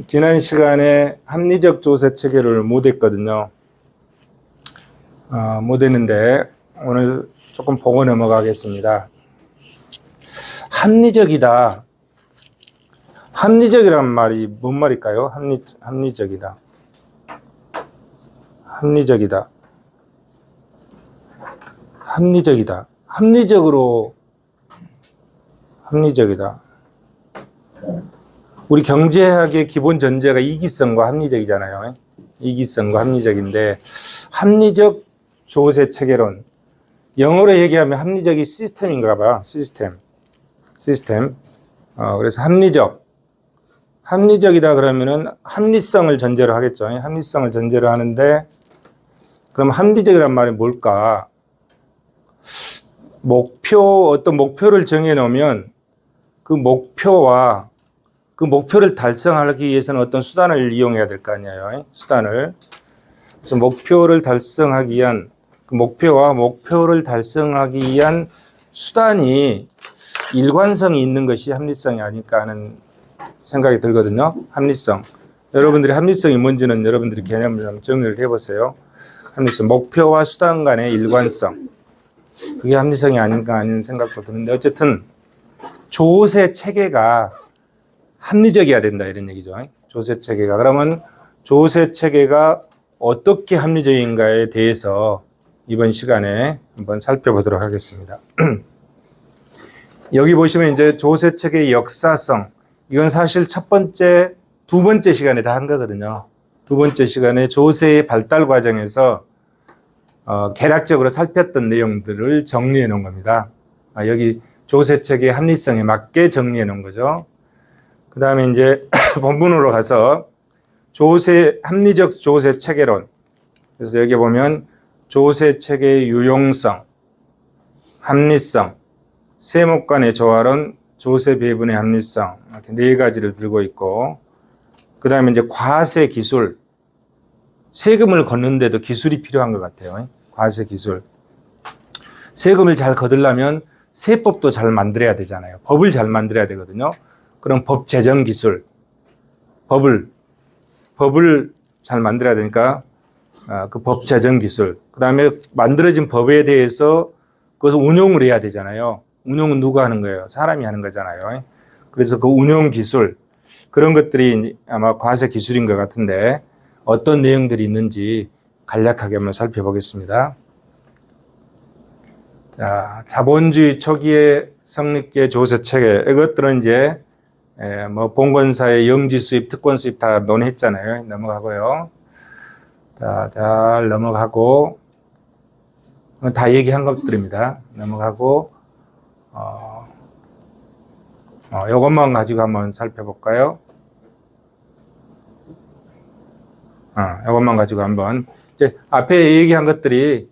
지난 시간에 합리적 조세 체계를 못했거든요. 못했는데 오늘 조금 보고 넘어가겠습니다. 합리적이다. 합리적이란 말이 뭔 말일까요? 합리적이다. 합리적이다. 합리적이다. 합리적이다. 우리 경제학의 기본 전제가 이기성과 합리적이잖아요. 이기성과 합리적인데, 합리적 조세 체계론. 영어로 얘기하면 합리적이 시스템인가 봐. 시스템. 그래서 합리적이다 그러면은 합리성을 전제로 하겠죠. 합리성을 전제로 하는데, 그럼 합리적이란 말이 뭘까? 어떤 목표를 정해 놓으면 그 목표를 달성하기 위해서는 어떤 수단을 이용해야 될 거 아니에요. 수단을. 그래서 목표를 달성하기 위한 그 목표를 달성하기 위한 수단이 일관성이 있는 것이 합리성이 아닐까 하는 생각이 들거든요. 합리성. 여러분들이 합리성이 뭔지는 여러분들이 개념을 좀 정리를 해보세요. 합리성. 목표와 수단 간의 일관성. 그게 합리성이 아닌가 하는 생각도 드는데, 어쨌든 조세 체계가 합리적이어야 된다 이런 얘기죠. 조세 체계가. 그러면 조세 체계가 어떻게 합리적인가에 대해서 이번 시간에 한번 살펴보도록 하겠습니다. 여기 보시면 이제 조세 체계의 역사성. 이건 사실 두 번째 시간에 다 한 거거든요. 두 번째 시간에 조세의 발달 과정에서 개략적으로 살폈던 내용들을 정리해 놓은 겁니다. 여기 조세 체계의 합리성에 맞게 정리해 놓은 거죠. 그 다음에 이제 본문으로 가서 합리적 조세 체계론. 그래서 여기 보면 조세 체계의 유용성, 합리성, 세목 간의 조화론, 조세 배분의 합리성, 이렇게 네 가지를 들고 있고, 그 다음에 이제 과세 기술, 세금을 걷는데도 기술이 필요한 것 같아요. 과세 기술. 세금을 잘 거두려면 세법도 잘 만들어야 되잖아요. 법을 잘 만들어야 되거든요. 그럼 법 제정 기술, 법을 잘 만들어야 되니까 그 법 제정 기술, 그 다음에 만들어진 법에 대해서 그것을 운용을 해야 되잖아요. 운용은 누가 하는 거예요? 사람이 하는 거잖아요. 그래서 그 운용 기술, 그런 것들이 아마 과세 기술인 것 같은데 어떤 내용들이 있는지 간략하게 한번 살펴보겠습니다. 자, 자본주의 초기의 성립기의 조세 체계, 이것들은 이제 봉건사의 영지 수입, 특권 수입 다 논했잖아요. 넘어가고요. 자, 잘 넘어가고, 다 얘기한 것들입니다. 넘어가고, 요것만 가지고 한번 살펴볼까요? 요것만 가지고 한번. 이제 앞에 얘기한 것들이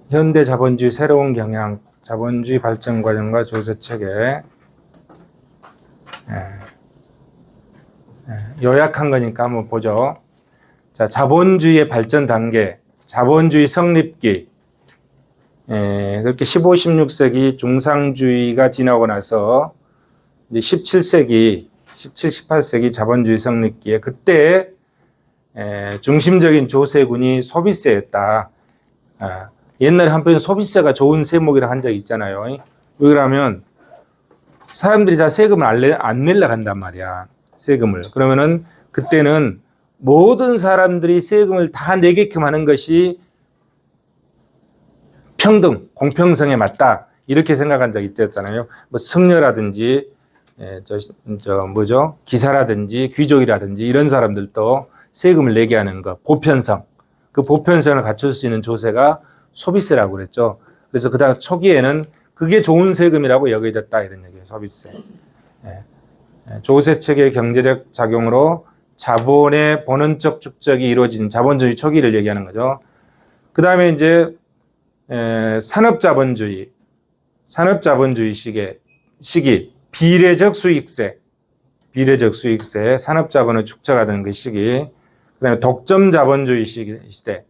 현대 자본주의 새로운 경향, 자본주의 발전 과정과 조세 체계. 요약한 거니까 한번 보죠. 자, 자본주의의 발전 단계, 자본주의 성립기. 그렇게 15, 16세기 중상주의가 지나고 나서 이제 17, 18세기 자본주의 성립기에 그때 중심적인 조세군이 소비세였다. 옛날에 한편 소비세가 좋은 세목이라 한 적이 있잖아요. 왜 그러면 사람들이 다 세금을 안 내려고 한단 말이야. 세금을. 그러면은 그때는 모든 사람들이 세금을 다 내게끔 하는 것이 평등, 공평성에 맞다. 이렇게 생각한 적이 있었잖아요. 뭐 승려라든지, 기사라든지, 귀족이라든지 이런 사람들도 세금을 내게 하는 것, 보편성. 그 보편성을 갖출 수 있는 조세가 소비세라고 그랬죠. 그래서 그다음 초기에는 그게 좋은 세금이라고 여겨졌다 이런 얘기예요. 소비세. 조세 체계의 경제적 작용으로 자본의 본원적 축적이 이루어진 자본주의 초기를 얘기하는 거죠. 그 다음에 이제 산업자본주의 시기, 비례적 수익세, 산업자본을 축적하던 그 시기, 그 다음에 독점자본주의 시대,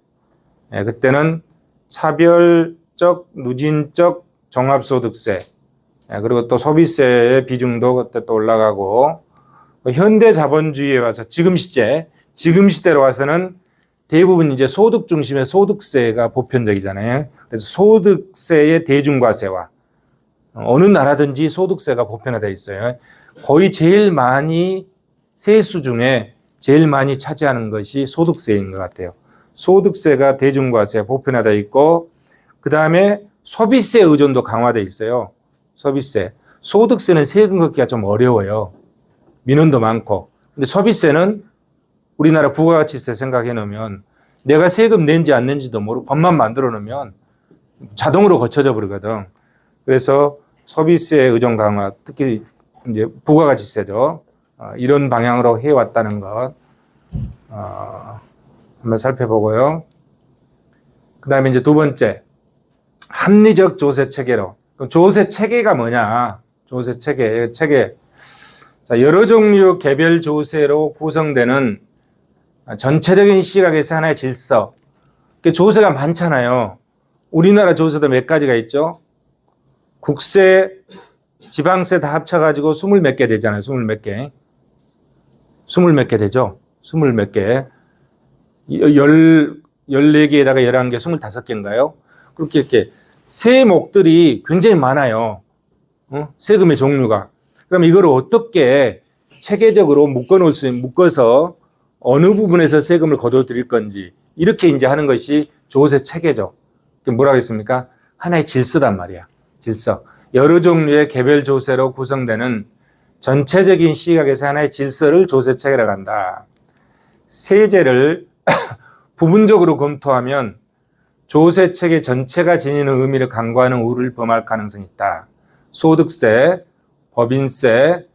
그때는 차별적, 누진적 종합소득세, 그리고 또 소비세의 비중도 그때 또 올라가고, 현대 자본주의에 와서 지금 시대로 와서는 대부분 이제 소득 중심의 소득세가 보편적이잖아요. 그래서 소득세의 대중과세와 어느 나라든지 소득세가 보편화되어 있어요. 거의 제일 많이 세수 중에 제일 많이 차지하는 것이 소득세인 것 같아요. 소득세가 대중과세 보편화되어 있고, 그 다음에 소비세 의존도 강화되어 있어요. 소비세. 소득세는 세금 걷기가 좀 어려워요. 민원도 많고. 근데 소비세는 우리나라 부가가치세 생각해 놓으면 내가 세금 낸지 안 낸지도 모르고 법만 만들어 놓으면 자동으로 거쳐져 버리거든. 그래서 소비세 의존 강화, 특히 이제 부가가치세죠. 이런 방향으로 해왔다는 것 한번 살펴보고요. 그 다음에 이제 두 번째, 합리적 조세 체계로. 그럼 조세 체계가 뭐냐? 조세 체계. 자, 여러 종류 개별 조세로 구성되는 전체적인 시각에서 하나의 질서. 조세가 많잖아요. 우리나라 조세도 몇 가지가 있죠? 국세, 지방세 다 합쳐가지고 20몇 개 되잖아요. 20몇 개. 20몇 개 되죠? 20몇 개. 14개에다가 11개, 25개인가요? 그렇게 이렇게 세목들이 굉장히 많아요. 세금의 종류가. 그럼 이걸 어떻게 체계적으로 묶어서 어느 부분에서 세금을 거둬들일 건지, 이렇게 이제 하는 것이 조세 체계죠. 뭐라고 했습니까? 하나의 질서단 말이야. 질서. 여러 종류의 개별 조세로 구성되는 전체적인 시각에서 하나의 질서를 조세 체계라고 한다. 세제를 부분적으로 검토하면 조세 체계 전체가 지니는 의미를 간과하는 우를 범할 가능성이 있다. 소득세, 법인세,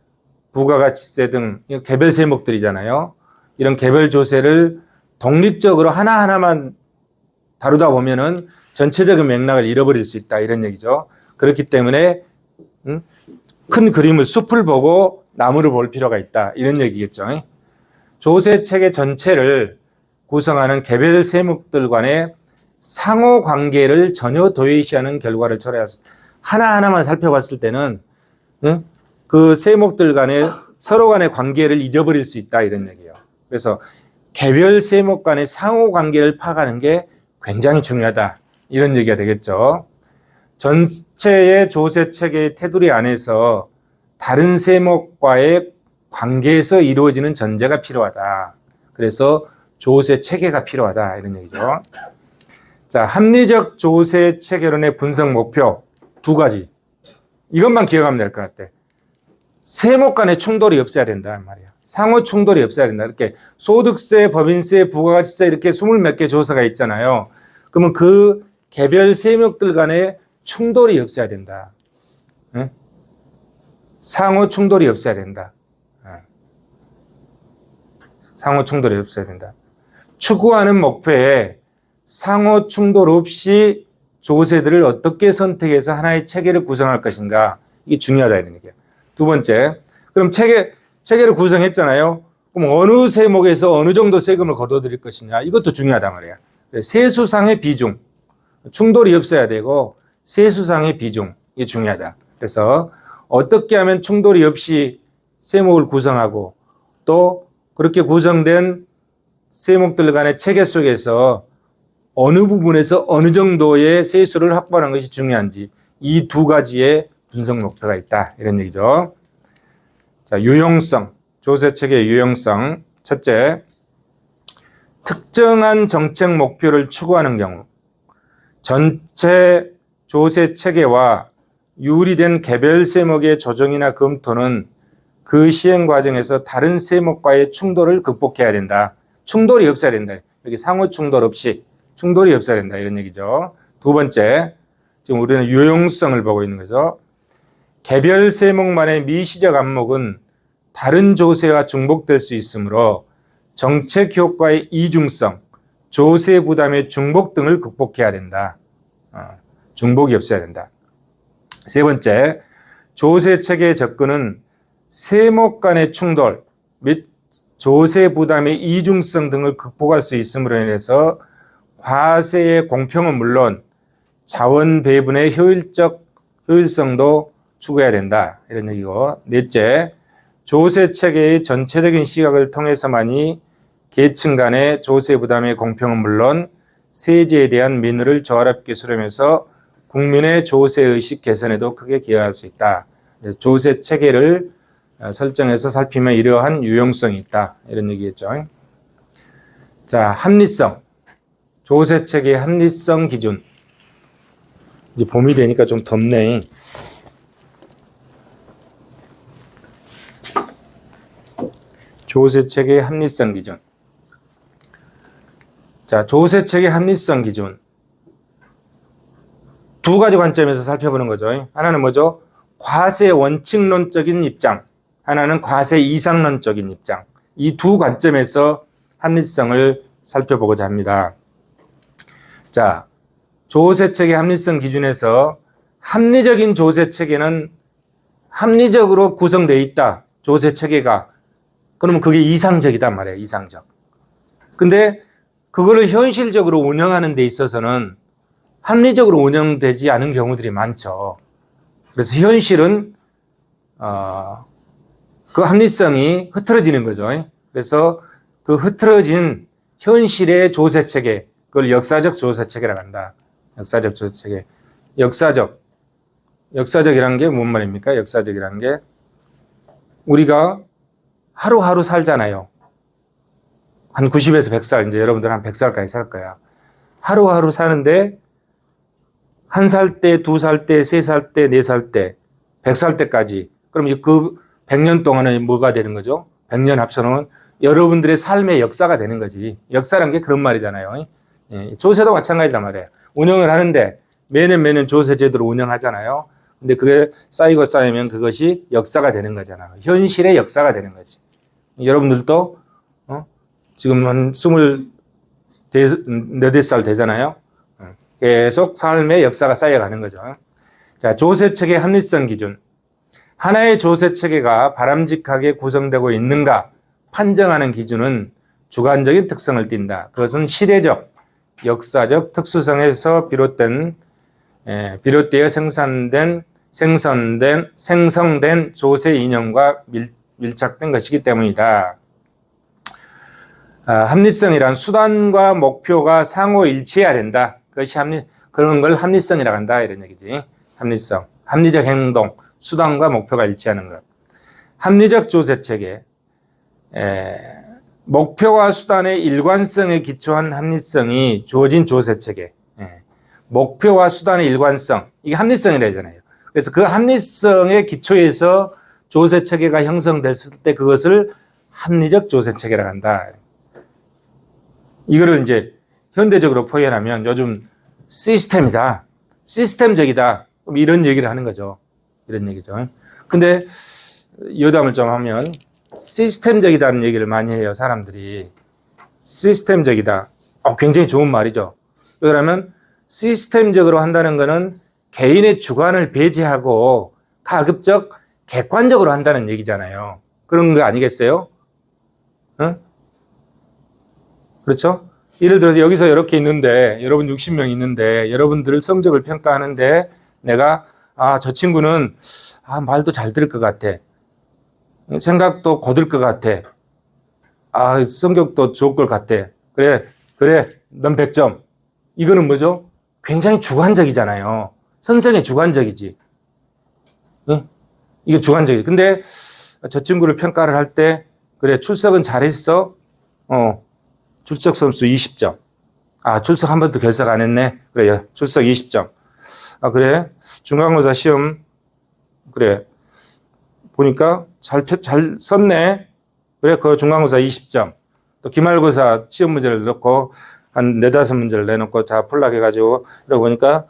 부가가치세 등 개별 세목들이잖아요. 이런 개별 조세를 독립적으로 하나하나만 다루다 보면은 전체적인 맥락을 잃어버릴 수 있다, 이런 얘기죠. 그렇기 때문에 큰 그림을, 숲을 보고 나무를 볼 필요가 있다, 이런 얘기겠죠. 조세 체계 전체를 구성하는 개별 세목들 간의 상호 관계를 전혀 도외시하는 결과를 초래했습니다. 하나하나만 살펴봤을 때는 그 세목들 간의 서로 간의 관계를 잊어버릴 수 있다, 이런 얘기예요. 그래서 개별 세목 간의 상호 관계를 파악하는 게 굉장히 중요하다, 이런 얘기가 되겠죠. 전체의 조세 체계의 테두리 안에서 다른 세목과의 관계에서 이루어지는 전제가 필요하다. 그래서 조세 체계가 필요하다, 이런 얘기죠. 자, 합리적 조세 체계론의 분석 목표 두 가지. 이것만 기억하면 될 것 같아. 세목 간의 충돌이 없어야 된다 말이야. 상호 충돌이 없어야 된다. 이렇게 소득세, 법인세, 부가가치세 이렇게 20몇 개 조세가 있잖아요. 그러면 그 개별 세목들 간의 충돌이 없어야 된다. 응? 상호 충돌이 없어야 된다. 상호 충돌이 없어야 된다. 추구하는 목표에 상호 충돌 없이 조세들을 어떻게 선택해서 하나의 체계를 구성할 것인가, 이게 중요하다, 이런 얘기예요. 두 번째, 그럼 체계를 구성했잖아요. 그럼 어느 세목에서 어느 정도 세금을 거둬들일 것이냐, 이것도 중요하단 말이야. 세수상의 비중, 충돌이 없어야 되고 세수상의 비중, 이게 중요하다. 그래서 어떻게 하면 충돌이 없이 세목을 구성하고 또 그렇게 구성된 세목들 간의 체계 속에서 어느 부분에서 어느 정도의 세수를 확보하는 것이 중요한지, 이 두 가지의 분석 목표가 있다, 이런 얘기죠. 자, 유용성, 조세 체계의 유용성. 첫째, 특정한 정책 목표를 추구하는 경우 전체 조세 체계와 유리된 개별 세목의 조정이나 검토는 그 시행 과정에서 다른 세목과의 충돌을 극복해야 된다. 충돌이 없어야 된다. 여기 상호 충돌 없이 충돌이 없어야 된다, 이런 얘기죠. 두 번째, 지금 우리는 유용성을 보고 있는 거죠. 개별 세목만의 미시적 안목은 다른 조세와 중복될 수 있으므로 정책 효과의 이중성, 조세 부담의 중복 등을 극복해야 된다. 중복이 없어야 된다. 세 번째, 조세 체계의 접근은 세목 간의 충돌 및 조세 부담의 이중성 등을 극복할 수 있음으로 인해서 과세의 공평은 물론 자원 배분의 효율성도 추구해야 된다, 이런 얘기고. 넷째, 조세 체계의 전체적인 시각을 통해서만이 계층 간의 조세 부담의 공평은 물론 세제에 대한 민의를 조화롭게 수렴해서 국민의 조세 의식 개선에도 크게 기여할 수 있다. 조세 체계를 설정해서 살피면 이러한 유용성이 있다. 이런 얘기겠죠. 자, 합리성. 조세 체계의 합리성 기준. 이제 봄이 되니까 좀 덥네. 조세 체계의 합리성 기준. 자, 조세 체계 합리성 기준. 두 가지 관점에서 살펴보는 거죠. 하나는 뭐죠? 과세 원칙론적인 입장. 하나는 과세 이상론적인 입장. 이 두 관점에서 합리성을 살펴보고자 합니다. 자, 조세 체계 합리성 기준에서 합리적인 조세 체계는 합리적으로 구성되어 있다. 조세 체계가. 그러면 그게 이상적이단 말이에요. 이상적. 근데 그거를 현실적으로 운영하는 데 있어서는 합리적으로 운영되지 않은 경우들이 많죠. 그래서 현실은 그 합리성이 흐트러지는 거죠. 그래서 그 흐트러진 현실의 조세 체계, 그걸 역사적 조세 체계라고 한다. 역사적 조세 체계. 역사적이라는 게 뭔 말입니까? 역사적이라는 게 우리가 하루하루 살잖아요. 한 90에서 100살, 이제 여러분들 한 100살까지 살 거야. 하루하루 사는데 1살 때, 2살 때, 3살 때, 4살 때, 100살 때까지. 그럼 그 100년 동안은 뭐가 되는 거죠? 100년 합쳐놓은 여러분들의 삶의 역사가 되는 거지. 역사란 게 그런 말이잖아요. 예, 조세도 마찬가지단 말이에요. 운영을 하는데 매년 조세 제도로 운영하잖아요. 근데 그게 쌓이고 쌓이면 그것이 역사가 되는 거잖아요. 현실의 역사가 되는 거지. 여러분들도 지금 한 24살 되잖아요. 계속 삶의 역사가 쌓여가는 거죠. 자, 조세 체계 합리성 기준. 하나의 조세 체계가 바람직하게 구성되고 있는가 판정하는 기준은 주관적인 특성을 띈다. 그것은 시대적, 역사적 특수성에서 비롯되어 생성된 조세 이념과 밀착된 것이기 때문이다. 합리성이란 수단과 목표가 상호 일치해야 된다. 그것이 그런 걸 합리성이라고 한다. 이런 얘기지. 합리성. 합리적 행동. 수단과 목표가 일치하는 것. 합리적 조세 체계. 목표와 수단의 일관성에 기초한 합리성이 주어진 조세 체계. 목표와 수단의 일관성. 이게 합리성이라 하잖아요. 그래서 그 합리성의 기초에서 조세 체계가 형성됐을 때 그것을 합리적 조세 체계라고 한다. 이거를 이제 현대적으로 표현하면 요즘 시스템이다. 시스템적이다. 이런 얘기를 하는 거죠. 이런 얘기죠. 근데 여담을 좀 하면 시스템적이다는 얘기를 많이 해요. 사람들이. 시스템적이다. 굉장히 좋은 말이죠. 그러면 시스템적으로 한다는 거는 개인의 주관을 배제하고 가급적 객관적으로 한다는 얘기잖아요. 그런 거 아니겠어요? 응? 그렇죠? 예를 들어서 여기서 이렇게 있는데 여러분 60명 있는데 여러분들을 성적을 평가하는데 내가 저 친구는 말도 잘 들을 것 같아. 생각도 곧을 것 같아. 성격도 좋을 것 같아. 그래, 넌 100점. 이거는 뭐죠? 굉장히 주관적이잖아요. 선생의 주관적이지. 응? 이게 주관적이지. 근데 저 친구를 평가를 할 때, 그래, 출석은 잘했어. 출석 점수 20점. 출석 한 번도 결석 안 했네. 그래, 출석 20점. 그래, 중간고사 시험, 그래, 보니까 잘 썼네. 그래, 그 중간고사 20점. 또 기말고사 시험 문제를 넣고, 한 4-5문제를 내놓고 다 풀락 해가지고, 그러고 보니까,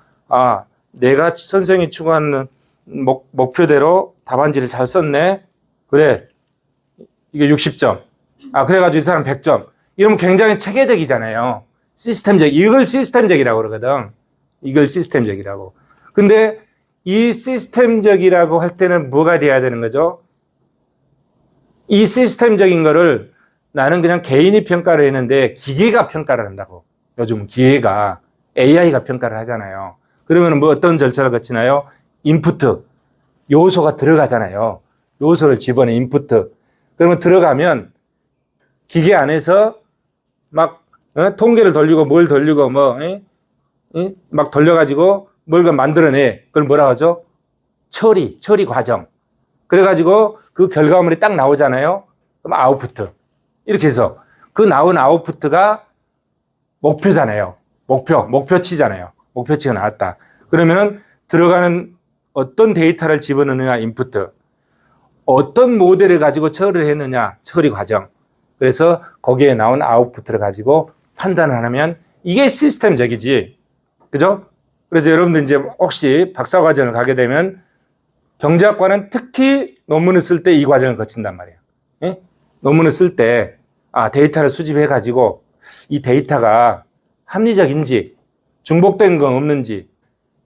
내가 선생이 추구하는 목표대로 답안지를 잘 썼네. 그래, 이게 60점. 그래가지고 이 사람 100점. 이러면 굉장히 체계적이잖아요. 이걸 시스템적이라고 그러거든. 이걸 시스템적이라고. 근데 이 시스템적이라고 할 때는 뭐가 돼야 되는 거죠? 이 시스템적인 거를 나는 그냥 개인이 평가를 했는데 기계가 평가를 한다고. 요즘 기계가 AI가 평가를 하잖아요. 그러면 뭐 어떤 절차를 거치나요? 인푸트, 요소가 들어가잖아요. 요소를 집어넣어 인풋. 그러면 들어가면 기계 안에서 막 통계를 돌리고 뭘 돌리고 막 돌려가지고 뭘 만들어내. 그걸 뭐라 하죠? 처리 과정. 그래가지고 그 결과물이 딱 나오잖아요. 그럼 아웃풋. 이렇게 해서 그 나온 아웃풋가 목표잖아요. 목표치잖아요. 목표치가 나왔다. 그러면은 들어가는 어떤 데이터를 집어넣느냐, 인풋. 어떤 모델을 가지고 처리를 했느냐, 처리 과정. 그래서 거기에 나온 아웃풋을 가지고 판단을 하면 이게 시스템적이지. 그죠? 그래서 여러분들 이제 혹시 박사과정을 가게 되면 경제학과는 특히 논문을 쓸 때 이 과정을 거친단 말이에요. 예? 논문을 쓸 때, 데이터를 수집해가지고 이 데이터가 합리적인지, 중복된 건 없는지,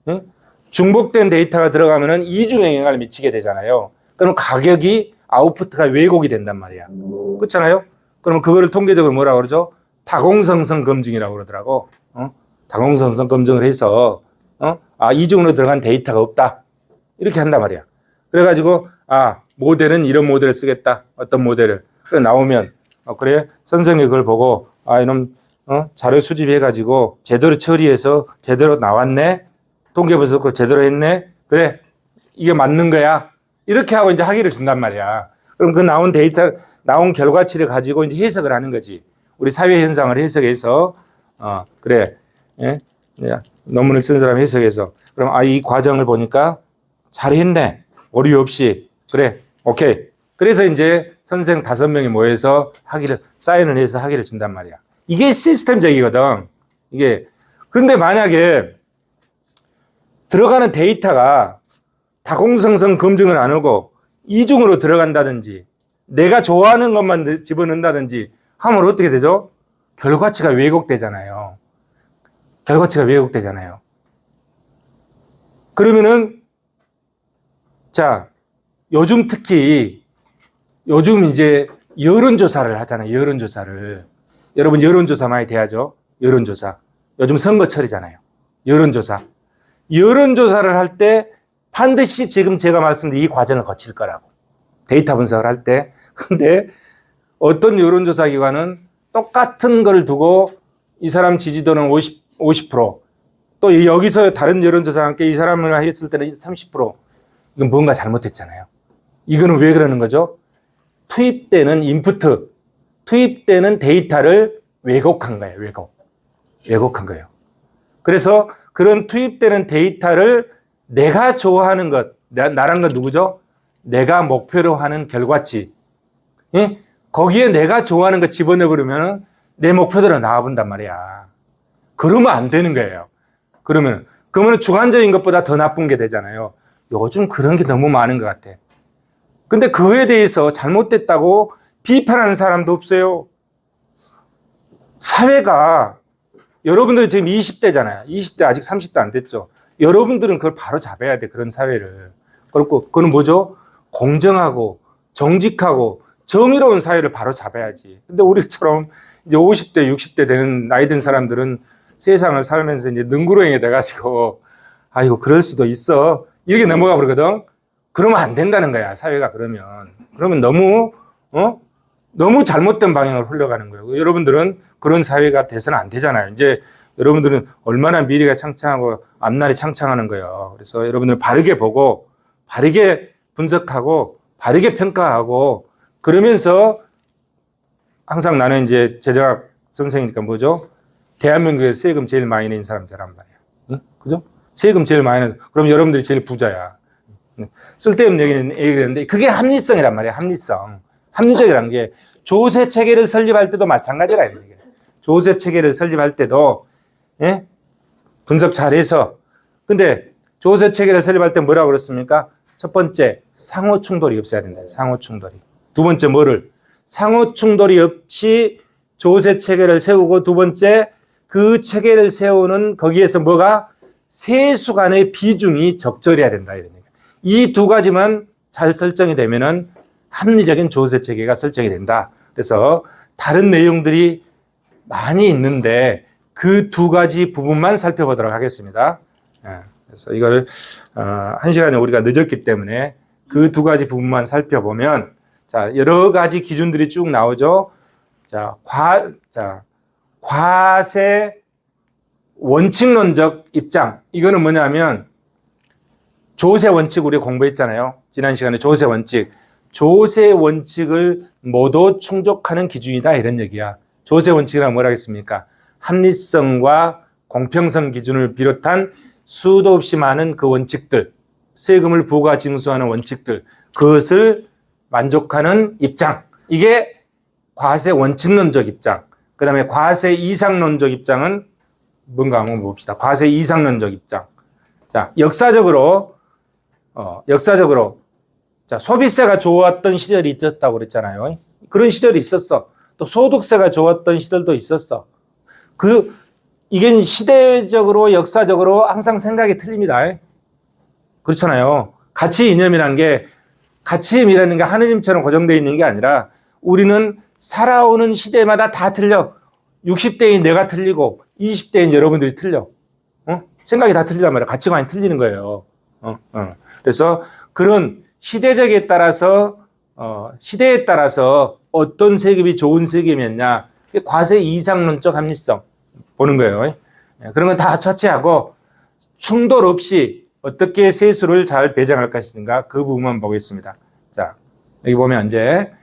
예? 중복된 데이터가 들어가면은 이중에 영향을 미치게 되잖아요. 그럼 가격이 아웃풋가 왜곡이 된단 말이야. 그렇잖아요? 그러면 그거를 통계적으로 뭐라고 그러죠? 다공성성 검증이라고 그러더라고. 다공성성 검증을 해서, 이중으로 들어간 데이터가 없다. 이렇게 한단 말이야. 그래가지고, 모델은 이런 모델을 쓰겠다. 어떤 모델을. 그래, 나오면, 그래, 선생님이 그걸 보고, 이놈, 자료 수집해가지고, 제대로 처리해서, 제대로 나왔네? 통계 분석 제대로 했네? 그래, 이게 맞는 거야. 이렇게 하고 이제 학위를 준단 말이야. 그럼 그 나온 데이터, 나온 결과치를 가지고 이제 해석을 하는 거지. 우리 사회 현상을 해석해서, 그래, 예? 논문을 쓴 사람 해석해서. 그럼, 이 과정을 보니까 잘했네. 오류 없이. 그래, 오케이. 그래서 이제 선생 5명이 모여서 사인을 해서 학위를 준단 말이야. 이게 시스템적이거든. 이게. 그런데 만약에 들어가는 데이터가 다공성성 검증을 안 하고 이중으로 들어간다든지 내가 좋아하는 것만 집어넣는다든지 하면 어떻게 되죠? 결과치가 왜곡되잖아요. 그러면은 요즘 특히 이제 여론조사를 하잖아요. 여론조사를. 여러분 여론조사 많이 돼야죠. 여론조사. 요즘 선거철이잖아요. 여론조사를 할 때 반드시 지금 제가 말씀드린 이 과정을 거칠 거라고. 데이터 분석을 할 때. 근데 어떤 여론조사 기관은 똑같은 걸 두고 이 사람 지지도는 50%, 또 여기서 다른 여론조사와 함께 이 사람을 했을 때는 30%. 이건 뭔가 잘못했잖아요. 이거는 왜 그러는 거죠? 투입되는 인풋, 투입되는 데이터를 왜곡한 거예요. 왜곡한 거예요. 그래서 그런 투입되는 데이터를 내가 좋아하는 것, 나란 건 누구죠? 내가 목표로 하는 결과치. 예? 거기에 내가 좋아하는 거 집어넣어버리면 내 목표대로 나와본단 말이야. 그러면 안 되는 거예요. 그러면 주관적인 것보다 더 나쁜 게 되잖아요. 요즘 그런 게 너무 많은 것 같아. 근데 그에 대해서 잘못됐다고 비판하는 사람도 없어요. 사회가, 여러분들이 지금 20대잖아요. 20대 아직 30대 안 됐죠. 여러분들은 그걸 바로 잡아야 돼, 그런 사회를. 그렇고, 그건 뭐죠? 공정하고, 정직하고, 정의로운 사회를 바로 잡아야지. 근데 우리처럼 이제 50대, 60대 되는 나이 든 사람들은 세상을 살면서 이제 능구렁이가 돼가지고, 아이고, 그럴 수도 있어. 이렇게 넘어가 버리거든. 그러면 안 된다는 거야, 사회가 그러면. 그러면 너무 잘못된 방향으로 흘러가는 거예요. 여러분들은 그런 사회가 돼서는 안 되잖아요. 이제 여러분들은 얼마나 미래가 창창하고 앞날이 창창하는 거예요. 그래서 여러분들은 바르게 보고, 바르게 분석하고, 바르게 평가하고, 그러면서 항상 나는 이제 재정학 선생이니까 뭐죠? 대한민국에서 세금 제일 많이 낸 사람 되란 말이야. 응? 그죠? 세금 제일 많이 낸, 그럼 여러분들이 제일 부자야. 쓸데없는 얘기를 했는데, 그게 합리성이란 말이야, 합리성. 합리적이라는 게, 조세 체계를 설립할 때도 마찬가지라, 이게. 조세 체계를 설립할 때도, 예? 분석 잘해서. 근데, 조세 체계를 설립할 때 뭐라고 그랬습니까? 첫 번째, 상호 충돌이 없어야 된다. 상호 충돌이. 두 번째, 상호 충돌이 없이 조세 체계를 세우고, 두 번째, 그 체계를 세우는 거기에서 세수 간의 비중이 적절해야 된다. 이 두 가지만 잘 설정이 되면은 합리적인 조세 체계가 설정이 된다. 그래서 다른 내용들이 많이 있는데 그 두 가지 부분만 살펴보도록 하겠습니다. 그래서 이걸 1시간에 우리가 늦었기 때문에 그 두 가지 부분만 살펴보면, 자, 여러 가지 기준들이 쭉 나오죠. 자, 과세 원칙론적 입장. 이거는 뭐냐면, 조세 원칙 우리 공부했잖아요. 지난 시간에 조세 원칙. 조세 원칙을 모두 충족하는 기준이다. 이런 얘기야. 조세 원칙이란 뭐라 했습니까? 합리성과 공평성 기준을 비롯한 수도 없이 많은 그 원칙들, 세금을 부과 징수하는 원칙들, 그것을 만족하는 입장. 이게 과세 원칙론적 입장. 그 다음에 과세 이상론적 입장은 뭔가 한번 봅시다. 과세 이상론적 입장. 자, 역사적으로, 자, 소비세가 좋았던 시절이 있었다고 그랬잖아요. 그런 시절이 있었어. 또 소득세가 좋았던 시절도 있었어. 이게 시대적으로, 역사적으로 항상 생각이 틀립니다. 그렇잖아요. 가치 이념이라는 게 하느님처럼 고정되어 있는 게 아니라 우리는 살아오는 시대마다 다 틀려. 60대인 내가 틀리고 20대인 여러분들이 틀려. 생각이 다 틀리단 말이야. 가치관이 틀리는 거예요. 그래서 그런 시대에 따라서 어떤 세금이 좋은 세금이었냐. 과세 이상론적 합리성 보는 거예요. 그런 건 다 차치하고 충돌 없이 어떻게 세수를 잘 배정할 것인가 그 부분만 보겠습니다. 자, 여기 보면 이제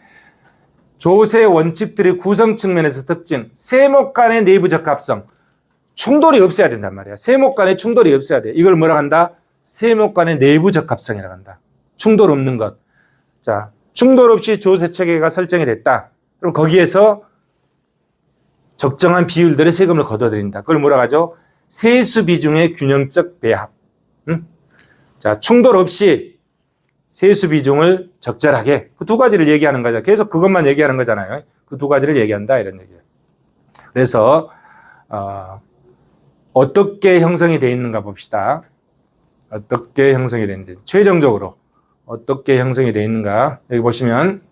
조세 원칙들의 구성 측면에서 특징, 세목 간의 내부 적합성, 충돌이 없어야 된단 말이야. 세목 간의 충돌이 없어야 돼. 이걸 뭐라 한다? 세목 간의 내부 적합성이라고 한다. 충돌 없는 것. 자, 충돌 없이 조세 체계가 설정이 됐다. 그럼 거기에서 적정한 비율들의 세금을 걷어들인다. 그걸 뭐라 하죠? 세수 비중의 균형적 배합. 자, 충돌 없이 세수 비중을 적절하게. 그 두 가지를 얘기하는 거죠. 계속 그것만 얘기하는 거잖아요. 그 두 가지를 얘기한다. 이런 얘기예요. 그래서, 어떻게 형성이 되어 있는가 봅시다. 어떻게 형성이 되는지. 최종적으로 어떻게 형성이 되어 있는가. 여기 보시면,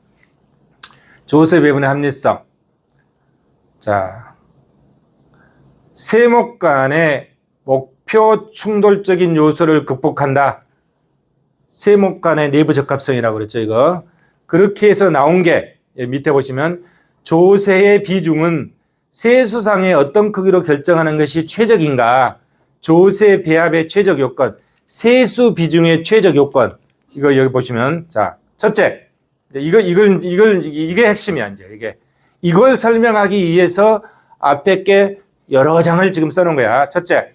조세 배분의 합리성. 자, 세목 간의 목표 충돌적인 요소를 극복한다. 세목 간의 내부 적합성이라고 그랬죠, 이거. 그렇게 해서 나온 게, 밑에 보시면, 조세의 비중은 세수상의 어떤 크기로 결정하는 것이 최적인가, 조세 배합의 최적 요건, 세수 비중의 최적 요건. 이거 여기 보시면, 자, 첫째. 이게 핵심이야, 이제, 이걸 설명하기 위해서 앞에 게 여러 장을 지금 써놓은 거야. 첫째,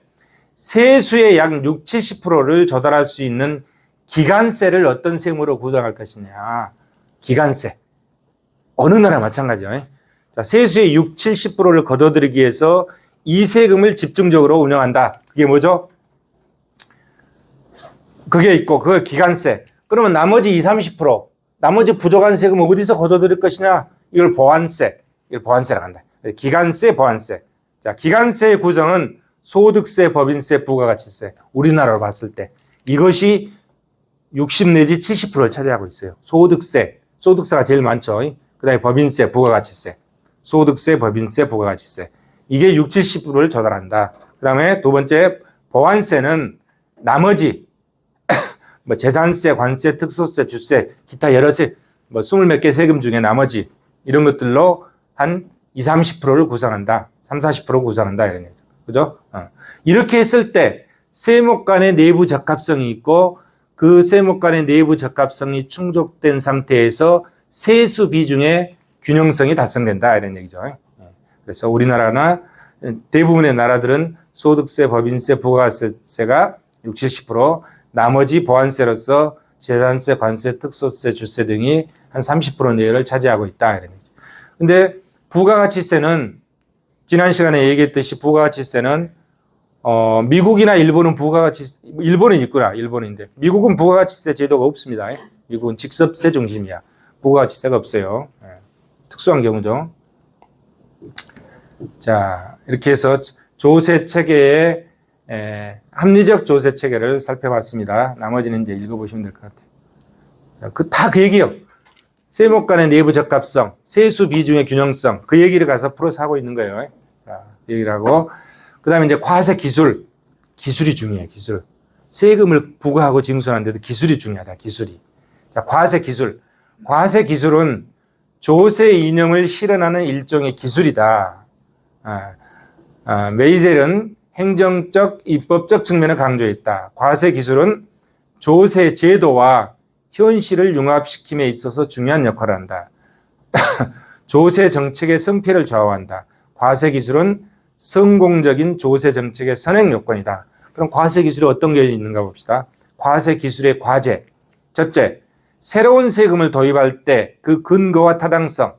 세수의 약 60, 70%를 조달할 수 있는 기간세를 어떤 세금으로 구성할 것이냐. 기간세. 어느 나라 마찬가지요. 자, 세수의 60, 70%를 걷어들이기 위해서 이 세금을 집중적으로 운영한다. 그게 뭐죠? 그게 있고, 그거 기간세. 그러면 나머지 20, 30%, 나머지 부족한 세금 어디서 걷어들일 것이냐? 이걸 보완세. 이걸 보완세라고 한다. 기간세, 보완세. 자, 기간세의 구성은 소득세, 법인세, 부가가치세. 우리나라로 봤을 때 이것이 60 내지 70%를 차지하고 있어요. 소득세가 제일 많죠. 그 다음에 법인세, 부가가치세. 소득세, 법인세, 부가가치세. 이게 60, 70%를 조달한다. 그 다음에 두 번째, 보완세는 나머지 뭐 재산세, 관세, 특소세, 주세, 기타 여러 세, 뭐 20몇 개 세금 중에 나머지 이런 것들로 한 20, 30%를 구성한다. 30, 40% 구성한다. 이런 얘기죠. 그죠? 이렇게 했을 때 세목 간의 내부 적합성이 있고 그 세목 간의 내부 적합성이 충족된 상태에서 세수 비중의 균형성이 달성된다. 이런 얘기죠. 그래서 우리나라나 대부분의 나라들은 소득세, 법인세, 부가세가 60, 70%, 나머지 보완세로서 재산세, 관세, 특소세, 주세 등이 한 30% 내외를 차지하고 있다. 이런 얘기죠. 근데 부가가치세는 지난 시간에 얘기했듯이 부가가치세는 미국이나 일본은 일본은 있구나. 일본인데 미국은 부가가치세 제도가 없습니다. 미국은 직접세 중심이야. 부가가치세가 없어요. 특수한 경우죠. 자, 이렇게 해서 조세 체계의 합리적 조세 체계를 살펴봤습니다. 나머지는 이제 읽어보시면 될 것 같아요. 다 그 얘기예요. 세목 간의 내부 적합성, 세수 비중의 균형성, 그 얘기를 가서 풀어서 하고 있는 거예요. 자, 그 얘기를 하고, 그 다음에 이제 과세 기술이 중요해요, 기술. 세금을 부과하고 징수하는데도 기술이 중요하다, 기술이. 자, 과세 기술. 과세 기술은 조세 이념을 실현하는 일종의 기술이다. 메이젤은 행정적, 입법적 측면을 강조했다. 과세 기술은 조세 제도와 현실을 융합시킴에 있어서 중요한 역할을 한다. 조세 정책의 성패를 좌우한다. 과세 기술은 성공적인 조세 정책의 선행 요건이다. 그럼 과세 기술이 어떤 게 있는가 봅시다. 과세 기술의 과제. 첫째, 새로운 세금을 도입할 때 그 근거와 타당성.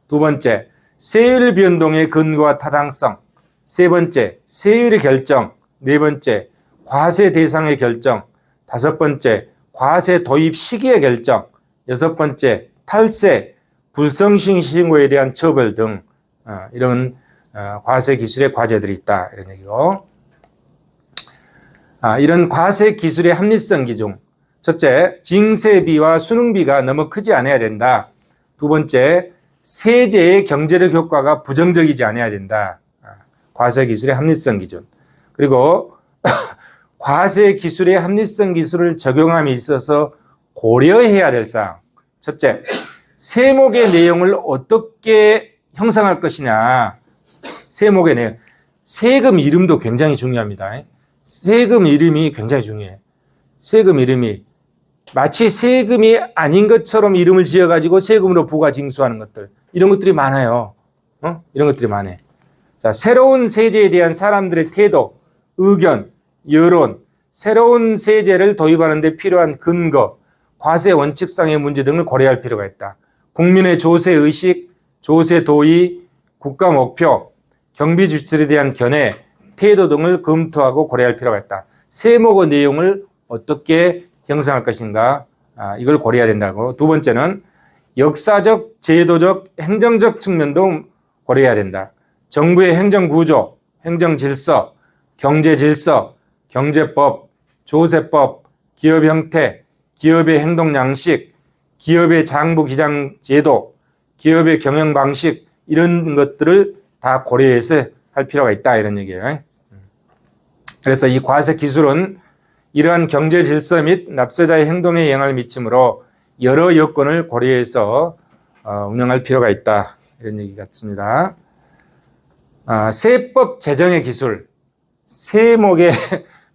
두 번째, 세율 변동의 근거와 타당성. 세 번째, 세율의 결정. 네 번째, 과세 대상의 결정. 다섯 번째, 과세 도입 시기의 결정. 여섯 번째, 탈세, 불성실 신고에 대한 처벌 등 이런 과세 기술의 과제들이 있다. 이런 얘기고. 이런 과세 기술의 합리성 기준. 첫째, 징세비와 수능비가 너무 크지 않아야 된다. 두 번째, 세제의 경제적 효과가 부정적이지 않아야 된다. 과세 기술의 합리성 기준. 그리고 과세 기술의 합리성 기술을 적용함에 있어서 고려해야 될 사항. 첫째, 세목의 내용을 어떻게 형성할 것이냐. 세목의 내용. 세금 이름도 굉장히 중요합니다. 세금 이름이 굉장히 중요해. 세금 이름이 마치 세금이 아닌 것처럼 이름을 지어가지고 세금으로 부과 징수하는 것들. 이런 것들이 많아요. 이런 것들이 많아요. 자, 새로운 세제에 대한 사람들의 태도, 의견, 여론, 새로운 세제를 도입하는 데 필요한 근거, 과세 원칙상의 문제 등을 고려할 필요가 있다. 국민의 조세 의식, 조세 도의, 국가 목표, 경비 지출에 대한 견해, 태도 등을 검토하고 고려할 필요가 있다. 세목의 내용을 어떻게 형성할 것인가, 이걸 고려해야 된다고. 두 번째는 역사적, 제도적, 행정적 측면도 고려해야 된다. 정부의 행정구조, 행정질서, 경제질서, 경제법, 조세법, 기업 형태, 기업의 행동 양식, 기업의 장부 기장 제도, 기업의 경영 방식, 이런 것들을 다 고려해서 할 필요가 있다. 이런 얘기예요. 그래서 이 과세 기술은 이러한 경제 질서 및 납세자의 행동에 영향을 미치므로 여러 여건을 고려해서 운영할 필요가 있다. 이런 얘기 같습니다. 세법 제정의 기술, 세목의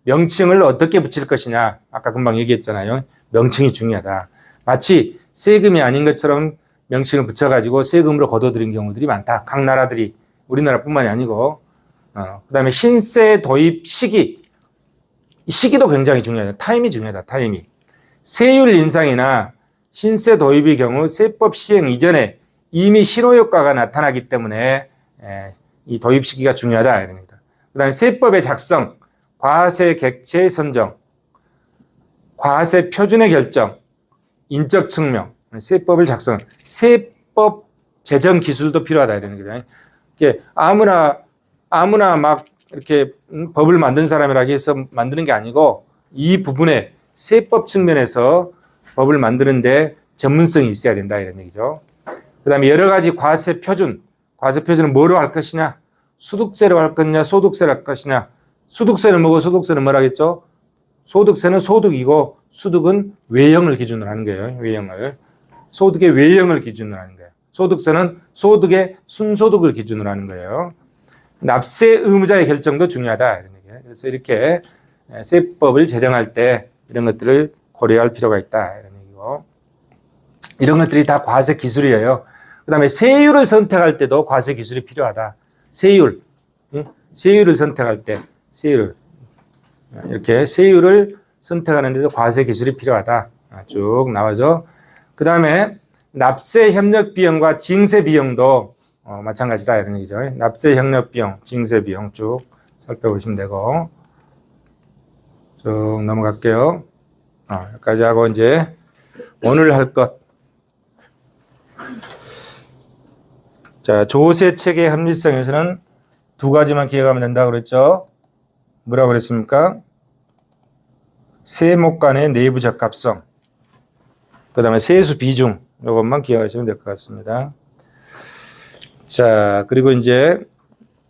명칭을 어떻게 붙일 것이냐. 아까 금방 얘기했잖아요. 명칭이 중요하다. 마치 세금이 아닌 것처럼 명칭을 붙여가지고 세금으로 거둬들인 경우들이 많다. 각 나라들이, 우리나라뿐만이 아니고. 그 다음에 신세 도입 시기. 시기도 굉장히 중요하다. 타임이 중요하다. 타임이. 세율 인상이나 신세 도입의 경우 세법 시행 이전에 이미 실효효과가 나타나기 때문에 이 도입 시기가 중요하다. 이럽니다. 그 다음에 세법의 작성, 과세 객체 선정, 과세 표준의 결정, 인적 측면, 세법을 작성, 세법 제정 기술도 필요하다. 이런 거죠. 이게 아무나 막 이렇게 법을 만든 사람이라고 해서 만드는 게 아니고 이 부분에 세법 측면에서 법을 만드는데 전문성이 있어야 된다. 이런 얘기죠. 그 다음에 여러 가지 과세 표준, 과세 표준은 뭐로 할 것이냐? 소득세로 할 것이냐? 소득세로 할 것이냐? 소득세는 뭐고 소득세는 뭐라겠죠? 소득세는 소득이고 수득은 외형을 기준으로 하는 거예요. 외형을. 소득의 외형을 기준으로 하는 거예요. 소득세는 소득의 순소득을 기준으로 하는 거예요. 납세 의무자의 결정도 중요하다. 이런 얘기예요. 그래서 이렇게 세법을 제정할 때 이런 것들을 고려할 필요가 있다. 이런 얘기고. 이런 것들이 다 과세 기술이에요. 그 다음에 세율을 선택할 때도 과세 기술이 필요하다. 세율. 세율을 선택할 때, 세율을. 이렇게 세율을 선택하는데도 과세 기술이 필요하다. 쭉 나와죠. 그 다음에 납세 협력 비용과 징세 비용도 마찬가지다. 이런 얘기죠. 납세 협력 비용, 징세 비용 쭉 살펴보시면 되고. 쭉 넘어갈게요. 여기까지 하고 이제 오늘 할 것. 자, 조세 체계 합리성에서는 두 가지만 기억하면 된다고 그랬죠. 뭐라고 그랬습니까? 세목 간의 내부 적합성. 그 다음에 세수 비중. 이것만 기억하시면 될 것 같습니다. 자, 그리고 이제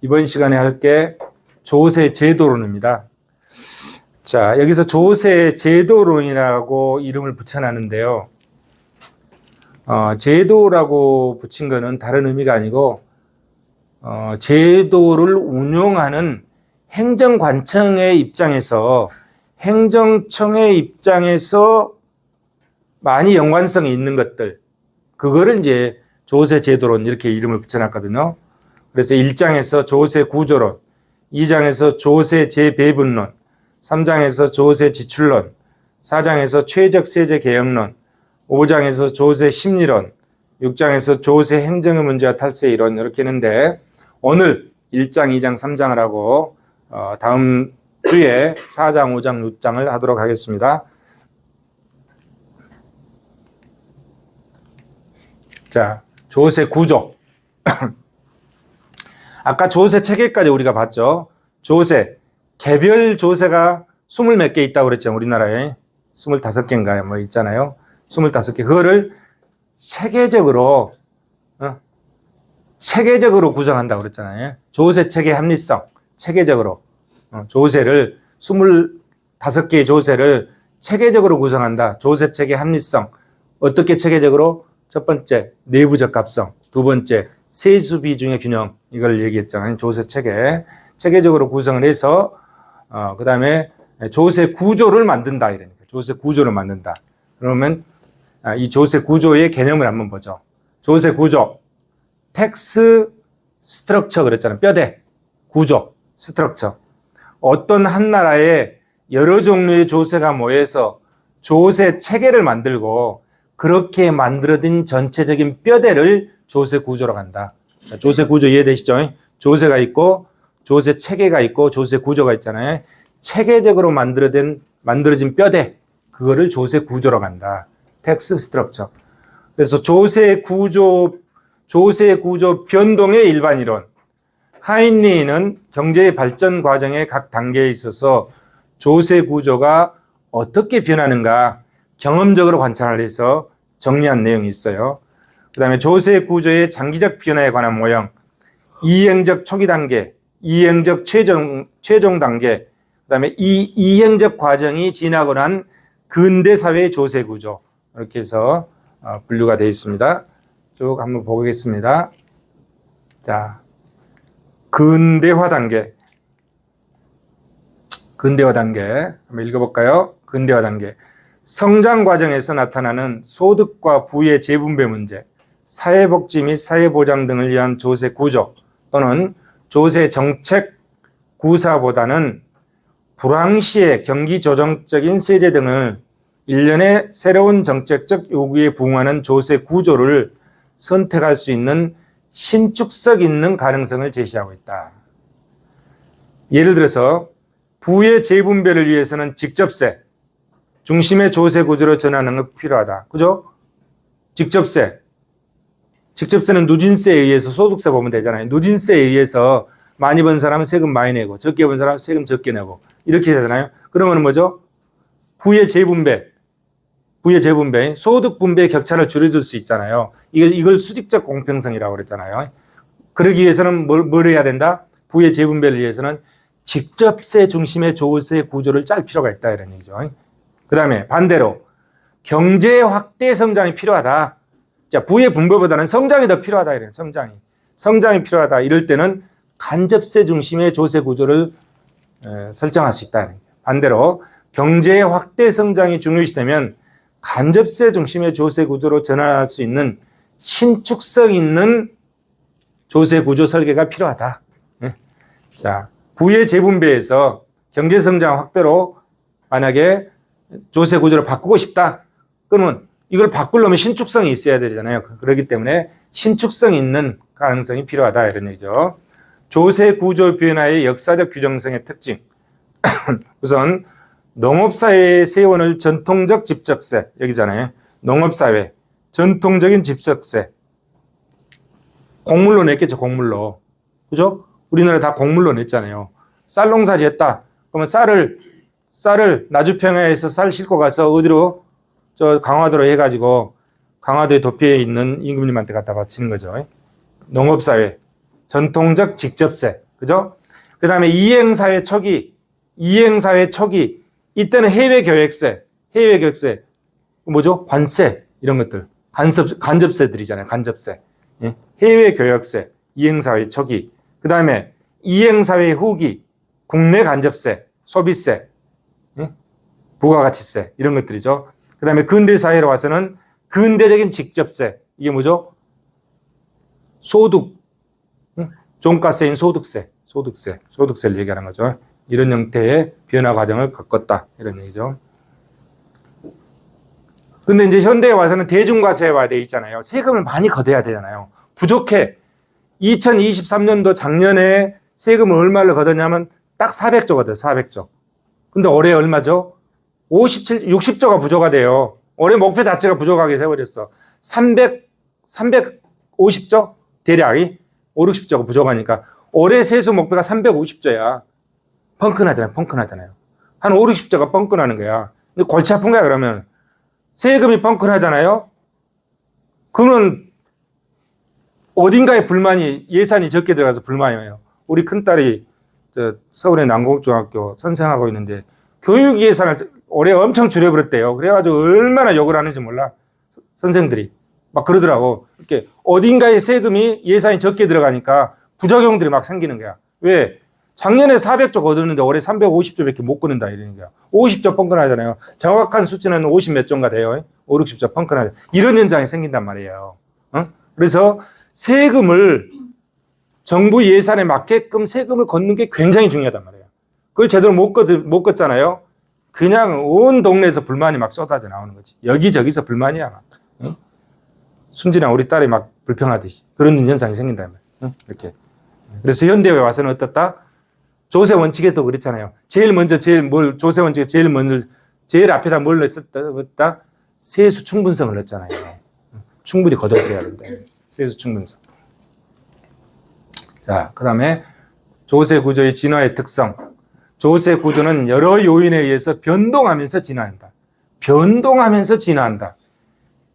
이번 시간에 할 게 조세 제도론입니다. 자, 여기서 조세 제도론이라고 이름을 붙여놨는데요. 제도라고 붙인 거는 다른 의미가 아니고 제도를 운용하는 행정관청의 입장에서 행정청의 입장에서 많이 연관성이 있는 것들, 그거를 이제 조세 제도론 이렇게 이름을 붙여놨거든요. 그래서 1장에서 조세 구조론, 2장에서 조세 재배분론, 3장에서 조세 지출론, 4장에서 최적 세제 개혁론, 5장에서 조세 심리론, 6장에서 조세 행정의 문제와 탈세 이론 이렇게 했는데 오늘 1장, 2장, 3장을 하고 다음 주에 4장, 5장, 6장을 하도록 하겠습니다. 자, 조세 구조. 아까 조세 체계까지 우리가 봤죠. 조세, 개별 조세가 20 몇 개 있다고 그랬죠. 우리나라에 25개인가요? 뭐 있잖아요. 25개. 그거를 체계적으로 구성한다고 그랬잖아요. 조세 체계 합리성. 체계적으로. 조세를 25개의 조세를 체계적으로 구성한다. 조세 체계 합리성. 어떻게 체계적으로? 첫 번째, 내부 적합성. 두 번째, 세수 비중의 균형. 이걸 얘기했잖아요. 조세 체계. 체계적으로 구성을 해서, 그 다음에 조세 구조를 만든다. 이러니까. 조세 구조를 만든다. 그러면 이 조세 구조의 개념을 한번 보죠. 조세 구조. 텍스 스트럭처 그랬잖아요. 뼈대. 구조. 스트럭처. 어떤 한 나라에 여러 종류의 조세가 모여서 조세 체계를 만들고 그렇게 만들어진 전체적인 뼈대를 조세 구조로 간다. 조세 구조 이해되시죠? 조세가 있고 조세 체계가 있고 조세 구조가 있잖아요. 체계적으로 만들어진 뼈대, 그거를 조세 구조로 간다. 텍스 스트럭처. 그래서 조세 구조 변동의 일반 이론. 하인리는 경제의 발전 과정의 각 단계에 있어서 조세 구조가 어떻게 변하는가 경험적으로 관찰을 해서 정리한 내용이 있어요. 그 다음에 조세 구조의 장기적 변화에 관한 모형, 이행적 초기 단계, 이행적 최종 단계, 그 다음에 이 이행적 과정이 지나고 난 근대 사회의 조세 구조, 이렇게 해서 분류가 되어 있습니다. 쭉 한번 보겠습니다. 자, 근대화 단계. 한번 읽어볼까요? 근대화 단계. 성장 과정에서 나타나는 소득과 부의 재분배 문제, 사회복지 및 사회보장 등을 위한 조세 구조 또는 조세 정책 구사보다는 불황시의 경기조정적인 세제 등을 일련의 새로운 정책적 요구에 부응하는 조세 구조를 선택할 수 있는 신축성 있는 가능성을 제시하고 있다. 예를 들어서 부의 재분배를 위해서는 직접세, 중심의 조세 구조로 전환하는 것이 필요하다. 그죠? 직접세는 누진세에 의해서 소득세 보면 되잖아요. 누진세에 의해서 많이 번 사람은 세금 많이 내고 적게 번 사람은 세금 적게 내고 이렇게 되잖아요. 그러면 뭐죠? 부의 재분배, 소득 분배의 격차를 줄여줄 수 있잖아요. 이걸 수직적 공평성이라고 그랬잖아요. 그러기 위해서는 뭘 해야 된다? 부의 재분배를 위해서는 직접세 중심의 조세 구조를 짤 필요가 있다 이런 얘기죠. 그 다음에 반대로 경제 확대 성장이 필요하다. 자, 부의 분배보다는 성장이 더 필요하다 이래요. 성장이 필요하다. 이럴 때는 간접세 중심의 조세 구조를 설정할 수 있다. 반대로 경제 확대 성장이 중요시되면 간접세 중심의 조세 구조로 전환할 수 있는 신축성 있는 조세 구조 설계가 필요하다. 자, 부의 재분배에서 경제 성장 확대로 만약에 조세 구조를 바꾸고 싶다. 그러면 이걸 바꾸려면 신축성이 있어야 되잖아요. 그렇기 때문에 신축성 있는 가능성이 필요하다 이런 얘기죠. 조세 구조 변화의 역사적 규정성의 특징. 우선 농업사회의 세워놓을 전통적 집적세 여기잖아요. 농업사회 전통적인 집적세 곡물로 냈겠죠. 곡물로. 그죠? 우리나라 다 곡물로 냈잖아요. 쌀 농사 지었다. 그러면 쌀을 나주평야에서 쌀 싣고 가서 어디로? 저 강화도로 해가지고 강화도에 도피해 있는 임금님한테 갖다 바치는 거죠. 농업사회 전통적 직접세. 그죠? 그 다음에 이행사회 초기 이때는 해외 교역세 뭐죠? 관세 이런 것들 간접세들이잖아요. 간접세. 예? 해외 교역세, 이행사회 초기, 그 다음에 이행사회 후기, 국내 간접세, 소비세, 예? 부가가치세 이런 것들이죠. 그 다음에 근대사회로 와서는 근대적인 직접세, 이게 뭐죠? 소득, 종가세인 소득세를 얘기하는 거죠. 이런 형태의 변화 과정을 겪었다 이런 얘기죠. 근데 이제 현대에 와서는 대중과세화 돼 있잖아요. 세금을 많이 걷어야 되잖아요. 부족해. 2023년도 작년에 세금을 얼마를 걷었냐면 딱 400조 걷어요. 400조. 근데 올해 얼마죠? 60조가 부족가 돼요. 올해 목표 자체가 부족하게 세워졌어. 350조? 대략이 5, 60조가 부족하니까 올해 세수 목표가 350조야. 펑크나잖아요. 한 5, 60조가 펑크나는 거야. 근데 골치 아픈 거야, 그러면. 세금이 펑크나잖아요. 그러면 어딘가에 불만이, 예산이 적게 들어가서 불만이에요. 우리 큰딸이 서울의 난공중학교 선생하고 있는데 교육 예산을 올해 엄청 줄여버렸대요. 그래가지고 얼마나 욕을 하는지 몰라. 선생들이. 막 그러더라고. 이렇게 어딘가에 세금이 예산이 적게 들어가니까 부작용들이 막 생기는 거야. 왜? 작년에 400조 걷었는데 올해 350조밖에 못 걷는다 이러는 거야. 50조 펑크나잖아요. 정확한 수치는 50 몇 조인가 돼요. 5, 60조 펑크나죠. 이런 현상이 생긴단 말이에요. 그래서 세금을 정부 예산에 맞게끔 세금을 걷는 게 굉장히 중요하단 말이에요. 그걸 제대로 못 걷잖아요. 그냥 온 동네에서 불만이 막 쏟아져 나오는 거지. 여기저기서 불만이야. 막. 순진한 우리 딸이 막 불평하듯이 그런 현상이 생긴단 말이에요. 이렇게. 그래서 현대에 와서는 어떻다? 조세 원칙에도 그랬잖아요. 조세 원칙에 제일 앞에다 뭘 넣었다? 세수 충분성을 넣었잖아요. 충분히 걷어들여야 된다. 세수 충분성. 자, 그 다음에 조세 구조의 진화의 특성. 조세 구조는 여러 요인에 의해서 변동하면서 진화한다.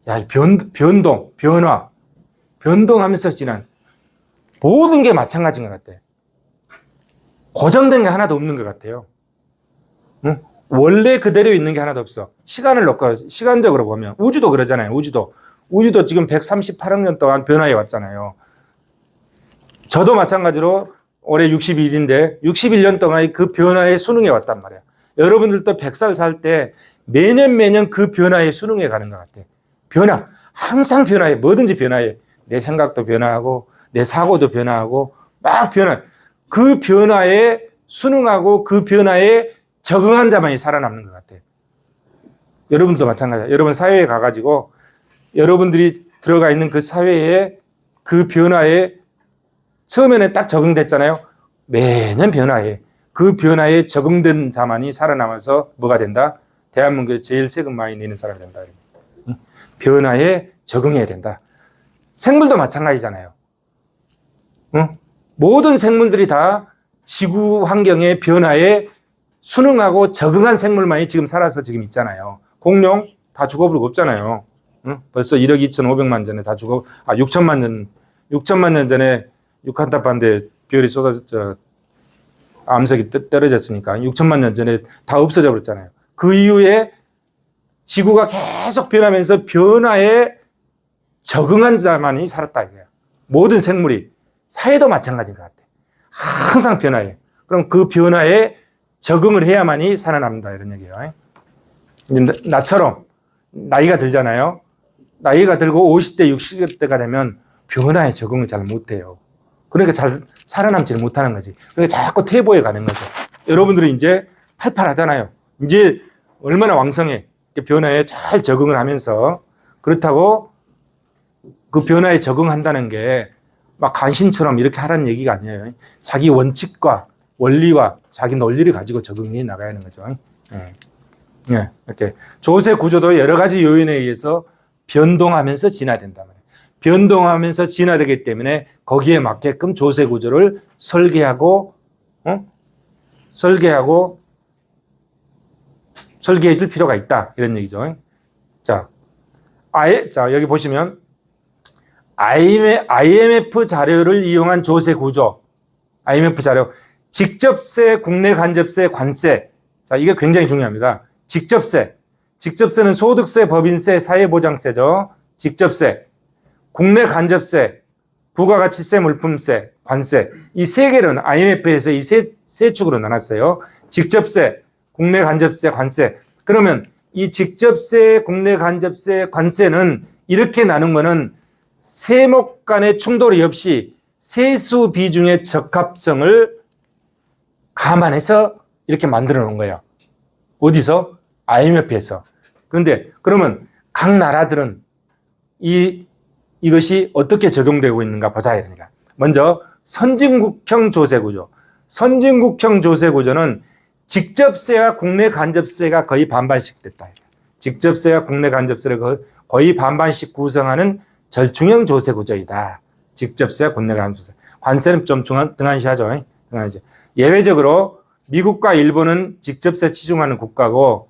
야, 변동하면서 진화. 모든 게 마찬가지인 것 같아. 고정된 게 하나도 없는 것 같아요. 응? 원래 그대로 있는 게 하나도 없어. 시간을 놓고, 시간적으로 보면, 우주도 그러잖아요. 우주도 지금 138억 년 동안 변화해 왔잖아요. 저도 마찬가지로 올해 61인데, 61년 동안 그 변화에 순응해 왔단 말이야. 여러분들도 100살 살 때 매년 그 변화에 순응해 가는 것 같아. 항상 변화해. 뭐든지 변화해. 내 생각도 변화하고, 내 사고도 변화하고, 막 변화. 그 변화에 순응하고 그 변화에 적응한 자만이 살아남는 것 같아요. 여러분도 마찬가지예요. 여러분 사회에 가가지고 여러분들이 들어가 있는 그 사회에 그 변화에 처음에는 딱 적응됐잖아요. 매년 변화해. 그 변화에 적응된 자만이 살아남아서 뭐가 된다? 대한민국에 제일 세금 많이 내는 사람이 된다. 변화에 적응해야 된다. 생물도 마찬가지잖아요. 응? 모든 생물들이 다 지구 환경의 변화에 순응하고 적응한 생물만이 지금 살아서 지금 있잖아요. 공룡 다 죽어버리고 없잖아요. 응? 벌써 1억 2,500만 전에 다 6천만 년 전에 유칸탄반도에 별이 암석이 떨어졌으니까 6천만 년 전에 다 없어져 버렸잖아요. 그 이후에 지구가 계속 변하면서 변화에 적응한 자만이 살았다 이거야. 모든 생물이. 사회도 마찬가지인 것 같아. 항상 변화해. 그럼 그 변화에 적응을 해야만이 살아남는다 이런 얘기예요. 나처럼 나이가 들잖아요. 나이가 들고 50대, 60대가 되면 변화에 적응을 잘 못해요. 그러니까 잘 살아남지를 못하는 거지. 그러니까 자꾸 퇴보해 가는 거죠. 여러분들이 이제 팔팔하잖아요. 이제 얼마나 왕성해. 변화에 잘 적응을 하면서. 그렇다고 그 변화에 적응한다는 게 막 간신처럼 이렇게 하라는 얘기가 아니에요. 자기 원칙과 원리와 자기 논리를 가지고 적응해 나가야 하는 거죠. 이렇게 조세 구조도 여러 가지 요인에 의해서 변동하면서 진화된단 말이에요. 변동하면서 진화되기 때문에 거기에 맞게끔 조세 구조를 설계해 줄 필요가 있다. 이런 얘기죠. 자, 여기 보시면 IMF 자료를 이용한 조세 구조. IMF 자료. 직접세, 국내 간접세, 관세. 자, 이게 굉장히 중요합니다. 직접세. 직접세는 소득세, 법인세, 사회보장세죠. 직접세, 국내 간접세, 부가가치세, 물품세, 관세 이 세 개는 IMF에서 이 세 축으로 나눴어요. 직접세, 국내 간접세, 관세. 그러면 이 직접세, 국내 간접세, 관세는 이렇게 나눈 거는 세목 간의 충돌이 없이 세수 비중의 적합성을 감안해서 이렇게 만들어 놓은 거예요. 어디서? IMF에서. 그런데 그러면 각 나라들은 이것이 어떻게 적용되고 있는가 보자 이러니까. 먼저 선진국형 조세구조. 선진국형 조세구조는 직접세와 국내 간접세가 거의 반반씩 됐다. 직접세와 국내 간접세를 거의 반반씩 구성하는 절충형 조세구조이다. 직접세와 국내 간접세. 관세는 좀 등한시하죠. 등한시. 예외적으로 미국과 일본은 직접세 치중하는 국가고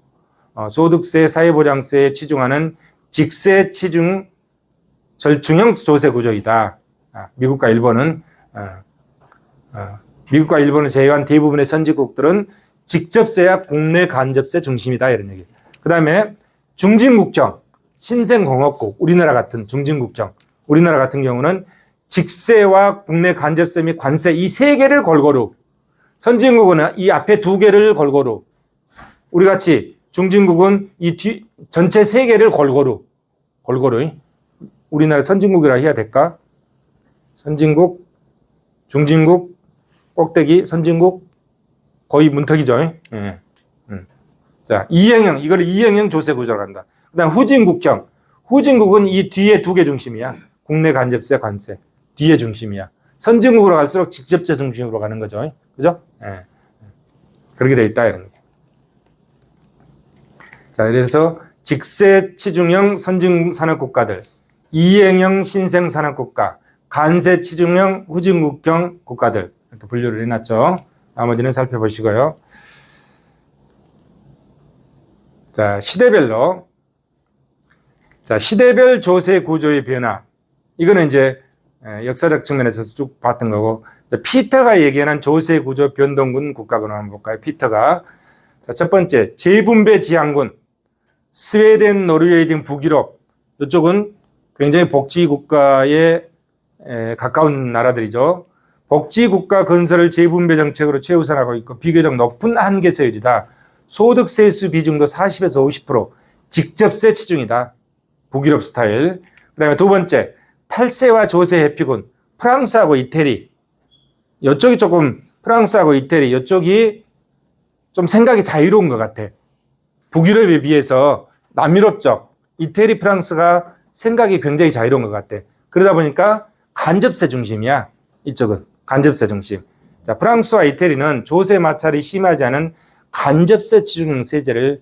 소득세, 사회보장세에 치중하는 직세 치중 절충형 조세구조이다. 미국과 일본은 제외한 대부분의 선진국들은 직접세와 국내 간접세 중심이다 이런 얘기. 그 다음에 중진국형, 신생공업국, 우리나라 같은 중진국형, 우리나라 같은 경우는 직세와 국내 간접세 및 관세 이 세 개를 골고루, 선진국은 이 앞에 두 개를 골고루, 우리 같이 중진국은 이 전체 세 개를 골고루. 우리나라 선진국이라 해야 될까? 선진국, 중진국, 꼭대기, 선진국, 거의 문턱이죠. 예. 자, 이행형, 이걸 이행형 조세구조라고 한다. 그 다음 후진국형. 후진국은 이 뒤에 두 개 중심이야. 국내 간접세, 관세. 뒤에 중심이야. 선진국으로 갈수록 직접세 중심으로 가는 거죠. 그죠? 예. 그렇게 돼 있다. 이런 거. 자, 그래서 직세 치중형 선진산업국가들, 이행형 신생산업국가, 간세 치중형 후진국형 국가들 이렇게 분류를 해놨죠. 나머지는 살펴보시고요. 자, 시대별로. 자, 시대별 조세 구조의 변화. 이거는 이제 역사적 측면에서 쭉 봤던 거고, 피터가 얘기하는 조세 구조 변동군 국가군을 한번 볼까요? 피터가. 자, 첫 번째, 재분배 지향군. 스웨덴, 노르웨이 등 북유럽. 이쪽은 굉장히 복지국가에 가까운 나라들이죠. 복지국가 건설을 재분배 정책으로 최우선하고 있고 비교적 높은 한계세율이다. 소득세수 비중도 40에서 50%. 직접세 치중이다. 북유럽 스타일. 그 다음에 두 번째, 탈세와 조세 회피군. 프랑스하고 이태리. 이쪽이 조금, 프랑스하고 이태리, 이쪽이 좀 생각이 자유로운 것 같아. 북유럽에 비해서 남유럽 쪽, 이태리, 프랑스가 생각이 굉장히 자유로운 것 같아. 그러다 보니까 간접세 중심이야. 이쪽은 간접세 중심. 자, 프랑스와 이태리는 조세 마찰이 심하지 않은 간접세 치중 세제를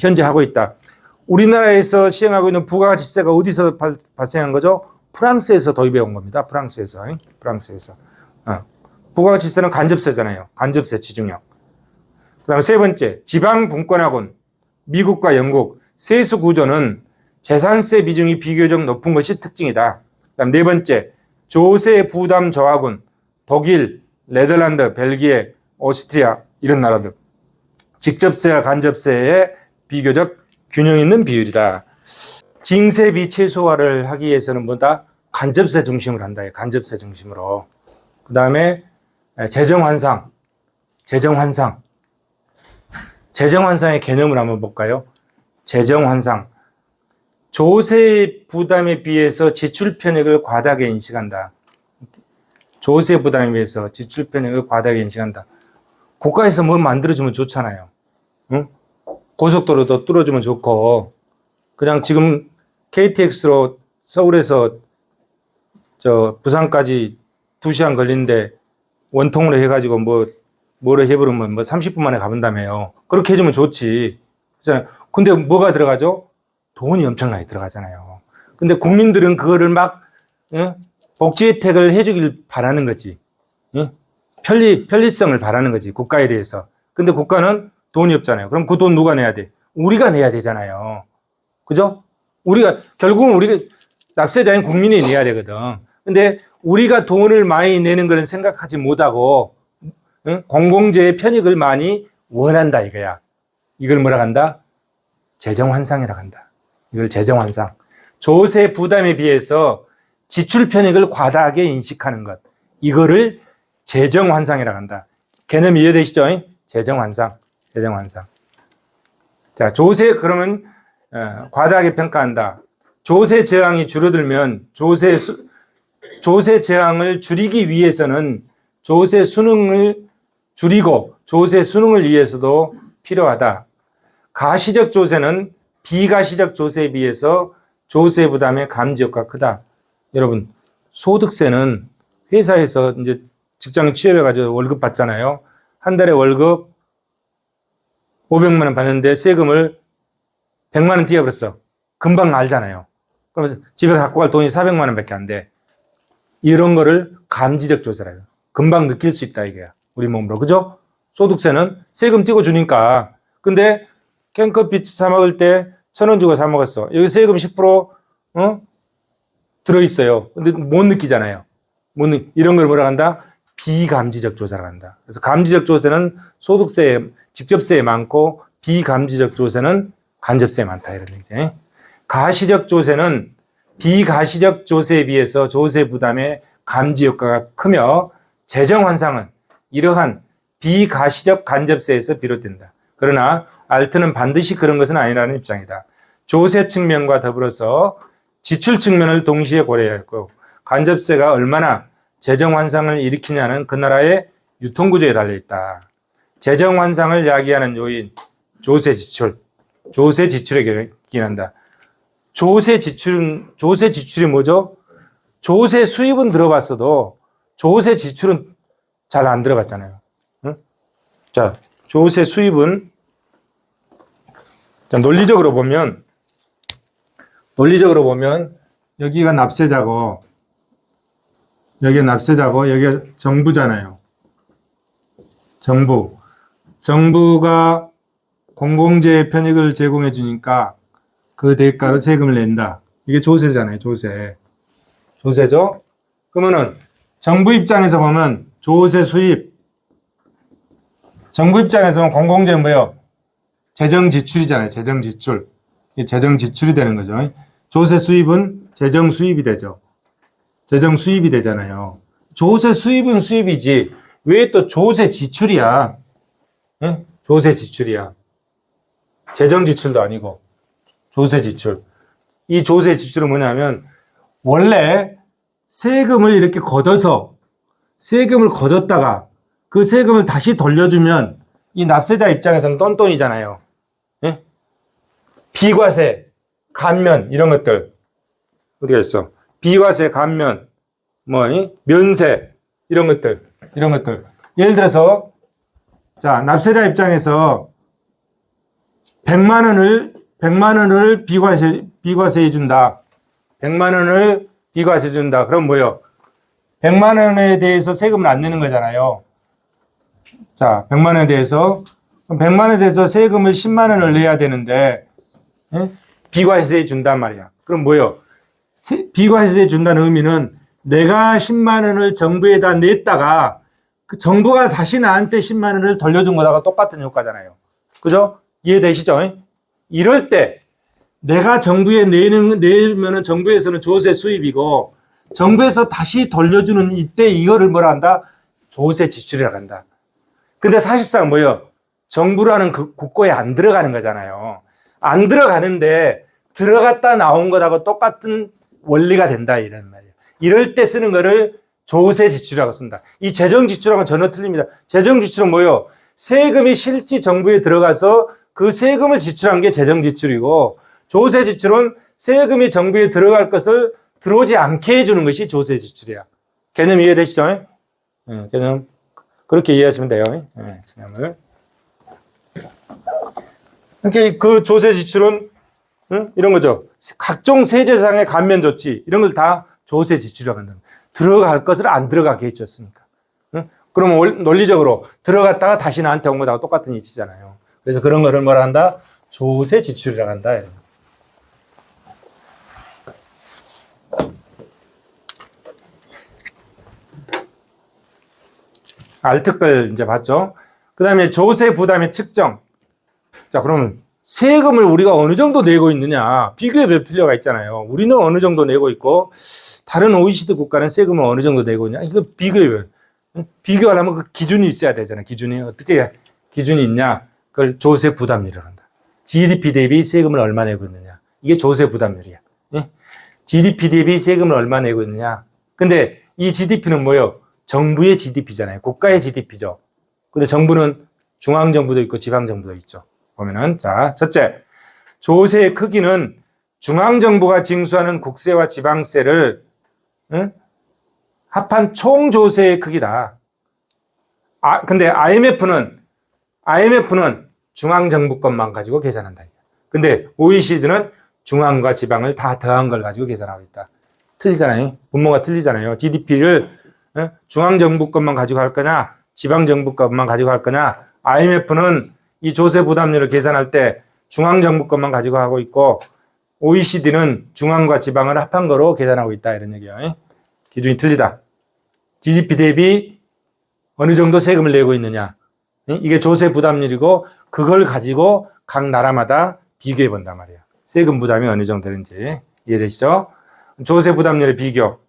현재 하고 있다. 우리나라에서 시행하고 있는 부가가치세가 어디서 발생한 거죠? 프랑스에서 도입해 온 겁니다. 프랑스에서. 부가가치세는 간접세잖아요. 간접세 치중형. 그 다음에 세 번째, 지방분권화군. 미국과 영국. 세수 구조는 재산세 비중이 비교적 높은 것이 특징이다. 그 다음 네 번째, 조세 부담 저하군. 독일, 네덜란드, 벨기에, 오스트리아 이런 나라들. 직접세와 간접세의 비교적 균형 있는 비율이다. 징세비 최소화를 하기 위해서는 뭐다? 간접세 중심으로 한다. 간접세 중심으로. 그 다음에 재정환상. 재정환상의 개념을 한번 볼까요? 재정환상. 조세 부담에 비해서 지출 편익을 과다하게 인식한다. 조세 부담에 비해서 지출 편익을 과다하게 인식한다. 국가에서 뭘 만들어주면 좋잖아요. 응? 고속도로도 뚫어주면 좋고, 그냥 지금 KTX로 서울에서 부산까지 2시간 걸리는데 원통으로 해가지고 뭐를 해버리면 30분 만에 가본다며요. 그렇게 해주면 좋지. 그렇잖아요. 근데 뭐가 들어가죠? 돈이 엄청나게 들어가잖아요. 근데 국민들은 그거를 막, 복지 혜택을 해주길 바라는 거지. 편리성을 바라는 거지. 국가에 대해서. 근데 국가는 돈이 없잖아요. 그럼 그 돈 누가 내야 돼? 우리가 내야 되잖아요. 그죠? 결국은 우리가 납세자인 국민이 내야 되거든. 근데 우리가 돈을 많이 내는 거는 생각하지 못하고, 공공재의 편익을 많이 원한다 이거야. 이걸 뭐라 한다? 재정환상이라고 한다. 이걸 재정환상. 조세 부담에 비해서 지출 편익을 과다하게 인식하는 것. 이거를 재정 환상이라고 한다. 개념 이해되시죠? 재정 환상. 재정 환상. 자, 조세 그러면 과다하게 평가한다. 조세 저항이 줄어들면 조세 저항을 줄이기 위해서는 조세 수능을 줄이고 조세 수능을 위해서도 필요하다. 가시적 조세는 비가시적 조세에 비해서 조세 부담의 감지 효과가 크다. 여러분, 소득세는 회사에서 이제 직장 취업해가지고 월급 받잖아요. 한 달에 월급 500만 원 받는데 세금을 100만 원 띄어버렸어. 금방 알잖아요. 그러면서 집에 갖고 갈 돈이 400만 원밖에 안 돼. 이런 거를 감지적 조세라요. 금방 느낄 수 있다 이게야. 우리 몸으로. 그죠? 소득세는 세금 띄고 주니까. 근데 캔커피 사 먹을 때 1,000원 주고 사 먹었어. 여기 세금 10% 들어있어요. 근데 못 느끼잖아요. 이런 걸 뭐라 한다? 비감지적 조세라고 한다. 그래서 감지적 조세는 소득세에, 직접세에 많고 비감지적 조세는 간접세에 많다. 이런 얘기죠. 가시적 조세는 비가시적 조세에 비해서 조세 부담의 감지 효과가 크며 재정 환상은 이러한 비가시적 간접세에서 비롯된다. 그러나 알트는 반드시 그런 것은 아니라는 입장이다. 조세 측면과 더불어서 지출 측면을 동시에 고려해야 했고 간접세가 얼마나 재정 환상을 일으키냐는 그 나라의 유통구조에 달려있다. 재정 환상을 야기하는 요인 조세 지출. 조세 지출에 기인한다. 조세 지출이 뭐죠? 조세 수입은 들어봤어도 조세 지출은 잘 안 들어봤잖아요. 응? 자, 조세 수입은 자, 논리적으로 보면 여기가 납세자고 여기가 정부잖아요. 정부가 공공재 편익을 제공해 주니까 그 대가로 세금을 낸다. 이게 조세잖아요. 조세죠? 그러면은 정부 입장에서 보면 조세 수입. 정부 입장에서 보면 공공재는 뭐예요? 재정 지출이잖아요. 재정 지출. 이게 재정 지출이 되는 거죠. 조세 수입은 재정 수입이 되죠. 재정 수입이 되잖아요. 조세 수입은 수입이지. 왜 또 조세 지출이야? 예? 조세 지출이야. 재정 지출도 아니고. 조세 지출. 이 조세 지출은 뭐냐면 원래 세금을 이렇게 세금을 걷었다가 그 세금을 다시 돌려주면 이 납세자 입장에서는 똔똔이잖아요. 예? 비과세, 감면 이런 것들 어디가 있어? 비과세, 감면, 면세 이런 것들. 예를 들어서 자 납세자 입장에서 100만 원을 비과세해 준다. 100만 원을 비과세해 준다. 그럼 뭐요? 100만 원에 대해서 세금을 안 내는 거잖아요. 자, 100만 원에 대해서 세금을 10만 원을 내야 되는데 비과세해 준단 말이야. 그럼 뭐요? 비과세해 준다는 의미는 내가 10만 원을 정부에다 냈다가 그 정부가 다시 나한테 10만 원을 돌려준 거다가 똑같은 효과잖아요. 그죠? 이해되시죠? 이럴 때 내가 정부에 내면은 정부에서는 조세 수입이고 정부에서 다시 돌려주는 이때 이거를 뭐라 한다? 조세 지출이라고 한다. 근데 사실상 뭐예요? 정부라는 그 국고에 안 들어가는 거잖아요. 안 들어가는데 들어갔다 나온 것하고 똑같은 원리가 된다 이런 말이에요. 이럴 때 쓰는 거를 조세 지출이라고 쓴다. 이 재정 지출하고는 전혀 틀립니다. 재정 지출은 뭐예요? 세금이 실제 정부에 들어가서 그 세금을 지출한 게 재정 지출이고 조세 지출은 세금이 정부에 들어갈 것을 들어오지 않게 해주는 것이 조세 지출이야. 개념 이해되시죠? 개념 그렇게 이해하시면 돼요. 개념을. 그러니까 그 조세 지출은 이런 거죠. 각종 세제상의 감면 조치 이런 걸 다 조세 지출이라고 한다. 들어갈 것을 안 들어가게 해줬으니까. 그러면 논리적으로 들어갔다가 다시 나한테 온 거하고 똑같은 이치잖아요. 그래서 그런 거를 뭐라 한다? 조세 지출이라고 한다. 알특걸 이제 봤죠? 그 다음에 조세 부담의 측정. 자, 그러면 세금을 우리가 어느 정도 내고 있느냐 비교해 볼 필요가 있잖아요. 우리는 어느 정도 내고 있고 다른 OECD 국가는 세금을 어느 정도 내고 있냐 이거 비교해. 비교하려면 그 기준이 있어야 되잖아요. 기준이 어떻게 기준이 있냐? 그걸 조세 부담률이라고 한다. GDP 대비 세금을 얼마 내고 있느냐? 이게 조세 부담률이야. 예? GDP 대비 세금을 얼마 내고 있느냐? 근데 이 GDP는 뭐예요? 정부의 GDP잖아요. 국가의 GDP죠. 근데 정부는 중앙정부도 있고 지방정부도 있죠. 보면은 자, 첫째, 조세의 크기는 중앙정부가 징수하는 국세와 지방세를 합한 총 조세의 크기다. 근데 IMF는 중앙정부 것만 가지고 계산한다. 근데 OECD는 중앙과 지방을 다 더한 걸 가지고 계산하고 있다. 틀리잖아요. 분모가 틀리잖아요. GDP를 중앙정부 것만 가지고 할 거냐, 지방정부 것만 가지고 할 거냐. IMF는 이 조세 부담률을 계산할 때 중앙정부 것만 가지고 하고 있고, OECD는 중앙과 지방을 합한 거로 계산하고 있다. 이런 얘기예요. 기준이 틀리다. GDP 대비 어느 정도 세금을 내고 있느냐. 이게 조세 부담률이고 그걸 가지고 각 나라마다 비교해 본단 말이에요. 세금 부담이 어느 정도 되는지 이해되시죠? 조세 부담률의 비교.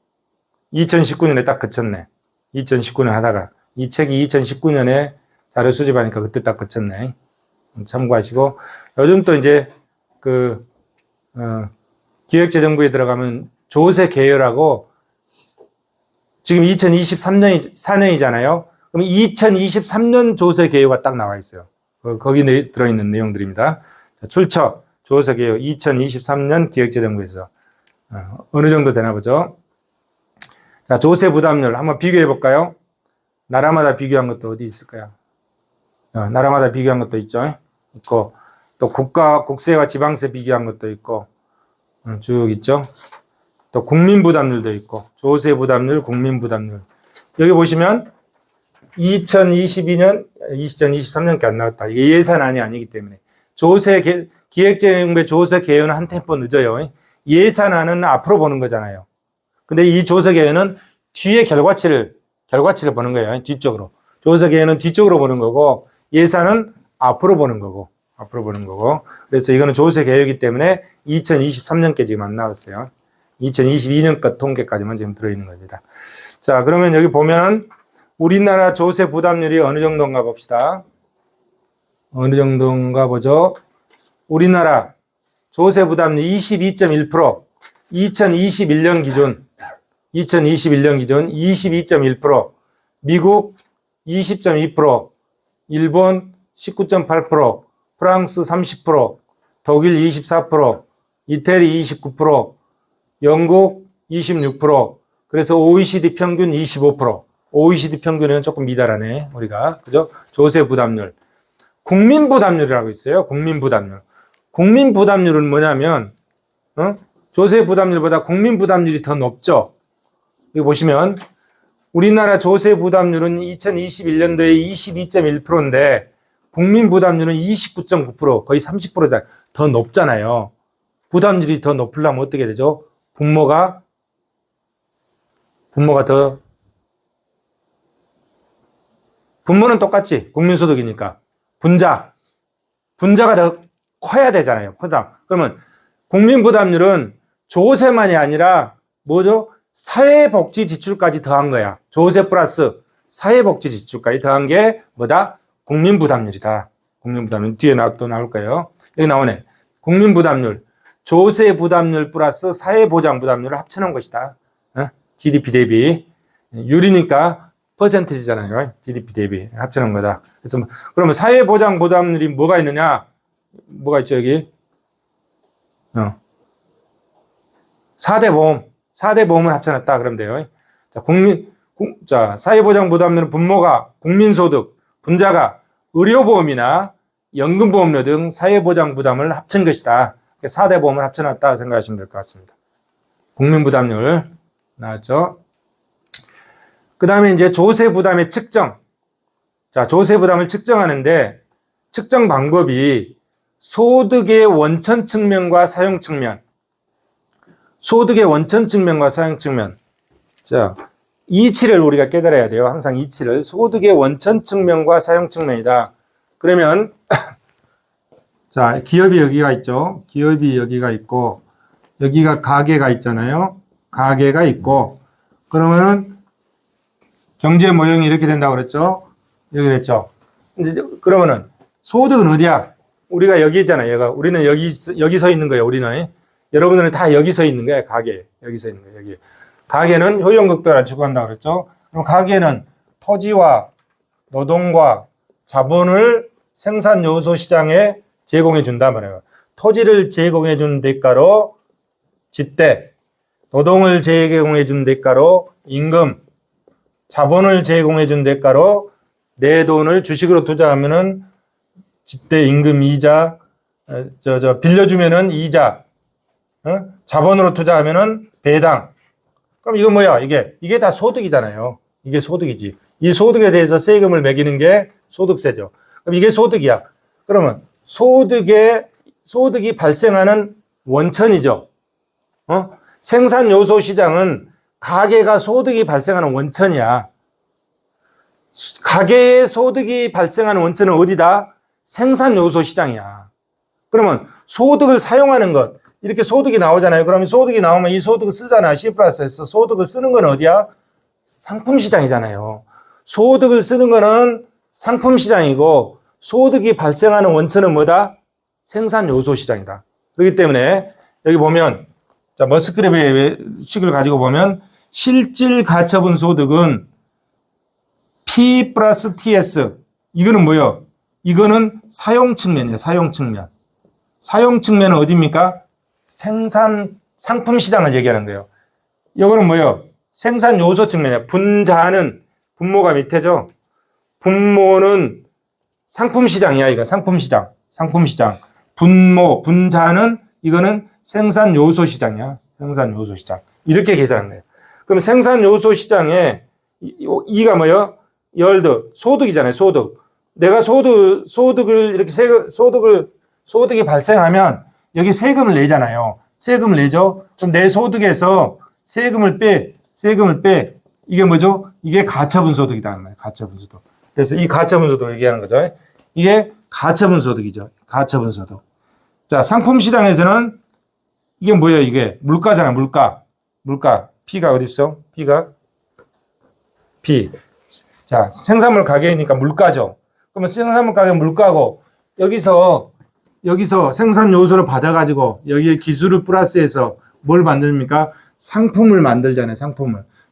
2019년에 딱 그쳤네. 2019년 하다가 이 책이 2019년에 자료 수집하니까 그때 딱 그쳤네. 참고하시고 요즘 또 이제 기획재정부에 들어가면 조세 개요라고 지금 2023년이 4년이잖아요. 그럼 2023년 조세 개요가 딱 나와 있어요. 거기 들어있는 내용들입니다. 출처 조세 개요 2023년 기획재정부에서 어느 정도 되나 보죠. 자, 조세 부담률 한번 비교해 볼까요? 나라마다 비교한 것도 어디 있을까요? 나라마다 비교한 것도 있죠. 있고 또 국세와 지방세 비교한 것도 있고 쭉 있죠. 또 국민 부담률도 있고 조세 부담률, 국민 부담률. 여기 보시면 2022년, 2023년께 안 나왔다. 이게 예산안이 아니기 때문에 기획재정부의 조세 개요는 한 템포 늦어요. 예산안은 앞으로 보는 거잖아요. 근데 이 조세 개요는 뒤에 결과치를 보는 거예요. 뒤쪽으로. 조세 개요는 뒤쪽으로 보는 거고 예산은 앞으로 보는 거고. 그래서 이거는 조세 개요이기 때문에 2023년께 지금 안 나왔어요. 2022년 것 통계까지만 지금 들어있는 겁니다. 자, 그러면 여기 보면은 우리나라 조세 부담률이 어느 정도인가 봅시다. 어느 정도인가 보죠. 우리나라 조세 부담률 22.1%, 2021년 기준 22.1%, 미국 20.2%, 일본 19.8%, 프랑스 30%, 독일 24%, 이태리 29%, 영국 26%, 그래서 OECD 평균 25%. OECD 평균은 조금 미달하네, 우리가. 그죠? 조세 부담률. 국민 부담률이라고 있어요. 국민 부담률. 국민 부담률은 뭐냐면, 조세 부담률보다 국민 부담률이 더 높죠? 여기 보시면, 우리나라 조세 부담률은 2021년도에 22.1%인데, 국민 부담률은 29.9%, 거의 30%다. 더 높잖아요. 부담률이 더 높으려면 어떻게 되죠? 분모가 분모는 똑같지. 국민소득이니까. 분자가 더 커야 되잖아요. 그러면 국민부담률은 조세만이 아니라 뭐죠? 사회복지 지출까지 더한 거야. 조세 플러스 사회복지 지출까지 더한 게 뭐다? 국민부담률이다. 국민부담률. 뒤에 또 나올 거예요. 여기 나오네. 국민부담률. 조세 부담률 플러스 사회보장 부담률을 합쳐놓은 것이다. GDP 대비. 유리니까 퍼센티지잖아요. GDP 대비 합쳐놓은 거다. 그래서 그러면 사회보장 부담률이 뭐가 있느냐? 뭐가 있죠, 여기? 4대 보험. 4대 보험을 합쳐놨다. 그러면 돼요. 자, 사회보장 부담률은 분모가 국민소득, 분자가 의료보험이나 연금보험료 등 사회보장 부담을 합친 것이다. 4대 보험을 합쳐놨다 생각하시면 될 것 같습니다. 국민부담률 나왔죠? 그 다음에 이제 조세부담의 측정. 자, 조세부담을 측정하는데 측정 방법이 소득의 원천 측면과 사용 측면. 소득의 원천 측면과 사용 측면. 자, 이치를 우리가 깨달아야 돼요. 항상 이치를. 소득의 원천 측면과 사용 측면이다. 그러면 자, 기업이 여기가 있죠. 기업이 여기가 있고, 여기가 가게가 있잖아요. 가게가 있고, 그러면은 경제 모형이 이렇게 된다고 그랬죠. 여기 됐죠. 이제 그러면은 소득은 어디야? 우리가 여기 있잖아요. 얘가 우리는 여기 서 있는 거예요. 우리는 여러분들은 다 여기 서 있는 거예요. 가게 여기 서 있는 거예요. 여기 가게는 효용극도를 추구한다고 그랬죠. 그럼 가게는 토지와 노동과 자본을 생산 요소 시장에 제공해 준단 말이에요. 토지를 제공해 준 대가로 집대, 노동을 제공해 준 대가로 임금, 자본을 제공해 준 대가로 내 돈을 주식으로 투자하면은 집대 임금 이자, 빌려주면은 이자, 자본으로 투자하면은 배당. 그럼 이거 뭐야? 이게 다 소득이잖아요. 이게 소득이지. 이 소득에 대해서 세금을 매기는 게 소득세죠. 그럼 이게 소득이야. 그러면 소득이 발생하는 원천이죠. 생산 요소 시장은 가게가 소득이 발생하는 원천이야. 가게의 소득이 발생하는 원천은 어디다? 생산 요소 시장이야. 그러면 소득을 사용하는 것, 이렇게 소득이 나오잖아요. 그러면 소득이 나오면 이 소득을 쓰잖아. C 플러스에서 소득을 쓰는 건 어디야? 상품 시장이잖아요. 소득을 쓰는 거는 상품 시장이고 소득이 발생하는 원천은 뭐다? 생산 요소 시장이다. 그렇기 때문에 여기 보면 자, 머스크랩의 식을 가지고 보면 실질 가처분 소득은 P 플러스 TS. 이거는 뭐예요? 이거는 사용 측면이에요. 사용 측면. 사용 측면은 어디입니까? 상품 시장을 얘기하는 거예요. 이거는 뭐예요? 생산 요소 측면이에요. 분자는 분모가 밑에죠. 분모는 상품 시장이야. 이거 상품 시장. 상품 시장. 분자는 이거는 생산 요소 시장이야. 생산 요소 시장. 이렇게 계산하는 거예요. 그럼 생산 요소 시장에 이가 뭐예요? 열드 소득이잖아요. 소득. 내가 소득을 이렇게 소득이 발생하면 여기 세금을 내잖아요. 세금을 내죠. 그럼 내 소득에서 세금을 빼. 이게 뭐죠? 이게 가처분 소득이다. 가처분 소득. 그래서 이 가처분 소득을 얘기하는 거죠. 이게 가처분 소득이죠. 가처분 소득. 자, 상품 시장에서는 이게 뭐예요? 이게 물가잖아. 물가. P가 어디 있어? P. 자, 생산물 가격이니까 물가죠. 그러면 생산물 가격 물가고 여기서 생산 요소를 받아가지고 여기에 기술을 플러스해서 뭘 만듭니까? 상품을 만들잖아요.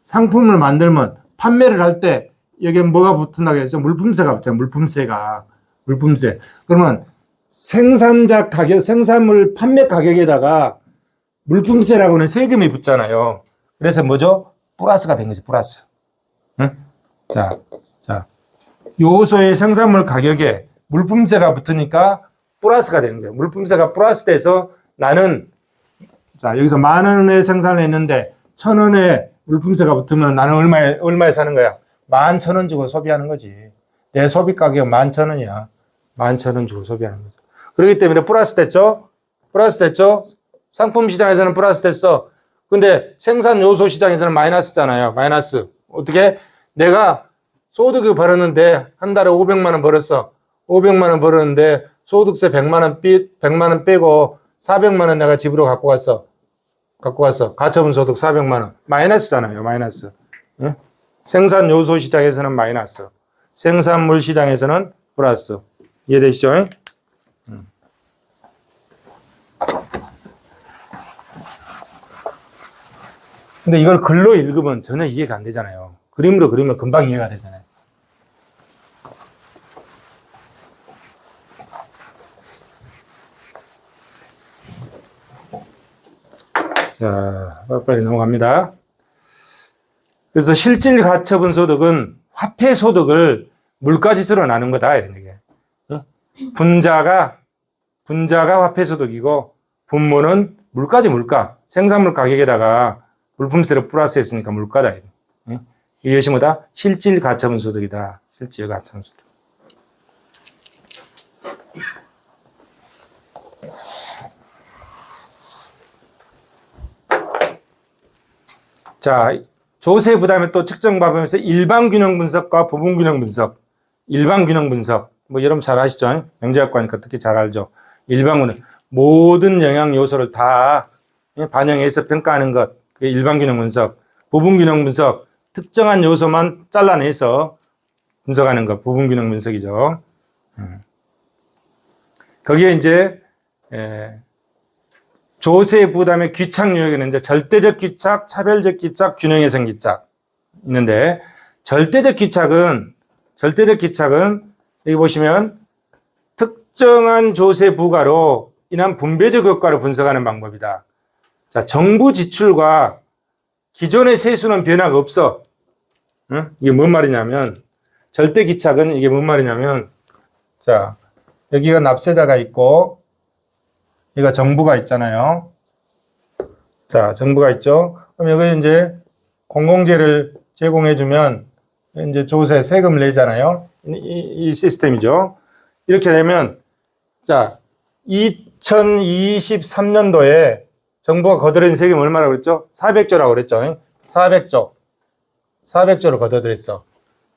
상품을 만들면 판매를 할 때 여기에 뭐가 붙는다고 했죠? 물품세가 붙잖아요. 물품세. 그러면 생산자 가격, 생산물 판매 가격에다가 물품세라고 하는 세금이 붙잖아요. 그래서 뭐죠? 플러스가 된 거죠. 플러스. 응? 자, 요소의 생산물 가격에 물품세가 붙으니까 플러스가 되는 거예요. 물품세가 플러스 돼서 나는 자, 여기서 10,000원에 생산을 했는데 1,000원에 물품세가 붙으면 나는 얼마에 사는 거야? 11,000원 주고 소비하는 거지. 내 소비 가격은 11,000원이야. 11,000원 주고 소비하는 거죠. 그렇기 때문에 플러스 됐죠? 상품 시장에서는 플러스 됐어. 근데 생산 요소 시장에서는 마이너스잖아요. 마이너스. 어떻게? 내가 소득을 벌었는데 한 달에 500만 원 벌었어. 500만 원 벌었는데 소득세 100만 원 빼고 400만 원 내가 집으로 갖고 갔어. 가처분 소득 400만 원. 마이너스잖아요. 마이너스. 응? 생산 요소 시장에서는 마이너스. 생산물 시장에서는 플러스. 이해되시죠? 근데 이걸 글로 읽으면 전혀 이해가 안 되잖아요. 그림으로 그리면 금방 이해가 되잖아요. 자, 빨리 넘어갑니다. 그래서 실질 가처분 소득은 화폐 소득을 물가지수로 나눈 거다, 이런 얘기예요. 분자가 화폐 소득이고, 분모는 물가. 생산물 가격에다가 물품세를 플러스했으니까 물가다. 이것이 뭐다? 실질 가처분 소득이다. 실질 가처분 소득. 자, 조세 부담의 또 측정 방법에서 일반 균형 분석과 부분 균형 분석. 일반 균형 분석. 뭐 여러분 잘 아시죠? 경제학과니까 특히 잘 알죠. 일반균형. 모든 영양 요소를 다 반영해서 평가하는 것. 그게 일반균형 분석. 부분균형 분석. 특정한 요소만 잘라내서 분석하는 것. 부분균형 분석이죠. 거기에 이제 조세 부담의 귀착 유형에는 이제 절대적 귀착, 차별적 귀착, 균형해성 귀착 있는데, 절대적 귀착은 여기 보시면 특정한 조세 부과로 인한 분배적 효과를 분석하는 방법이다. 자, 정부 지출과 기존의 세수는 변화가 없어. 응? 이게 뭔 말이냐면, 절대 귀착은 이게 뭔 말이냐면, 자, 여기가 납세자가 있고, 여기가 정부가 있잖아요. 자, 정부가 있죠. 그럼 여기 이제 공공재를 제공해주면 이제 조세, 세금을 내잖아요. 이 시스템이죠. 이렇게 되면, 자, 2023년도에 정부가 거둬들인 세금이 얼마라고 그랬죠? 400조라고 그랬죠. 400조를 거둬들였어.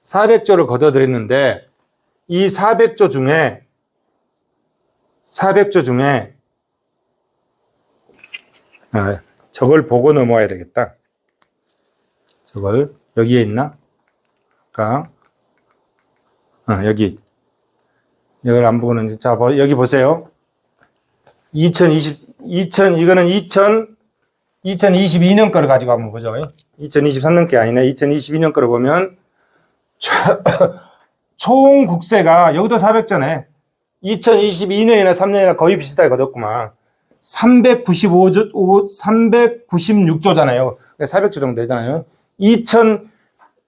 400조를 거둬들였는데, 이 400조 중에, 저걸 보고 넘어와야 되겠다. 저걸, 여기에 있나? 여기. 이걸 안 보고는, 자, 여기 보세요. 이거는 2022년 거를 가지고 한번 보죠. 2023년 게 아니네. 2022년 거를 보면, 총 국세가, 여기도 400조네. 2022년이나 3년이나 거의 비슷하게 거뒀구만. 396조잖아요. 400조 정도 되잖아요.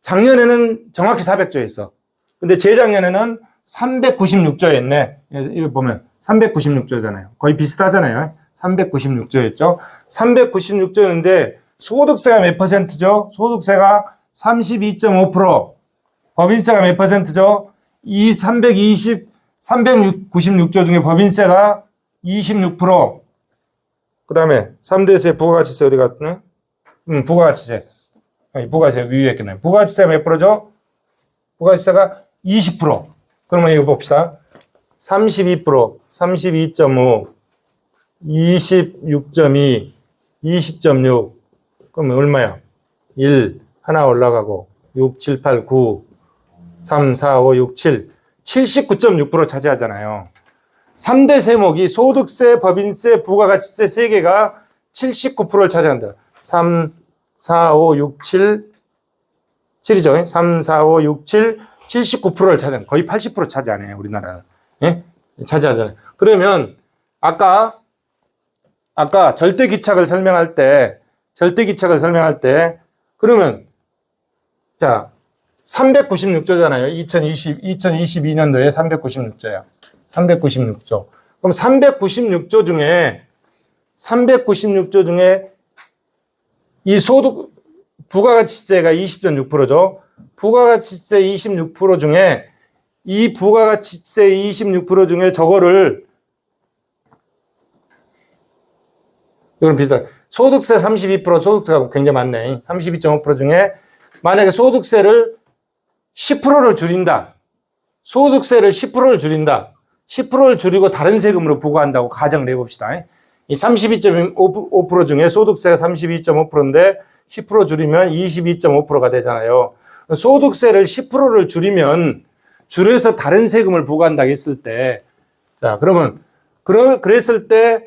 작년에는 정확히 400조였어. 근데 재작년에는 396조였네. 이거 보면 396조잖아요. 거의 비슷하잖아요. 396조였죠. 396조였는데 소득세가 몇 %죠? 소득세가 32.5%. 법인세가 몇 %죠? 이 396조 중에 법인세가 26%. 그 다음에 3대세 부가가치세 어디 갔나? 부가가치세. 부가가치세 위에 있겠네. 부가가치세가 몇 %죠? 부가가치세가 20%. 그러면 이거 봅시다. 32%, 32.5, 26.2, 20.6. 그러면 얼마야? 1, 하나 올라가고, 6, 7, 8, 9, 3, 4, 5, 6, 7. 79.6% 차지하잖아요. 3대 세목이 소득세, 법인세, 부가가치세 3개가 79%를 차지한다. 3, 4, 5, 6, 7, 7이죠. 3, 4, 5, 6, 7, 79%를 차지한다. 거의 80% 차지하네요, 우리나라. 예? 차지하잖아요. 그러면, 아까 절대기착을 설명할 때, 그러면, 자, 396조잖아요. 2022년도에 396조야. 396조. 그럼 396조 중에 이 부가가치세가 20.6%죠. 부가가치세 26% 중에 이 부가가치세 26% 중에 저거를 이건 비슷해. 소득세 32% 소득세가 굉장히 많네. 32.5% 중에 만약에 소득세를 10%를 줄인다. 소득세를 10%를 줄인다. 10%를 줄이고 다른 세금으로 부과한다고 가정을 해봅시다. 이 32.5% 중에 소득세가 32.5%인데 10% 줄이면 22.5%가 되잖아요. 소득세를 10%를 줄여서 다른 세금을 부과한다고 했을 때, 자, 그러면, 그랬을 때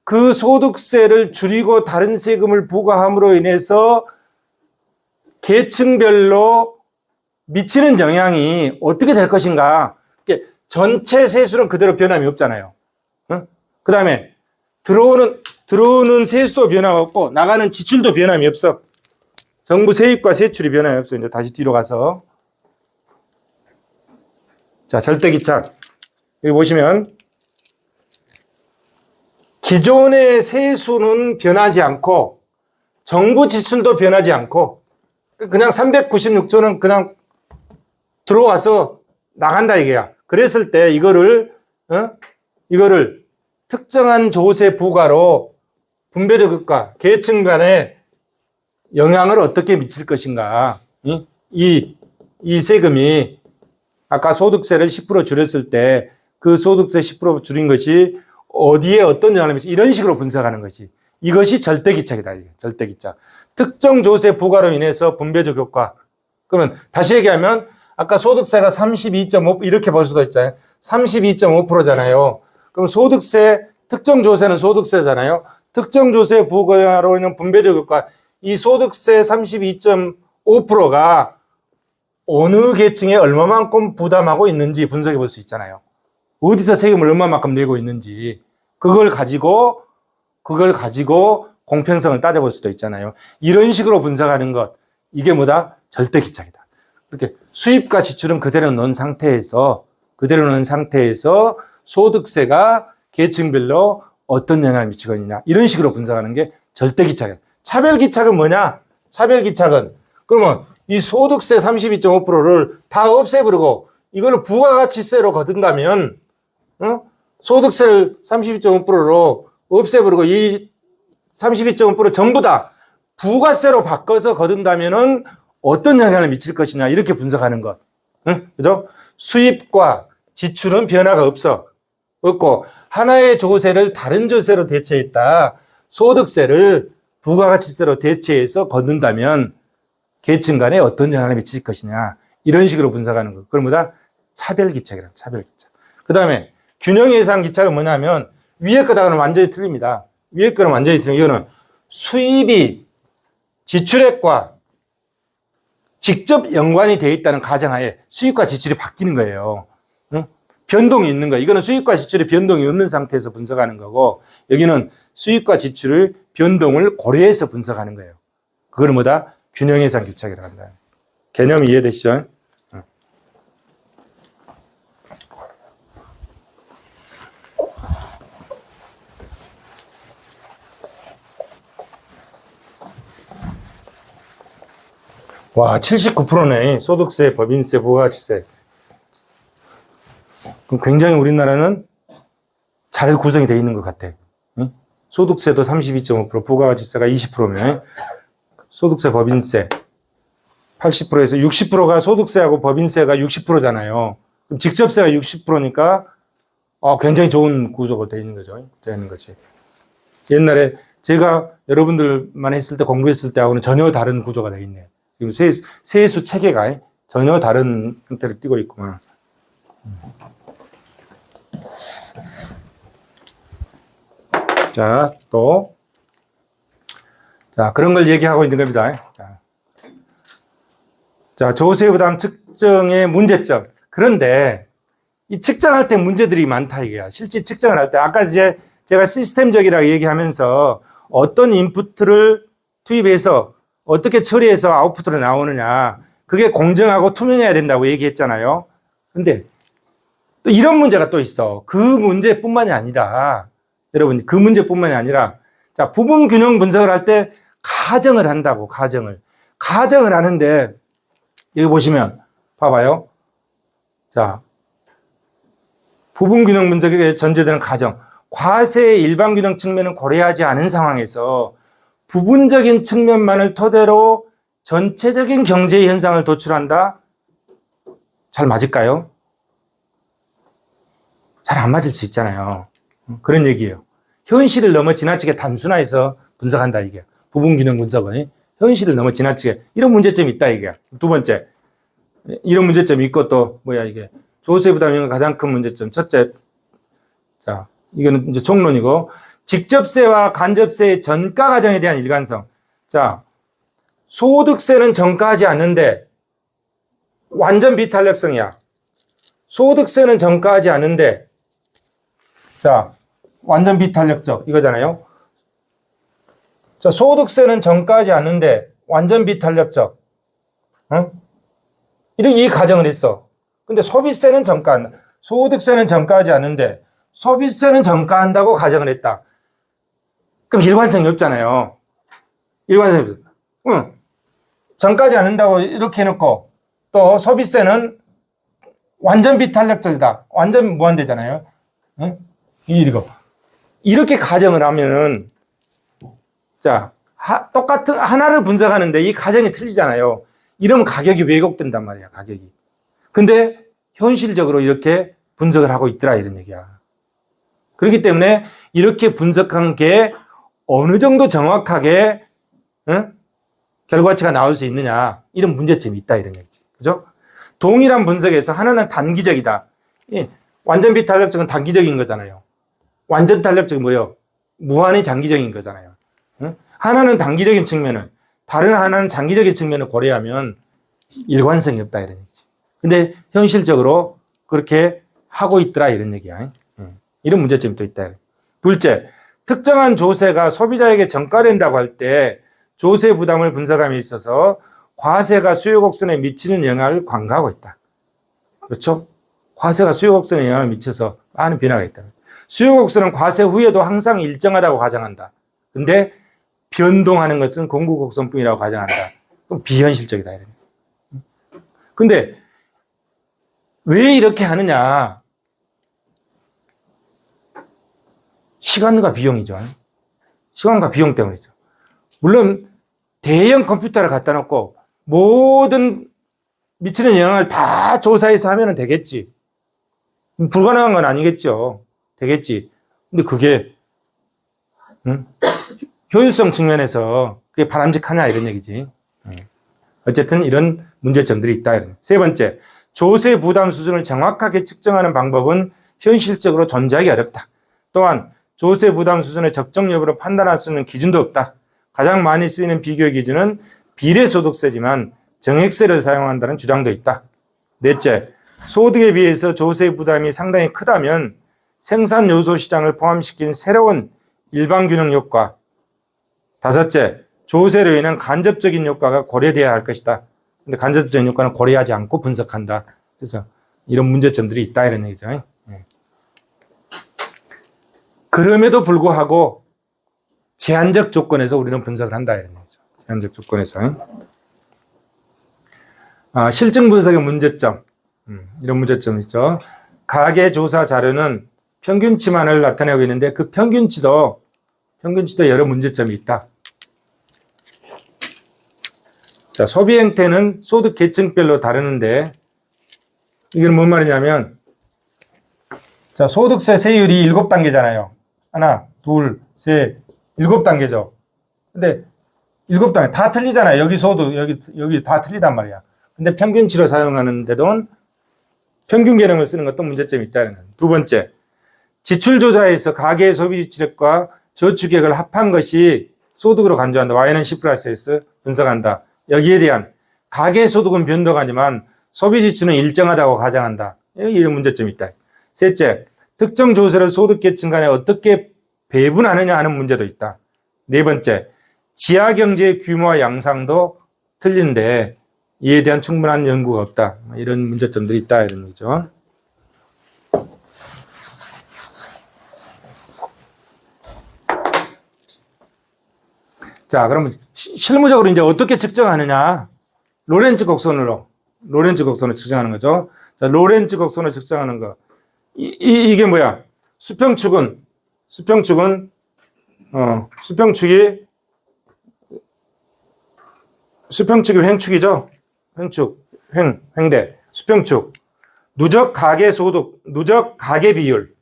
그 소득세를 줄이고 다른 세금을 부과함으로 인해서 계층별로 미치는 영향이 어떻게 될 것인가. 전체 세수는 그대로 변함이 없잖아요. 그 다음에 들어오는 세수도 변함이 없고 나가는 지출도 변함이 없어. 정부 세입과 세출이 변함이 없어. 이제 다시 뒤로 가서. 자, 절대기착. 여기 보시면 기존의 세수는 변하지 않고 정부 지출도 변하지 않고 그냥 396조는 그냥 들어와서 나간다 이게야. 그랬을 때 이거를 특정한 조세 부과로 분배적 효과, 계층 간의 영향을 어떻게 미칠 것인가. 이 세금이 아까 소득세를 10% 줄였을 때 그 소득세 10% 줄인 것이 어디에 어떤 영향을 미치 이런 식으로 분석하는 것이 이것이 절대기착이다. 이게 절대기착. 특정 조세 부과로 인해서 분배적 효과. 그러면 다시 얘기하면 아까 소득세가 32.5 이렇게 볼 수도 있잖아요. 32.5%잖아요. 그럼 소득세 특정 조세는 소득세잖아요. 특정 조세 부과로 인한 분배적 효과. 이 소득세 32.5%가 어느 계층에 얼마만큼 부담하고 있는지 분석해 볼 수 있잖아요. 어디서 세금을 얼마만큼 내고 있는지 그걸 가지고 공평성을 따져볼 수도 있잖아요. 이런 식으로 분석하는 것 이게 뭐다? 절대기착이다. 이렇게 수입과 지출은 그대로 놓은 상태에서 소득세가 계층별로 어떤 영향을 미치고 있느냐 이런 식으로 분석하는 게 절대기착이에요. 차별기착은 뭐냐? 차별기착은 그러면 이 소득세 32.5%를 다 없애버리고 이걸 부가가치세로 거둔다면 소득세를 32.5%로 없애버리고 이 32.5% 전부 다 부가세로 바꿔서 거둔다면은 어떤 영향을 미칠 것이냐 이렇게 분석하는 것. 그죠? 수입과 지출은 변화가 없고 하나의 조세를 다른 조세로 대체했다. 소득세를 부가가치세로 대체해서 걷는다면 계층 간에 어떤 영향을 미칠 것이냐 이런 식으로 분석하는 것. 그걸 뭐다? 차별기착이라. 차별기착. 그 다음에 균형예산기착은 뭐냐면 위에 거다가는 완전히 틀립니다. 위에 거는 완전히 틀린 이거는 수입이 지출액과 직접 연관이 되어 있다는 가정하에 수입과 지출이 바뀌는 거예요. 변동이 있는 거예요. 이거는 수입과 지출의 변동이 없는 상태에서 분석하는 거고 여기는 수입과 지출의 변동을 고려해서 분석하는 거예요. 그걸 뭐다? 균형예산기착이라고 한다. 개념 이해되시죠? 와, 79%네. 소득세, 법인세, 부가가치세. 굉장히 우리나라는 잘 구성이 되어 있는 것 같아. 소득세도 32.5%, 부가가치세가 20%면 소득세, 법인세 80%에서 60%가 소득세하고 법인세가 60%잖아요. 그럼 직접세가 60%니까 굉장히 좋은 구조가 되어 있는 거죠. 되는 거지. 옛날에 제가 여러분들만 했을 때 공부했을 때하고는 전혀 다른 구조가 되어 있네. 지금 세수 체계가 전혀 다른 형태를 띠고 있구만. 자, 또. 자, 그런 걸 얘기하고 있는 겁니다. 자, 조세 부담 측정의 문제점. 그런데 이 측정할 때 문제들이 많다 이게야. 실제 측정을 할 때 아까 제가 시스템적이라고 얘기하면서 어떤 인풋을 투입해서 어떻게 처리해서 아웃풋으로 나오느냐. 그게 공정하고 투명해야 된다고 얘기했잖아요. 근데 또 이런 문제가 또 있어. 그 문제뿐만이 아니라 여러분 그 문제뿐만이 아니라 자, 부분 균형 분석을 할 때 가정을 한다고 가정을 하는데 여기 보시면 봐봐요. 자, 부분 균형 분석에 전제되는 가정. 과세의 일반 균형 측면은 고려하지 않은 상황에서 부분적인 측면만을 토대로 전체적인 경제 현상을 도출한다? 잘 맞을까요? 잘 안 맞을 수 있잖아요. 그런 얘기예요. 현실을 너무 지나치게 단순화해서 분석한다 이게. 부분균형 분석은 현실을 너무 지나치게 이런 문제점이 있다 이게. 두 번째 이런 문제점이 있고 또 뭐야 이게 조세 부담의 가장 큰 문제점. 첫째, 자 이거는 이제 총론이고 직접세와 간접세의 전가 과정에 대한 일관성. 자 소득세는 전가하지 않는데 완전 비탄력성이야. 소득세는 전가하지 않는데 자 완전 비탄력적 이거잖아요. 자 소득세는 전가하지 않는데 완전 비탄력적. 이렇게 이 가정을 했어. 근데 소비세는 전가한다. 소득세는 전가하지 않는데 소비세는 전가한다고 가정을 했다. 그럼 일관성이 없잖아요. 일관성이 없어. 전가하지 않는다고 이렇게 해놓고 또 소비세는 완전 비탄력적이다. 완전 무한대잖아요. 이거. 이렇게 가정을 하면은 자 똑같은 하나를 분석하는데 이 가정이 틀리잖아요. 이러면 가격이 왜곡된단 말이야. 가격이. 근데 현실적으로 이렇게 분석을 하고 있더라 이런 얘기야. 그렇기 때문에 이렇게 분석한 게 어느 정도 정확하게 결과치가 나올 수 있느냐, 이런 문제점이 있다 이런 얘기지. 그죠? 동일한 분석에서 하나는 단기적이다. 완전 비탄력적은 단기적인 거잖아요. 완전 탄력적은 뭐예요? 무한히 장기적인 거잖아요. 하나는 단기적인 측면을, 다른 하나는 장기적인 측면을 고려하면 일관성이 없다 이런 얘기지. 근데 현실적으로 그렇게 하고 있더라 이런 얘기야. 이런 문제점이 또 있다. 둘째, 특정한 조세가 소비자에게 전가된다고 할 때 조세 부담을 분석함에 있어서 과세가 수요 곡선에 미치는 영향을 관가하고 있다. 그렇죠? 과세가 수요 곡선에 영향을 미쳐서 많은 변화가 있다. 수요 곡선은 과세 후에도 항상 일정하다고 가정한다. 근데 변동하는 것은 공급 곡선뿐이라고 가정한다. 그럼 비현실적이다. 이런. 근데 왜 이렇게 하느냐? 시간과 비용이죠. 시간과 비용 때문이죠. 물론 대형 컴퓨터를 갖다 놓고 모든 미치는 영향을 다 조사해서 하면 되겠지. 불가능한 건 아니겠죠. 되겠지. 근데 그게 효율성 측면에서 그게 바람직하냐 이런 얘기지. 어쨌든 이런 문제점들이 있다. 이런. 세 번째, 조세 부담 수준을 정확하게 측정하는 방법은 현실적으로 존재하기 어렵다. 또한 조세 부담 수준의 적정 여부를 판단할 수 있는 기준도 없다. 가장 많이 쓰이는 비교 기준은 비례소득세지만 정액세를 사용한다는 주장도 있다. 넷째, 소득에 비해서 조세 부담이 상당히 크다면 생산 요소 시장을 포함시킨 새로운 일반균형 효과. 다섯째, 조세로 인한 간접적인 효과가 고려돼야 할 것이다. 근데 간접적인 효과는 고려하지 않고 분석한다. 그래서 이런 문제점들이 있다 이런 얘기죠. 그럼에도 불구하고 제한적 조건에서 우리는 분석을 한다 이런 얘기죠. 제한적 조건에서. 실증 분석의 문제점. 이런 문제점이 있죠. 가계조사 자료는 평균치만을 나타내고 있는데 그 평균치도 여러 문제점이 있다. 자, 소비 행태는 소득 계층별로 다르는데 이건 뭔 말이냐면, 자, 소득세 세율이 7단계잖아요. 하나, 둘, 셋, 7단계죠. 근데 7단계 다 틀리잖아요. 여기 소득, 여기 다 틀리단 말이야. 근데 평균치로 사용하는데도 평균 개념을 쓰는 것도 문제점이 있다는 거예요. 두 번째, 지출조사에서 가계 소비 지출액과 저축액을 합한 것이 소득으로 간주한다. Y는 C+S 분석한다. 여기에 대한 가계 소득은 변동하지만 소비 지출은 일정하다고 가정한다. 이런 문제점이 있다. 셋째, 특정 조세를 소득 계층 간에 어떻게 배분하느냐 하는 문제도 있다. 네 번째, 지하 경제의 규모와 양상도 틀린데 이에 대한 충분한 연구가 없다. 이런 문제점들이 있다 이런 거죠. 자, 그러면 실무적으로 이제 어떻게 측정하느냐? 로렌츠 곡선으로 측정하는 거죠. 자, 로렌츠 곡선으로 측정하는 거. 이게 뭐야? 수평축이 횡축이죠. 횡대. 수평축. 누적 가계 소득, 누적 가계 비율,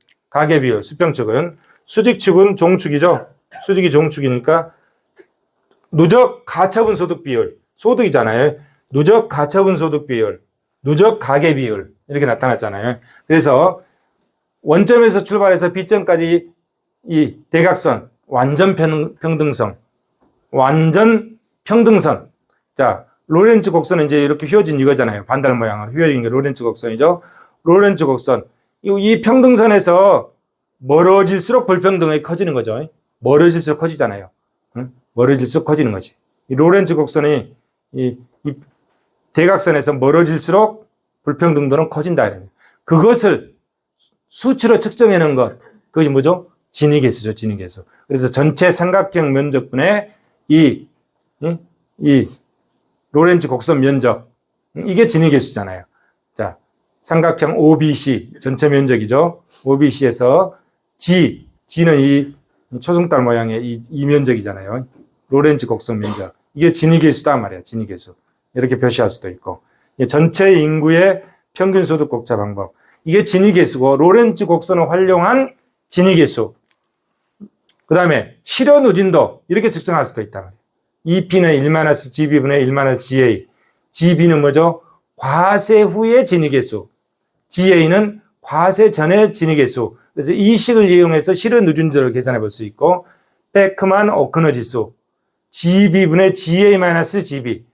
수평축은. 수직축은 종축이죠. 수직이 종축이니까 누적 가처분 소득 비율, 소득이잖아요. 누적 가처분 소득 비율, 누적 가계 비율 이렇게 나타났잖아요. 그래서 원점에서 출발해서 B점까지 이 대각선 완전 평등선. 자, 로렌츠 곡선은 이제 이렇게 휘어진 이거잖아요. 반달 모양으로 휘어진 게 로렌츠 곡선이죠. 로렌츠 곡선. 이 평등선에서 멀어질수록 불평등이 커지는 거죠. 멀어질수록 커지잖아요. 멀어질수록 커지는 거지. 이 로렌츠 곡선이 이 대각선에서 멀어질수록 불평등도는 커진다. 그것을 수치로 측정해낸 것, 그것이 뭐죠? 진위계수죠, 진위계수. 그래서 전체 삼각형 면적분의 이 로렌츠 곡선 면적, 이게 진위계수잖아요. 자, 삼각형 OBC, 전체 면적이죠. OBC에서 G는 이 초승달 모양의 이 면적이잖아요. 로렌츠 곡선 면적. 이게 진위계수다 말이야, 진위계수. 이렇게 표시할 수도 있고. 전체 인구의 평균 소득 곱차 방법. 이게 진위계수고, 로렌츠 곡선을 활용한 진위계수. 그 다음에 실현 누진도 이렇게 측정할 수도 있단 말이에요. EP는 1-GB분의 1-GA. GB는 뭐죠? 과세 후의 진위계수. GA는 과세 전의 진위계수. 그래서 이 식을 이용해서 실현 누진도를 계산해 볼 수 있고, 베크만 오크너 지수. GB분의 GA-GB.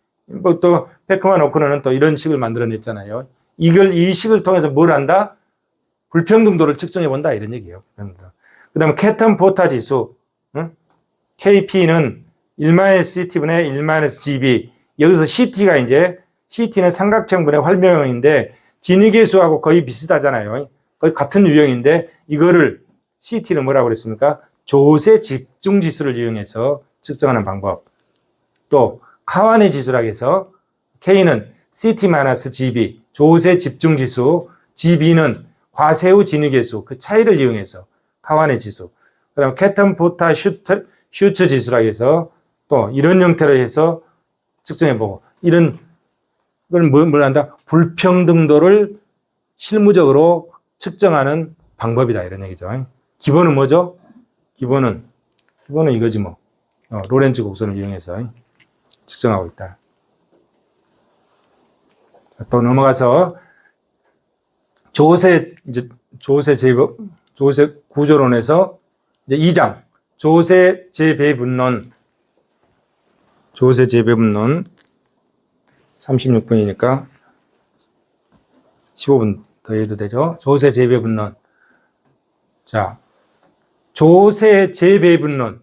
또 베크만 오크너는 또 이런 식을 만들어냈잖아요. 이 식을 통해서 뭘 한다? 불평등도를 측정해 본다 이런 얘기예요. 그 다음에 캐턴 포타 지수. KP는 1-CT분의 1-GB. 여기서 CT가 CT는 삼각형분의 활명형인데 진위계수하고 거의 비슷하잖아요. 거의 같은 유형인데 이거를 CT는 뭐라고 그랬습니까? 조세 집중 지수를 이용해서 측정하는 방법. 또 카와네 지수라고 해서 K는 CT-GB, 조세 집중 지수, GB는 과세 후 진위계수, 그 차이를 이용해서 카와네 지수. 그다음에 캐턴 포타 슈츠 지수라고 해서 또 이런 형태로 해서 측정해보고, 이런 걸 뭘 한다? 불평등도를 실무적으로 측정하는 방법이다 이런 얘기죠. 기본은 뭐죠? 기본은 이거지 뭐. 로렌츠 곡선을 이용해서 측정하고 있다. 또 넘어가서 조세 구조론에서 이제 2장 조세 재배분론 36분이니까 15분 더 해도 되죠. 조세 재배분론. 자, 조세 재배분론.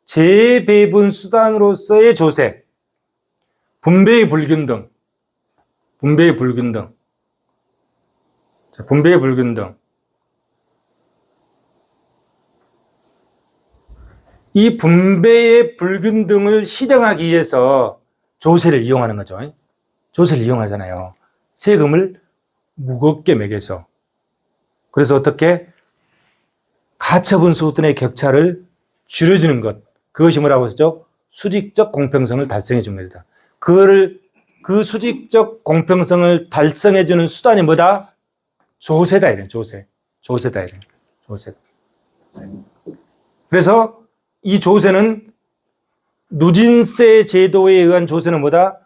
재배분 수단으로서의 조세. 분배의 불균등. 자, 분배의 불균등. 이 분배의 불균등을 시정하기 위해서 조세를 이용하는 거죠. 조세를 이용하잖아요. 세금을 무겁게 매겨서. 그래서 어떻게? 가처분 수준의 격차를 줄여주는 것. 그것이 뭐라고 했죠? 수직적 공평성을 달성해 준 거다. 그 수직적 공평성을 달성해주는 수단이 뭐다? 조세다, 이래. 조세다, 이래. 조세다. 그래서 이 조세는 누진세 제도에 의한 조세는 뭐다?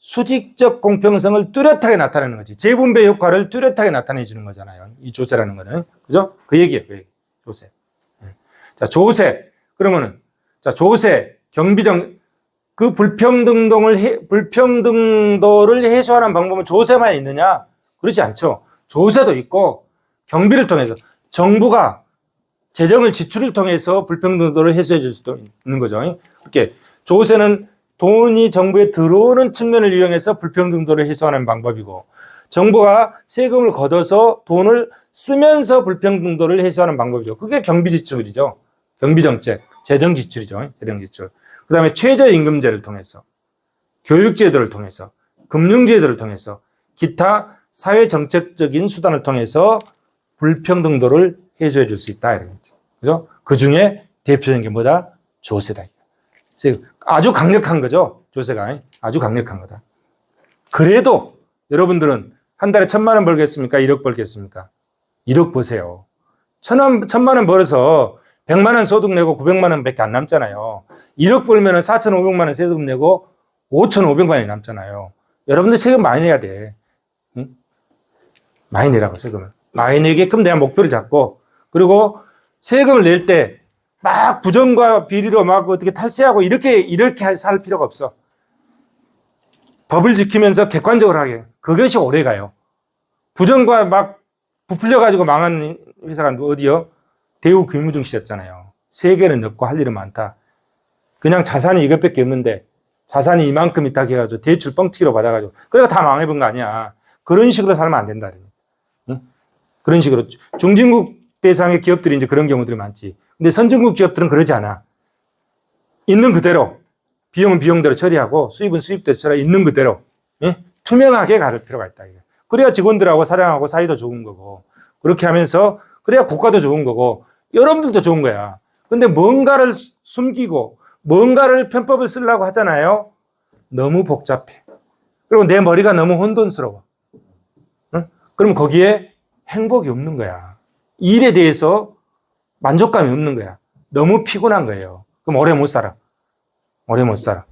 수직적 공평성을 뚜렷하게 나타내는 거지. 재분배 효과를 뚜렷하게 나타내 주는 거잖아요. 이 조세라는 거는. 그죠? 그 얘기예요. 그 얘기. 조세. 자, 조세. 그러면은, 자, 조세, 그 불평등도를 해소하는 방법은 조세만 있느냐? 그렇지 않죠. 조세도 있고, 경비를 통해서, 정부가 재정을 지출을 통해서 불평등도를 해소해 줄 수도 있는 거죠. 이렇게 조세는 돈이 정부에 들어오는 측면을 이용해서 불평등도를 해소하는 방법이고, 정부가 세금을 걷어서 돈을 쓰면서 불평등도를 해소하는 방법이죠. 그게 경비지출이죠. 경비정책, 재정지출이죠. 재정지출. 그 다음에 최저임금제를 통해서, 교육제도를 통해서, 금융제도를 통해서, 기타 사회정책적인 수단을 통해서 불평등도를 해소해 줄 수 있다. 이런 거죠. 그죠? 그 중에 대표적인 게 뭐다? 조세다. 아주 강력한 거죠. 조세가. 아주 강력한 거다. 그래도 여러분들은 한 달에 1,000만 원 벌겠습니까? 1억 벌겠습니까? 1억 버세요. 1,000만 원 벌어서 100만 원 소득 내고 900만 원 밖에 안 남잖아요. 1억 벌면 4,500만 원 세금 내고 5,500만 원이 남잖아요. 여러분들 세금 많이 내야 돼. 응? 많이 내라고, 세금을. 많이 내게끔 내가 목표를 잡고, 그리고 세금을 낼 때 막 부정과 비리로 막 어떻게 탈세하고 이렇게 살 필요가 없어. 법을 지키면서 객관적으로 하게. 그것이 오래 가요. 부정과 막 부풀려가지고 망한 회사가 어디요? 대우 금융중시였잖아요. 세계는 넓고 할 일은 많다. 그냥 자산이 이것밖에 없는데 자산이 이만큼 있다 해가지고 대출 뻥튀기로 받아가지고 그래서 다 망해본 거 아니야. 그런 식으로 살면 안 된다. 응? 그런 식으로. 중진국 대상의 기업들이 이제 그런 경우들이 많지. 근데 선진국 기업들은 그러지 않아. 있는 그대로. 비용은 비용대로 처리하고 수입은 수입대로 처리하고 있는 그대로. 예? 투명하게 갈 필요가 있다. 그래야 직원들하고 사장하고 사이도 좋은 거고. 그렇게 하면서 그래야 국가도 좋은 거고 여러분들도 좋은 거야. 근데 뭔가를 숨기고 뭔가를 편법을 쓰려고 하잖아요. 너무 복잡해. 그리고 내 머리가 너무 혼돈스러워. 응? 그럼 거기에 행복이 없는 거야. 일에 대해서 만족감이 없는 거야. 너무 피곤한 거예요. 그럼 오래 못 살아. 오래 못 살아.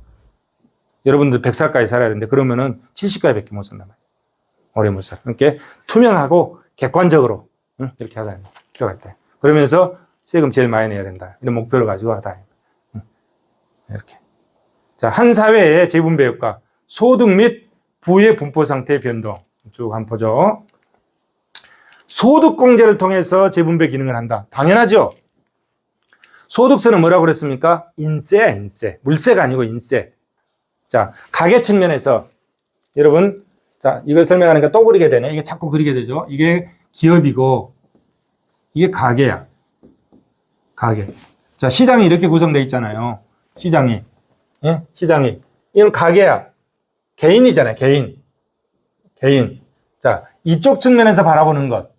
여러분들 100살까지 살아야 되는데 그러면은 70까지밖에 못 산단 말이야. 오래 못 살아. 그러니까 투명하고 객관적으로 이렇게 하다 필요가 있다. 그러면서 세금 제일 많이 내야 된다. 이런 목표를 가지고 하다. 이렇게. 자, 한 사회의 재분배 효과, 소득 및 부의 분포 상태의 변동. 쭉 한번 보죠. 소득공제를 통해서 재분배 기능을 한다. 당연하죠. 소득세는 뭐라고 그랬습니까? 인세야, 인세. 물세가 아니고 인세. 자, 가계 측면에서 여러분, 자, 이걸 설명하니까 또 그리게 되네. 이게 자꾸 그리게 되죠. 이게 기업이고, 이게 가계야. 가계. 자, 시장이 이렇게 구성되어 있잖아요. 시장이. 예? 시장이. 이건 가계야. 개인이잖아요. 개인. 개인. 자, 이쪽 측면에서 바라보는 것.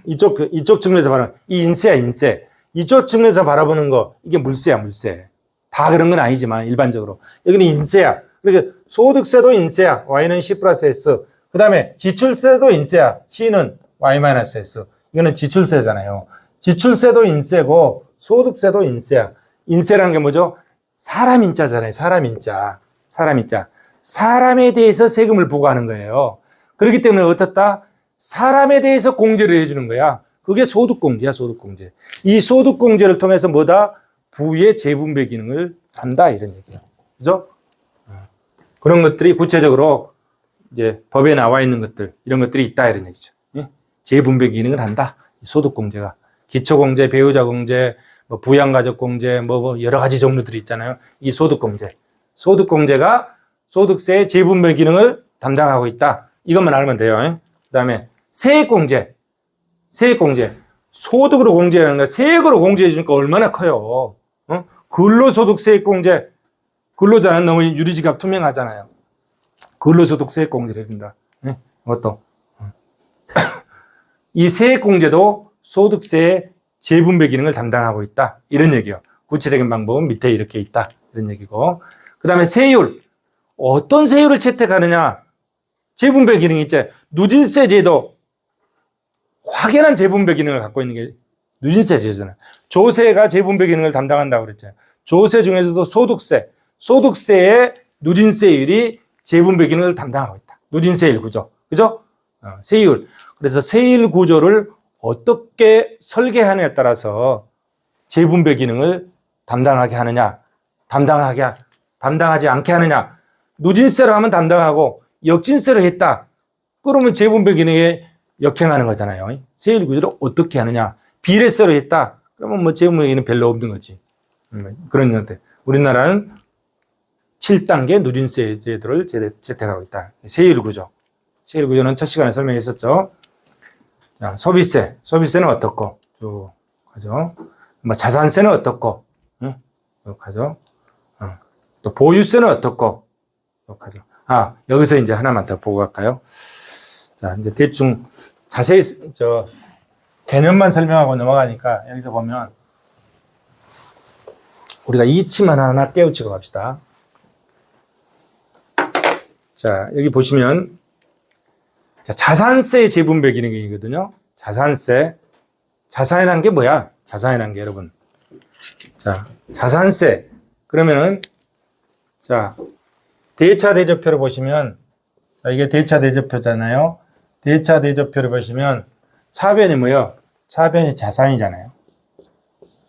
이쪽 측면에서 바라보는 이 인세야, 인세. 이쪽 측면에서 바라보는 거. 이게 물세야, 물세. 다 그런 건 아니지만, 일반적으로. 여기는 인세야. 그러니까 소득세도 인세야. Y는 C 플러스 S. 그 다음에 지출세도 인세야. C는 Y 마이너스 S. 이거는 지출세잖아요. 지출세도 인세고, 소득세도 인세야. 인세라는 게 뭐죠? 사람 인자잖아요. 사람 인자. 사람 인자. 사람에 대해서 세금을 부과하는 거예요. 그렇기 때문에 어떻다? 사람에 대해서 공제를 해주는 거야. 그게 소득공제야, 소득공제. 이 소득공제를 통해서 뭐다? 부의 재분배 기능을 한다, 이런 얘기야. 그죠? 그런 것들이 구체적으로 이제 법에 나와 있는 것들, 이런 것들이 있다, 이런 얘기죠. 재분배 기능을 한다. 소득공제가. 기초공제, 배우자공제, 뭐 부양가족공제, 뭐 여러 가지 종류들이 있잖아요. 이 소득공제. 소득공제가 소득세의 재분배 기능을 담당하고 있다. 이것만 알면 돼요. 그 다음에 세액공제. 세액공제. 소득으로 공제하는 거야. 세액으로 공제해 주니까 얼마나 커요. 근로소득세액공제. 근로자는 너무 유리지갑 투명하잖아요. 근로소득세액공제를 해준다. 이것도. 이 세액공제도 소득세의 재분배 기능을 담당하고 있다. 이런 얘기요. 구체적인 방법은 밑에 이렇게 있다. 이런 얘기고. 그 다음에 세율. 어떤 세율을 채택하느냐. 재분배 기능이 있죠. 누진세 제도. 확연한 재분배 기능을 갖고 있는 게 누진세 제도잖아요. 조세가 재분배 기능을 담당한다고 그랬죠. 조세 중에서도 소득세. 소득세의 누진세율이 재분배 기능을 담당하고 있다. 누진세율 구조. 그죠? 세율. 그래서 세율 구조를 어떻게 설계하느냐에 따라서 재분배 기능을 담당하게 하느냐, 담당하지 않게 하느냐. 누진세로 하면 담당하고 역진세로 했다. 그러면 재분배 기능에 역행하는 거잖아요. 세율 구조를 어떻게 하느냐. 비례세로 했다. 그러면 뭐 재분배 기능은 별로 없는 거지. 그런 형태. 우리나라는 7단계 누진세 제도를 채택하고 있다. 세율 구조. 세율 구조는 첫 시간에 설명했었죠. 자, 소비세. 소비세는 어떻고? 쭉 가죠. 뭐 자산세는 어떻고? 쭉 가죠. 또 보유세는 어떻고? 쭉 가죠. 여기서 이제 하나만 더 보고 갈까요? 자, 이제 대충 자세히 개념만 설명하고 넘어가니까 여기서 보면 우리가 이치만 하나 깨우치고 갑시다. 자, 여기 보시면 자, 자산세 재분배 기능이거든요. 자산세. 자산이란 게 뭐야? 자산이란 게 여러분. 자, 자산세. 그러면은 자, 대차 대조표를 보시면 자, 이게 대차 대조표잖아요. 대차 대조표를 보시면 차변이 뭐예요? 차변이 자산이잖아요.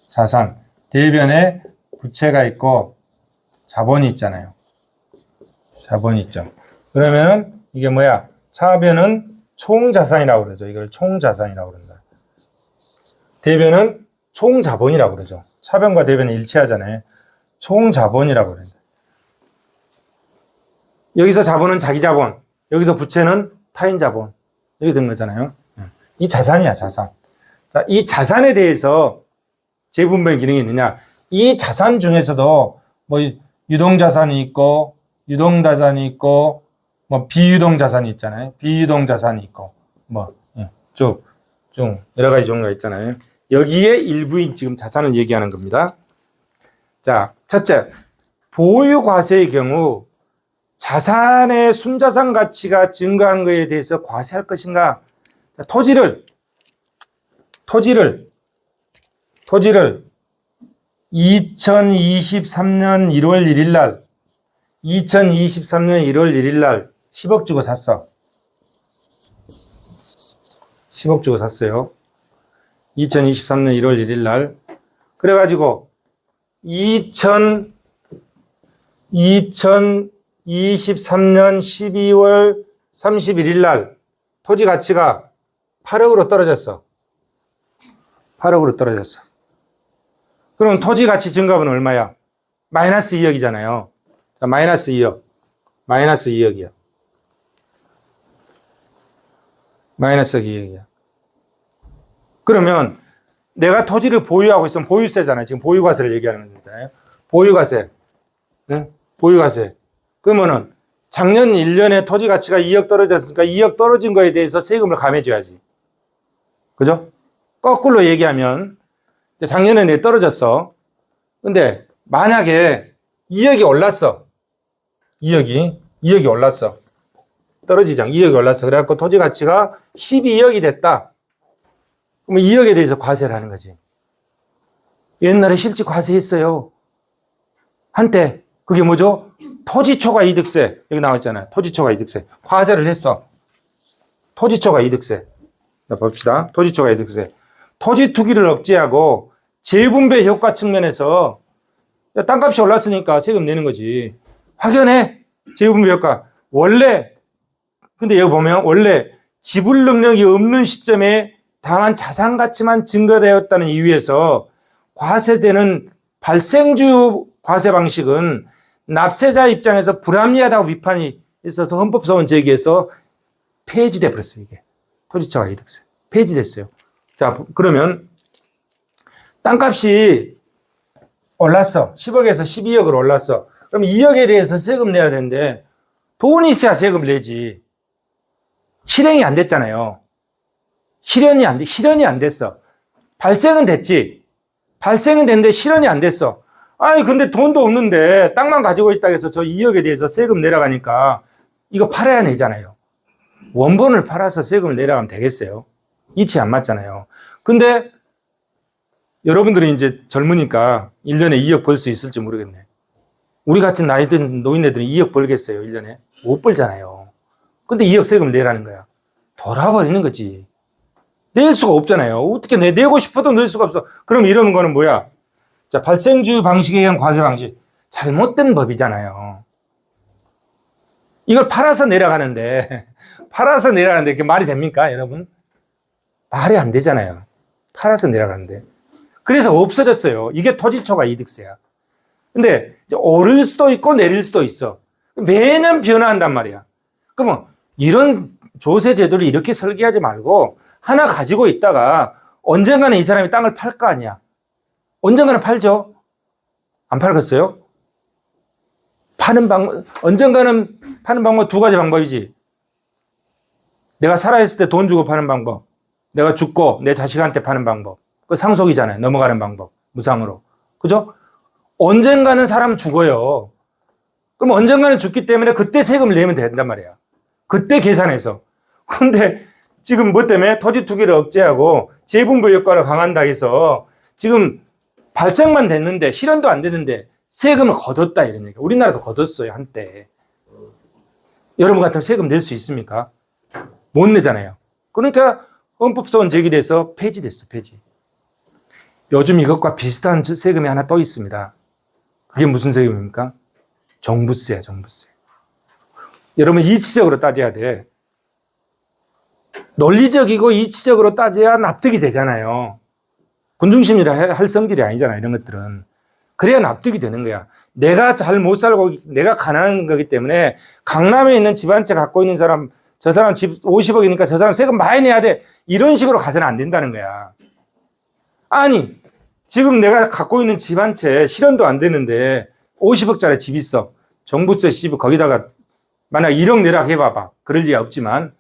자산. 대변에 부채가 있고 자본이 있잖아요. 자본이 있죠. 그러면은 이게 뭐야? 차변은 총자산이라고 그러죠. 이걸 총자산이라고 그런다. 대변은 총자본이라고 그러죠. 차변과 대변이 일치하잖아요. 총자본이라고 그러죠. 여기서 자본은 자기 자본, 여기서 부채는 타인 자본. 이렇게 된 거잖아요. 이 자산이야, 자산. 자, 이 자산에 대해서 재분배 기능이 있느냐? 이 자산 중에서도 뭐 유동자산이 있고, 유동자산이 있고, 뭐 비유동 자산이 있잖아요. 비유동 자산이 있고, 뭐 좀 여러 가지 종류가 있잖아요. 여기에 일부인 지금 자산을 얘기하는 겁니다. 자, 첫째, 보유 과세의 경우 자산의 순자산 가치가 증가한 것에 대해서 과세할 것인가? 자, 토지를 토지를 2023년 1월 1일 날 2023년 1월 1일 날 10억 주고 샀어. 10억 주고 샀어요. 2023년 1월 1일 날. 그래가지고 2023년 12월 31일 날 토지 가치가 8억으로 떨어졌어. 8억으로 떨어졌어. 그럼 토지 가치 증가분은 얼마야? 마이너스 2억이잖아요. 자, 마이너스 2억. 마이너스 2억이야. 마이너스 2억이야. 그러면 내가 토지를 보유하고 있으면 보유세잖아요. 지금 보유과세를 얘기하는 거잖아요. 보유과세. 네? 보유과세. 그러면은 작년 1년에 토지 가치가 2억 떨어졌으니까 2억 떨어진 거에 대해서 세금을 감해줘야지. 그죠? 거꾸로 얘기하면 작년에 내 떨어졌어. 근데 만약에 2억이 올랐어. 2억이 올랐어. 떨어지죠. 2억이 올랐어. 그래갖고 토지 가치가 12억이 됐다. 그러면 2억에 대해서 과세를 하는 거지. 옛날에 실제 과세했어요. 한때 그게 뭐죠? 토지초과 이득세. 여기 나와 있잖아요. 토지초과 이득세. 과세를 했어. 토지초과 이득세. 자, 봅시다. 토지초과 이득세. 토지 투기를 억제하고 재분배 효과 측면에서 땅값이 올랐으니까 세금 내는 거지. 확연해. 재분배 효과. 원래 근데 여기 보면 원래 지불 능력이 없는 시점에 다만 자산 가치만 증가되었다는 이유에서 과세되는 발생주 과세 방식은 납세자 입장에서 불합리하다고 비판이 있어서 헌법소원 제기해서 폐지돼 버렸어요. 이게 토지초과 이득세 폐지됐어요. 자, 그러면 땅값이 올랐어. 10억에서 12억으로 올랐어. 그럼 2억에 대해서 세금 내야 되는데 돈이 있어야 세금을 내지. 실행이 안 됐잖아요. 실현이 안 됐어. 발생은 됐지. 발생은 됐는데 실현이 안 됐어. 아니, 근데 돈도 없는데 땅만 가지고 있다고 해서 저 2억에 대해서 세금 내려가니까 이거 팔아야 내잖아요. 원본을 팔아서 세금을 내려가면 되겠어요? 이치 안 맞잖아요. 근데 여러분들이 이제 젊으니까 1년에 2억 벌 수 있을지 모르겠네. 우리 같은 나이 든 노인네들은 2억 벌겠어요, 1년에? 못 벌잖아요. 근데 2억 세금을 내라는 거야. 돌아버리는 거지. 낼 수가 없잖아요. 어떻게 내고 싶어도 낼 수가 없어. 그럼 이런 거는 뭐야? 자, 발생주 방식에 의한 과세 방식. 잘못된 법이잖아요. 이걸 팔아서 내려가는데 그게 말이 됩니까, 여러분? 말이 안 되잖아요. 팔아서 내려가는데. 그래서 없어졌어요. 이게 토지초과 이득세야. 근데 오를 수도 있고 내릴 수도 있어. 매년 변화한단 말이야. 그러면 이런 조세 제도를 이렇게 설계하지 말고 하나 가지고 있다가 언젠가는 이 사람이 땅을 팔 거 아니야. 언젠가는 팔죠. 안 팔겠어요? 언젠가는 파는 방법 두 가지 방법이지. 내가 살아있을 때 돈 주고 파는 방법. 내가 죽고 내 자식한테 파는 방법. 그 상속이잖아요. 넘어가는 방법. 무상으로. 그죠? 언젠가는 사람 죽어요. 그럼 언젠가는 죽기 때문에 그때 세금을 내면 된단 말이야. 그때 계산해서. 근데 지금 뭐 때문에 토지 투기를 억제하고 재분배 효과를 강한다 해서 지금 발생만 됐는데 실현도 안 되는데 세금을 거뒀다 이런 얘기야. 우리나라도 거뒀어요, 한때. 여러분 같으면 세금 낼 수 있습니까? 못 내잖아요. 그러니까 헌법소원 제기돼서 폐지됐어, 폐지. 요즘 이것과 비슷한 세금이 하나 또 있습니다. 그게 무슨 세금입니까? 종부세야, 종부세. 여러분 이치적으로 따져야 돼. 논리적이고 이치적으로 따져야 납득이 되잖아요. 군중심리라 할 성질이 아니잖아, 이런 것들은. 그래야 납득이 되는 거야. 내가 잘 못 살고, 내가 가난한 거기 때문에 강남에 있는 집 한 채 갖고 있는 사람, 저 사람 집 50억이니까 저 사람 세금 많이 내야 돼. 이런 식으로 가서는 안 된다는 거야. 아니, 지금 내가 갖고 있는 집 한 채 실현도 안 되는데 50억짜리 집 있어. 종부세 씹어 거기다가 만약 1억 내라 해봐봐. 그럴 리가 없지만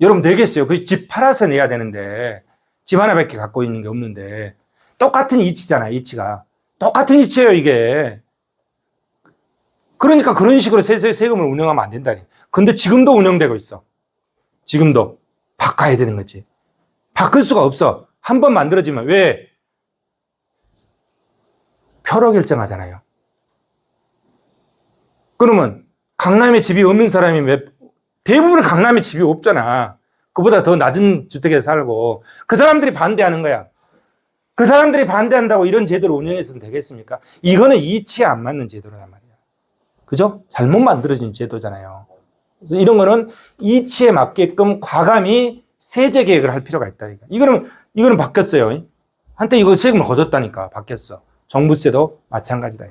여러분 내겠어요. 그 집 팔아서 내야 되는데 집 하나밖에 갖고 있는 게 없는데 똑같은 이치잖아요. 이치가. 똑같은 이치예요, 이게. 그러니까 그런 식으로 세금을 운영하면 안 된다니. 근데 지금도 운영되고 있어. 지금도. 바꿔야 되는 거지. 바꿀 수가 없어. 한 번 만들어지면. 왜? 표로 결정하잖아요. 그러면 강남에 집이 없는 사람이 대부분 강남에 집이 없잖아. 그보다 더 낮은 주택에 살고 그 사람들이 반대하는 거야. 그 사람들이 반대한다고 이런 제도를 운영해서는 되겠습니까? 이거는 이치에 안 맞는 제도란 말이야. 그죠? 잘못 만들어진 제도잖아요. 그래서 이런 거는 이치에 맞게끔 과감히 세제 개혁을 할 필요가 있다. 이거는 바뀌었어요. 한때 이거 세금을 거뒀다니까 바뀌었어. 종부세도 마찬가지다.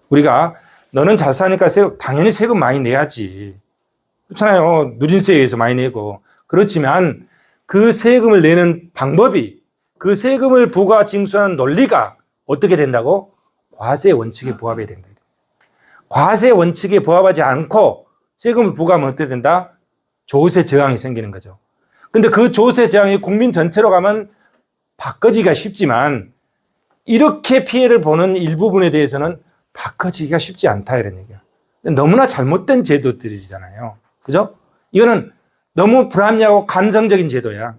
우리가 너는 잘 사니까 당연히 세금 많이 내야지. 그렇잖아요. 누진세에 의해서 많이 내고. 그렇지만 그 세금을 내는 방법이 그 세금을 부과 징수하는 논리가 어떻게 된다고? 과세 원칙에 부합해야 된다. 과세 원칙에 부합하지 않고 세금을 부과하면 어떻게 된다? 조세 저항이 생기는 거죠. 근데 그 조세 저항이 국민 전체로 가면 바꿔지기가 쉽지만 이렇게 피해를 보는 일부분에 대해서는 바꿔지기가 쉽지 않다 이런 얘기야. 너무나 잘못된 제도들이잖아요. 그죠? 이거는 너무 불합리하고 감성적인 제도야.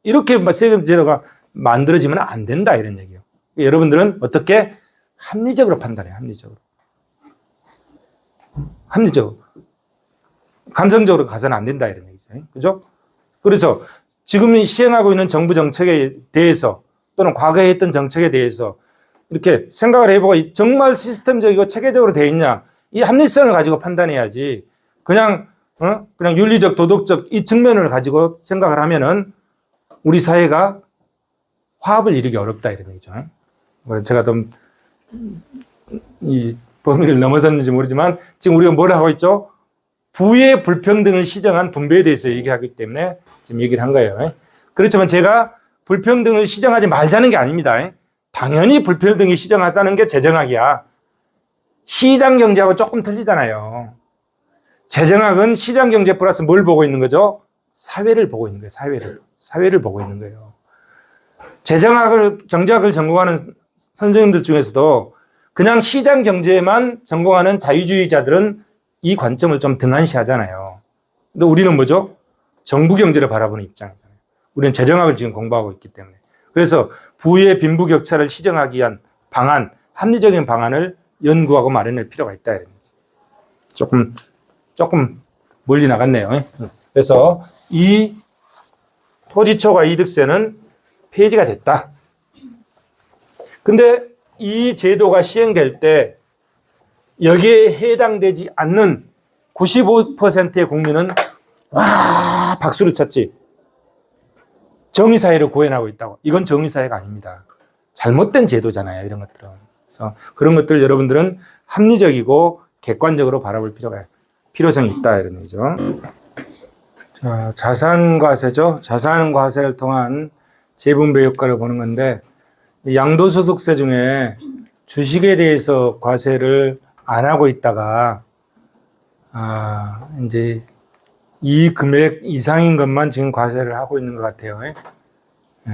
이렇게 세금 제도가 만들어지면 안 된다 이런 얘기예요. 여러분들은 어떻게 합리적으로 판단해. 합리적으로. 감성적으로 가서는 안 된다 이런 얘기죠. 그죠? 그래서 지금 시행하고 있는 정부 정책에 대해서 또는 과거에 했던 정책에 대해서 이렇게 생각을 해보고 정말 시스템적이고 체계적으로 돼 있냐 이 합리성을 가지고 판단해야지 그냥 윤리적 도덕적 이 측면을 가지고 생각을 하면은 우리 사회가 화합을 이루기 어렵다 이런 얘기죠. 제가 좀 이 범위를 넘어섰는지 모르지만 지금 우리가 뭘 하고 있죠? 부의 불평등을 시정한 분배에 대해서 얘기하기 때문에 지금 얘기를 한 거예요. 그렇지만 제가 불평등을 시정하지 말자는 게 아닙니다. 당연히 불평등이 시정하자는 게 재정학이야. 시장경제하고 조금 틀리잖아요. 재정학은 시장경제 플러스 뭘 보고 있는 거죠? 사회를 보고 있는 거예요. 사회를 보고 있는 거예요. 경제학을 전공하는 선생님들 중에서도 그냥 시장경제만 전공하는 자유주의자들은 이 관점을 좀 등한시하잖아요. 근데 우리는 뭐죠? 정부 경제를 바라보는 입장이잖아요. 우리는 재정학을 지금 공부하고 있기 때문에. 그래서 부의 빈부격차를 시정하기 위한 방안, 합리적인 방안을 연구하고 마련할 필요가 있다. 이런 거죠. 조금 멀리 나갔네요. 그래서 이 토지초과 이득세는 폐지가 됐다. 근데 이 제도가 시행될 때 여기에 해당되지 않는 95%의 국민은 와 박수를 쳤지. 정의사회를 구현하고 있다고. 이건 정의사회가 아닙니다. 잘못된 제도잖아요. 이런 것들은. 그래서 그런 것들 여러분들은 합리적이고 객관적으로 바라볼 필요성이 있다. 이런 얘기죠. 자, 자산과세죠. 자산과세를 통한 재분배 효과를 보는 건데 양도소득세 중에 주식에 대해서 과세를 안 하고 있다가 이제 이 금액 이상인 것만 지금 과세를 하고 있는 것 같아요. 네.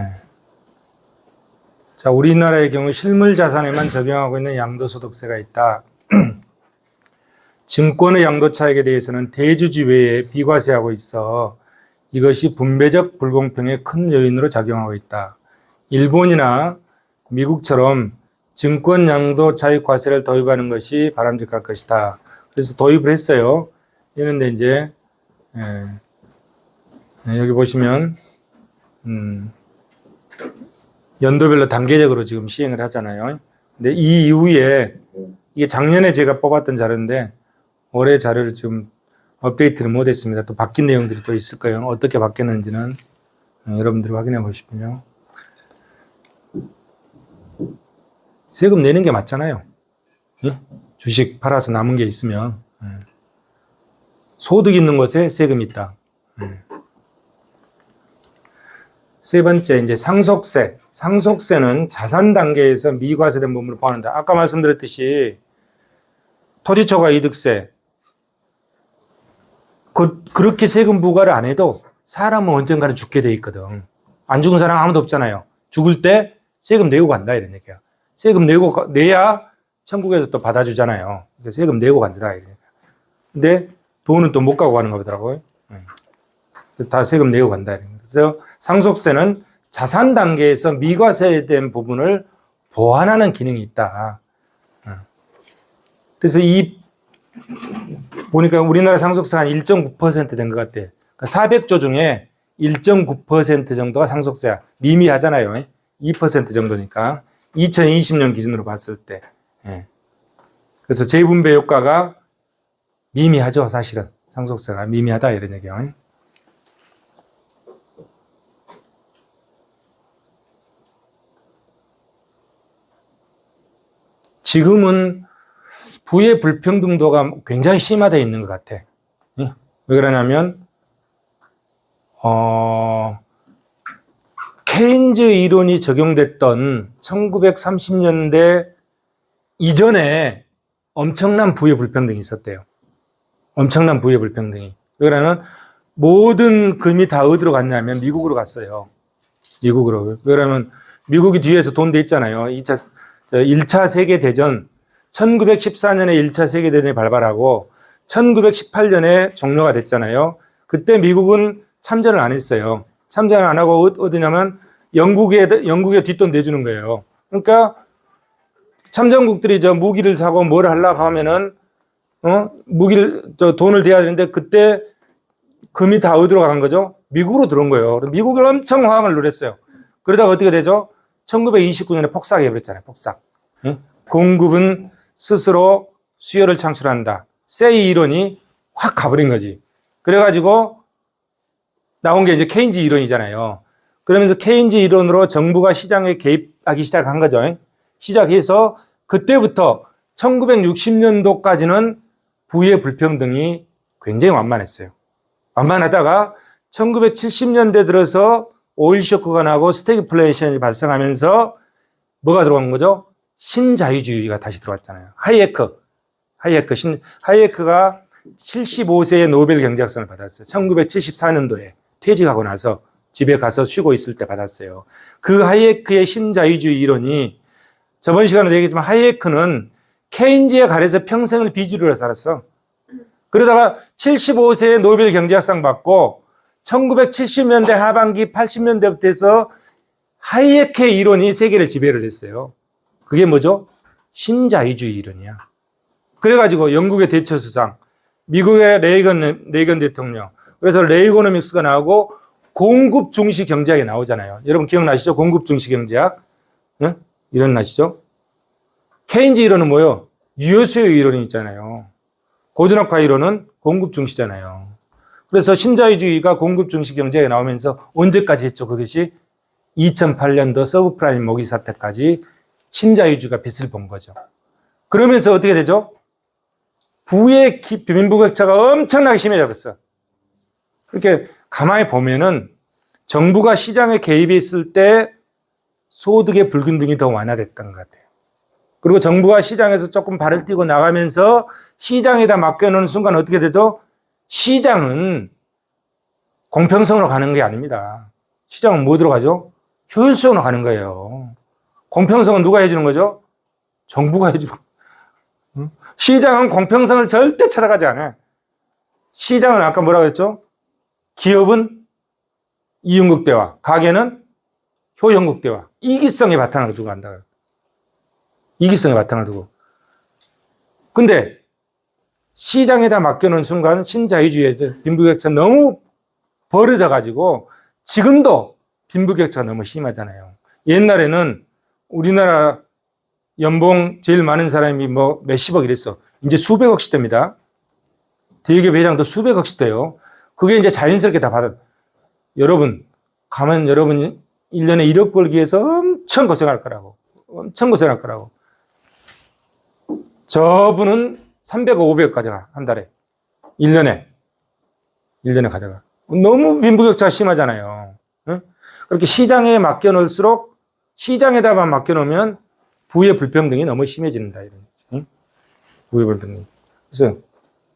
자, 우리나라의 경우 실물 자산에만 적용하고 있는 양도소득세가 있다. 증권의 양도차익에 대해서는 대주주 외에 비과세하고 있어 이것이 분배적 불공평의 큰 요인으로 작용하고 있다. 일본이나 미국처럼 증권 양도차익 과세를 도입하는 것이 바람직할 것이다. 그래서 도입을 했어요. 이런데 이제 여기 보시면 연도별로 단계적으로 지금 시행을 하잖아요. 근데 이 이후에 이게 작년에 제가 뽑았던 자료인데 올해 자료를 지금 업데이트를 못했습니다. 또 바뀐 내용들이 또 있을 거예요. 어떻게 바뀌었는지는 여러분들이 확인해 보시면요. 세금 내는 게 맞잖아요. 예? 주식 팔아서 남은 게 있으면 소득 있는 곳에 세금이 있다. 세 번째 이제 상속세. 상속세는 자산 단계에서 미과세된 부분을 포함한다. 아까 말씀드렸듯이 토지초과 이득세 그렇게 세금 부과를 안 해도 사람은 언젠가는 죽게 돼 있거든. 안 죽은 사람 아무도 없잖아요. 죽을 때 세금 내고 간다 이런 얘기야. 세금 내야 천국에서 또 받아주잖아요. 세금 내고 간다. 근데 돈은 또 못 가고 가는 거더라고요. 다 세금 내고 간다. 그래서 상속세는 자산 단계에서 미과세된 부분을 보완하는 기능이 있다. 그래서 보니까 우리나라 상속세가 한 1.9% 된 것 같아요. 그러니까 400조 중에 1.9% 정도가 상속세야. 미미하잖아요. 2% 정도니까. 2020년 기준으로 봤을 때. 그래서 재분배 효과가 미미하죠, 사실은. 상속세가 미미하다, 이런 얘기예요. 지금은 부의 불평등도가 굉장히 심화되어 있는 것 같아. 왜 그러냐면, 케인즈 이론이 적용됐던 1930년대 이전에 엄청난 부의 불평등이 있었대요. 엄청난 부의 불평등이. 왜 그러냐면, 모든 금이 다 어디로 갔냐면 미국으로 갔어요. 미국으로. 왜 그러냐면, 미국이 뒤에서 돈 대 있잖아요. 1차 세계대전, 1914년에 1차 세계대전이 발발하고 1918년에 종료가 됐잖아요. 그때 미국은 참전을 안 했어요. 참전을 안 하고 어디냐면 영국에 뒷돈 내주는 거예요. 그러니까 참전국들이 무기를 사고 뭘 하려고 하면은 돈을 대야 되는데 그때 금이 다 어디로 간 거죠? 미국으로 들어온 거예요. 미국이 엄청 화학을 누렸어요. 그러다가 어떻게 되죠? 1929년에 폭삭해버렸잖아요. 폭삭. 공급은 스스로 수요를 창출한다. 세이 이론이 확 가버린 거지. 그래가지고 나온 게 이제 케인즈 이론이잖아요. 그러면서 케인즈 이론으로 정부가 시장에 개입하기 시작한 거죠. 시작해서 그때부터 1960년도까지는 부의 불평등이 굉장히 완만했어요. 완만하다가 1970년대 들어서 오일 쇼크가 나고 스태그플레이션이 발생하면서 뭐가 들어간 거죠? 신자유주의가 다시 들어왔잖아요. 하이에크가 75세에 노벨 경제학상을 받았어요. 1974년도에 퇴직하고 나서 집에 가서 쉬고 있을 때 받았어요. 그 하이에크의 신자유주의 이론이 저번 시간에 얘기했지만 하이에크는 케인즈에 가려서 평생을 비주류로 살았어. 그러다가 75세에 노벨 경제학상 받고 1970년대 하반기 80년대부터 해서 하이에크의 이론이 세계를 지배를 했어요. 그게 뭐죠? 신자유주의 이론이야. 그래가지고 영국의 대처 수상, 미국의 레이건 대통령, 그래서 레이고노믹스가 나오고 공급 중시 경제학이 나오잖아요. 여러분 기억나시죠? 공급 중시 경제학? 네? 이론 나시죠? 케인즈 이론은 뭐예요? 유효수요 이론이 있잖아요. 고전학화 이론은 공급 중시잖아요. 그래서 신자유주의가 공급 중시 경제에 나오면서 언제까지 했죠? 그것이 2008년도 서브프라임 모기 사태까지 신자유주의가 빛을 본 거죠. 그러면서 어떻게 되죠? 부의 빈부격차가 엄청나게 심해졌어. 그렇게 가만히 보면은 정부가 시장에 개입했을 때 소득의 불균등이 더 완화됐던 것 같아요. 그리고 정부가 시장에서 조금 발을 띄고 나가면서 시장에다 맡겨놓는 순간 어떻게 되죠? 시장은 공평성으로 가는 게 아닙니다. 시장은 뭐 들어가죠? 효율성으로 가는 거예요. 공평성은 누가 해주는 거죠? 정부가 해주는 거예요. 시장은 공평성을 절대 찾아가지 않아요. 시장은 아까 뭐라고 했죠? 기업은 이윤극대화, 가게는 효용극대화, 이기성의 바탕을 두고 간다. 이기성의 바탕을 두고. 근데 시장에다 맡겨놓은 순간 신자유주의의 빈부격차 너무 벌어져가지고 지금도 빈부격차가 너무 심하잖아요. 옛날에는 우리나라 연봉 제일 많은 사람이 뭐 몇십억 이랬어. 이제 수백억씩 됩니다. 대기업 회장도 수백억씩 돼요. 그게 이제 자연스럽게 다 받아. 여러분, 가면 여러분이 1년에 1억 벌기 위해서 엄청 고생할 거라고. 엄청 고생할 거라고. 저분은 300억, 500억 가져가, 한 달에. 1년에 가져가. 너무 빈부격차가 심하잖아요. 응? 그렇게 시장에 맡겨놓을수록 시장에다만 맡겨놓으면 부의 불평등이 너무 심해진다. 이런 거지. 응? 부의 불평등이. 그래서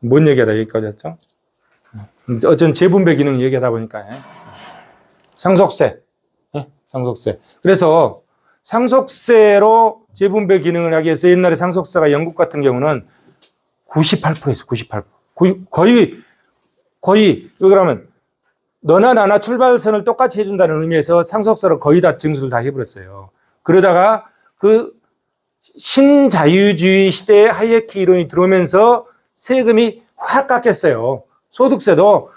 뭔 얘기하다 여기까지 했죠? 어쩐 재분배 기능 얘기하다 보니까. 상속세. 상속세. 그래서 상속세로 재분배 기능을 하기 위해서 옛날에 상속세가 영국 같은 경우는 98%였어, 98%. 거의, 그러면 너나 나나 출발선을 똑같이 해준다는 의미에서 상속세로 거의 다 징수를 다 해버렸어요. 그러다가 그 신자유주의 시대에 하이에크 이론이 들어오면서 세금이 확 깎였어요. 소득세도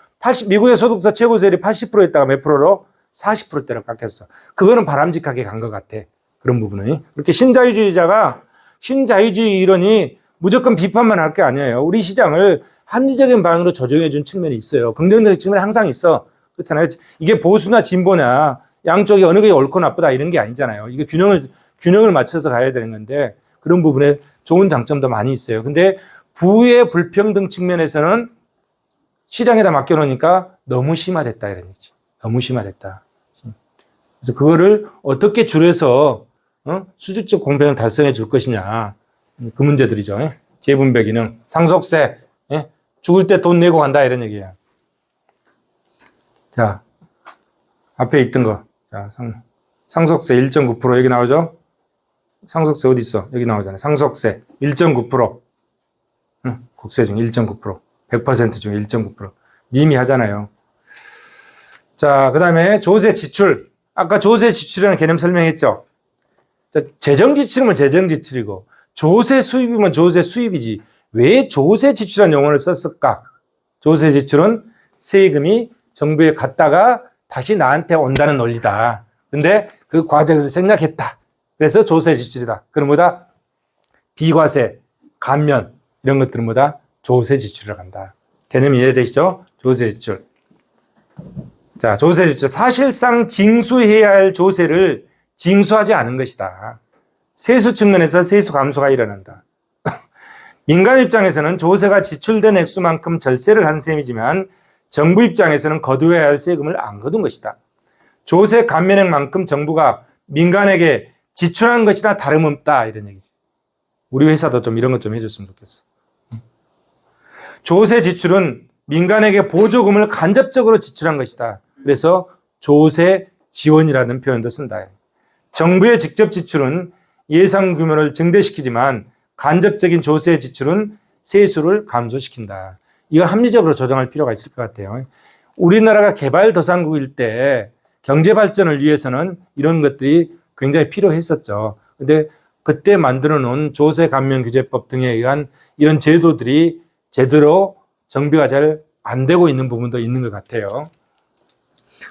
미국의 소득세 최고세율이 80%였다가 몇 프로로? 40%대로 깎였어. 그거는 바람직하게 간 것 같아. 그런 부분은. 그렇게 신자유주의자가 신자유주의 이론이 무조건 비판만 할 게 아니에요. 우리 시장을 합리적인 방향으로 조정해 준 측면이 있어요. 긍정적인 측면이 항상 있어. 그렇잖아요. 이게 보수나 진보나 양쪽이 어느 게 옳고 나쁘다 이런 게 아니잖아요. 이게 균형을 맞춰서 가야 되는 건데 그런 부분에 좋은 장점도 많이 있어요. 근데 부의 불평등 측면에서는 시장에다 맡겨놓으니까 너무 심화됐다 이런 얘기지. 너무 심화됐다. 그래서 그거를 어떻게 줄여서 수직적 공평을 달성해 줄 것이냐. 그 문제들이죠. 재분배 기능, 상속세, 죽을 때 돈 내고 간다 이런 얘기야. 자, 앞에 있던 거. 자, 상속세 1.9% 여기 나오죠? 상속세 어디 있어? 여기 나오잖아요. 상속세 1.9%. 국세 중 1.9%. 100% 중에 1.9%. 미미하잖아요. 자, 그 다음에 조세 지출. 아까 조세 지출이라는 개념 설명했죠? 자, 재정 지출이면 재정 지출이고, 조세 수입이면 조세 수입이지. 왜 조세 지출이라는 용어를 썼을까? 조세 지출은 세금이 정부에 갔다가 다시 나한테 온다는 논리다. 근데 그 과정을 생략했다. 그래서 조세 지출이다. 그럼 뭐다? 비과세, 감면, 이런 것들은 뭐다? 조세 지출이라고 한다. 개념이 이해되시죠? 조세 지출. 자, 조세 지출. 사실상 징수해야 할 조세를 징수하지 않은 것이다. 세수 측면에서 세수 감소가 일어난다. 민간 입장에서는 조세가 지출된 액수만큼 절세를 한 셈이지만 정부 입장에서는 거두어야 할 세금을 안 거둔 것이다. 조세 감면액만큼 정부가 민간에게 지출한 것이나 다름없다 이런 얘기지. 우리 회사도 좀 이런 것 좀 해줬으면 좋겠어. 조세 지출은 민간에게 보조금을 간접적으로 지출한 것이다. 그래서 조세 지원이라는 표현도 쓴다. 정부의 직접 지출은 예산 규모를 증대시키지만 간접적인 조세 지출은 세수를 감소시킨다. 이걸 합리적으로 조정할 필요가 있을 것 같아요. 우리나라가 개발도상국일 때 경제 발전을 위해서는 이런 것들이 굉장히 필요했었죠. 근데 그때 만들어 놓은 조세 감면 규제법 등에 의한 이런 제도들이 제대로 정비가 잘 안 되고 있는 부분도 있는 것 같아요.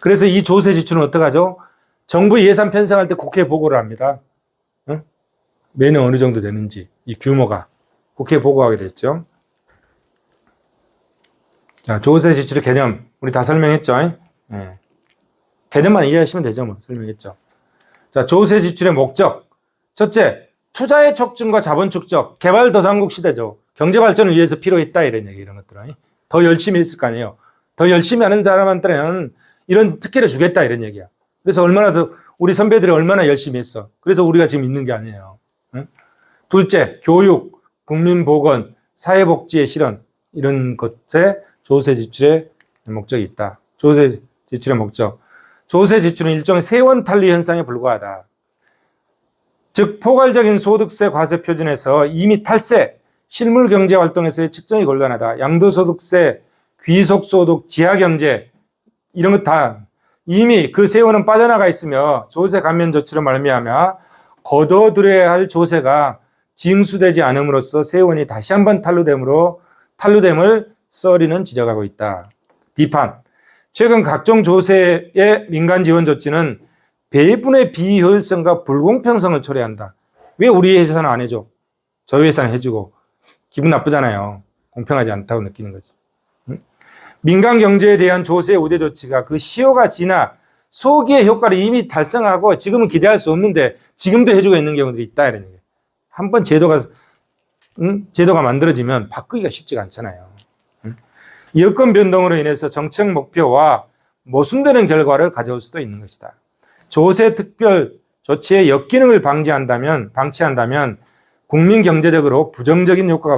그래서 이 조세 지출은 어떡하죠? 정부 예산 편성할 때 국회에 보고를 합니다. 매년 어느 정도 되는지, 이 규모가 국회에 보고하게 됐죠. 자, 조세 지출의 개념, 우리 다 설명했죠? 개념만 이해하시면 되죠, 뭐. 설명했죠. 자, 조세 지출의 목적. 첫째, 투자의 촉진과 자본 축적, 개발도상국 시대죠. 경제 발전을 위해서 필요했다, 이런 얘기, 이런 것들은. 더 열심히 했을 거 아니에요. 더 열심히 하는 사람한테는 이런 특혜를 주겠다, 이런 얘기야. 그래서 얼마나 더, 우리 선배들이 얼마나 열심히 했어. 그래서 우리가 지금 있는 게 아니에요. 둘째, 교육, 국민보건, 사회복지의 실현, 이런 것에 조세 지출의 목적이 있다. 조세 지출의 목적. 조세 지출은 일종의 세원 탄리 현상에 불과하다. 즉, 포괄적인 소득세 과세 표준에서 이미 탈세, 실물 경제 활동에서의 측정이 곤란하다. 양도소득세, 귀속소득, 지하경제, 이런 것 다 이미 그 세원은 빠져나가 있으며 조세 감면 조치로 말미암아 거둬들여야 할 조세가 징수되지 않음으로써 세원이 다시 한번 탄로됨을 써리는 지적하고 있다. 비판. 최근 각종 조세의 민간 지원 조치는 배분의 비효율성과 불공평성을 초래한다. 왜 우리 회사는 안 해줘? 저희 회사는 해주고. 기분 나쁘잖아요. 공평하지 않다고 느끼는 거지. 민간 경제에 대한 조세 우대 조치가 그 시효가 지나 소기의 효과를 이미 달성하고 지금은 기대할 수 없는데 지금도 해주고 있는 경우들이 있다. 이런 얘기예요. 한번 제도가 만들어지면 바꾸기가 쉽지가 않잖아요. 여건 변동으로 인해서 정책 목표와 모순되는 결과를 가져올 수도 있는 것이다. 조세 특별 조치의 역기능을 방치한다면 국민 경제적으로 부정적인 효과가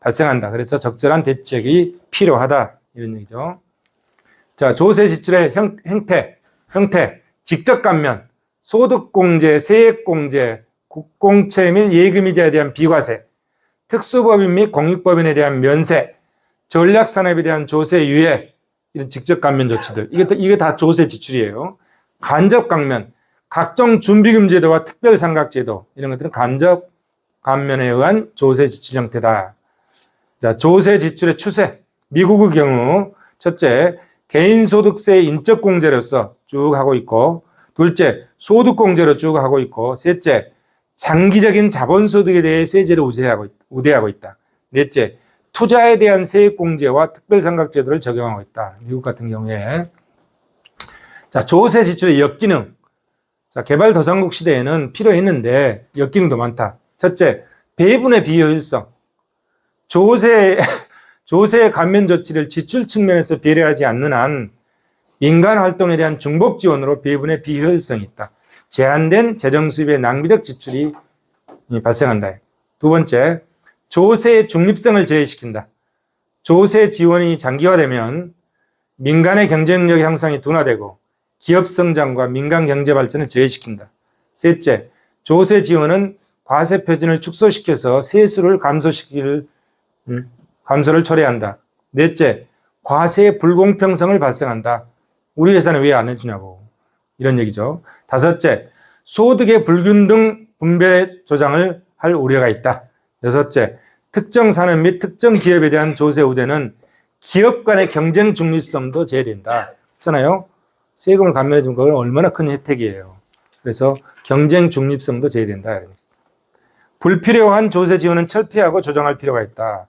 발생한다. 그래서 적절한 대책이 필요하다. 이런 얘기죠. 자, 조세 지출의 형태, 직접 감면, 소득공제, 세액공제, 국공채 및 예금이자에 대한 비과세, 특수법인 및 공익법인에 대한 면세, 전략산업에 대한 조세 유예, 이런 직접 감면 조치들. 이게 다 조세 지출이에요. 간접 감면, 각종 준비금 제도와 특별상각 제도 이런 것들은 간접 감면에 의한 조세 지출 형태다. 자, 조세 지출의 추세. 미국의 경우 첫째, 개인소득세 인적공제로서 쭉 하고 있고, 둘째, 소득공제로 쭉 하고 있고, 셋째, 장기적인 자본소득에 대해 세제를 우대하고 있다. 넷째, 투자에 대한 세액공제와 특별상각제도를 적용하고 있다. 미국 같은 경우에. 자, 조세 지출의 역기능. 자, 개발도상국 시대에는 필요했는데 역기능도 많다. 첫째, 배분의 비효율성. 조세 감면 조치를 지출 측면에서 배려하지 않는 한 민간 활동에 대한 중복 지원으로 배분의 비효율성이 있다. 제한된 재정 수입의 낭비적 지출이 발생한다. 두 번째, 조세의 중립성을 제외시킨다. 조세 지원이 장기화되면 민간의 경쟁력 향상이 둔화되고 기업 성장과 민간 경제 발전을 제외시킨다. 셋째, 조세 지원은 과세 표준을 축소시켜서 세수를 감소를 초래한다. 넷째, 과세의 불공평성을 발생한다. 우리 회사는 왜 안 해주냐고. 이런 얘기죠. 다섯째, 소득의 불균등 분배 조장을 할 우려가 있다. 여섯째, 특정 산업 및 특정 기업에 대한 조세 우대는 기업 간의 경쟁 중립성도 제외된다. 그렇잖아요. 세금을 감면해 준 건 얼마나 큰 혜택이에요. 그래서 경쟁 중립성도 제외된다. 불필요한 조세 지원은 철폐하고 조정할 필요가 있다.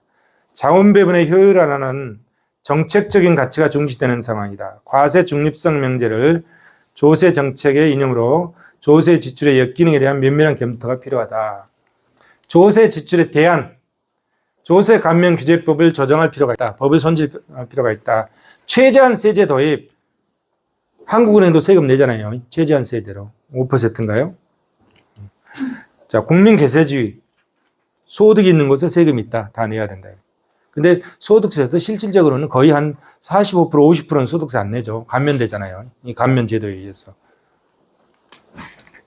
자원 배분의 효율화라는 정책적인 가치가 중시되는 상황이다. 과세 중립성 명제를 조세 정책의 이념으로 조세 지출의 역기능에 대한 면밀한 검토가 필요하다. 조세 지출의 대안, 조세 감면 규제법을 조정할 필요가 있다. 법을 손질할 필요가 있다. 최저한 세제 도입, 한국은행도 세금 내잖아요. 최저한 세제로 5%인가요? 자, 국민계세주의, 소득이 있는 곳에 세금이 있다. 다 내야 된다. 근데 소득세도 실질적으로는 거의 한 45%, 50%는 소득세 안 내죠. 감면되잖아요. 이 감면 제도에 의해서.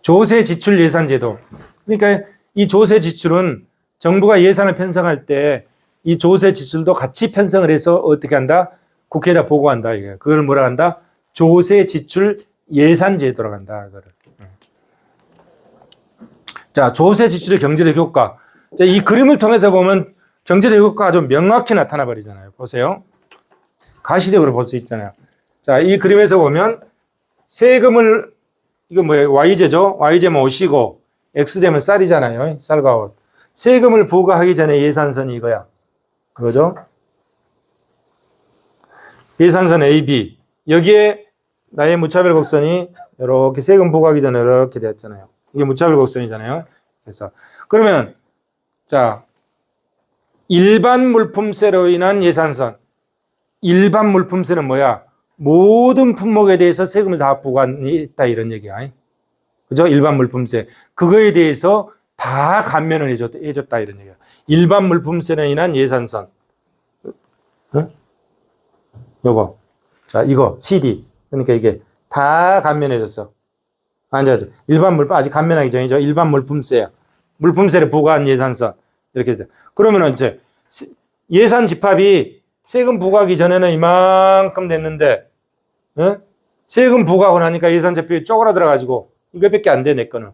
조세 지출 예산 제도. 그러니까 이 조세 지출은 정부가 예산을 편성할 때 이 조세 지출도 같이 편성을 해서 어떻게 한다? 국회에다 보고한다. 이게. 그걸 뭐라 한다? 조세 지출 예산 제도라고 한다. 그거를. 자, 조세 지출의 경제적 효과. 자, 이 그림을 통해서 보면 경제적 효과가 좀 명확히 나타나 버리잖아요. 보세요. 가시적으로 볼 수 있잖아요. 자, 이 그림에서 보면 세금을, 이거 뭐예요? Y제죠? Y제면 옷이고, X제면 쌀이잖아요. 쌀과 옷. 세금을 부과하기 전에 예산선이 이거야. 그거죠? 예산선 AB. 여기에 나의 무차별 곡선이 이렇게 세금 부과하기 전에 이렇게 되었잖아요. 이게 무차별 곡선이잖아요. 그래서, 그러면, 자, 일반 물품세로 인한 예산선. 일반 물품세는 뭐야? 모든 품목에 대해서 세금을 다 부과했다 이런 얘기야. 그죠? 일반 물품세. 그거에 대해서 다 감면을 해줬다 이런 얘기야. 일반 물품세로 인한 예산선. 응? 요거. 자, 이거 CD. 그러니까 이게 다 감면해줬어. 아니, 일반 물품 아직 감면하기 전이죠. 일반 물품세야. 물품세를 부과한 예산선. 이렇게 돼. 그러면은 이제 예산 집합이 세금 부과하기 전에는 이만큼 됐는데, 어? 세금 부과하고 나니까 예산 집합이 쪼그라들어가지고 이거밖에 안 돼, 내 거는.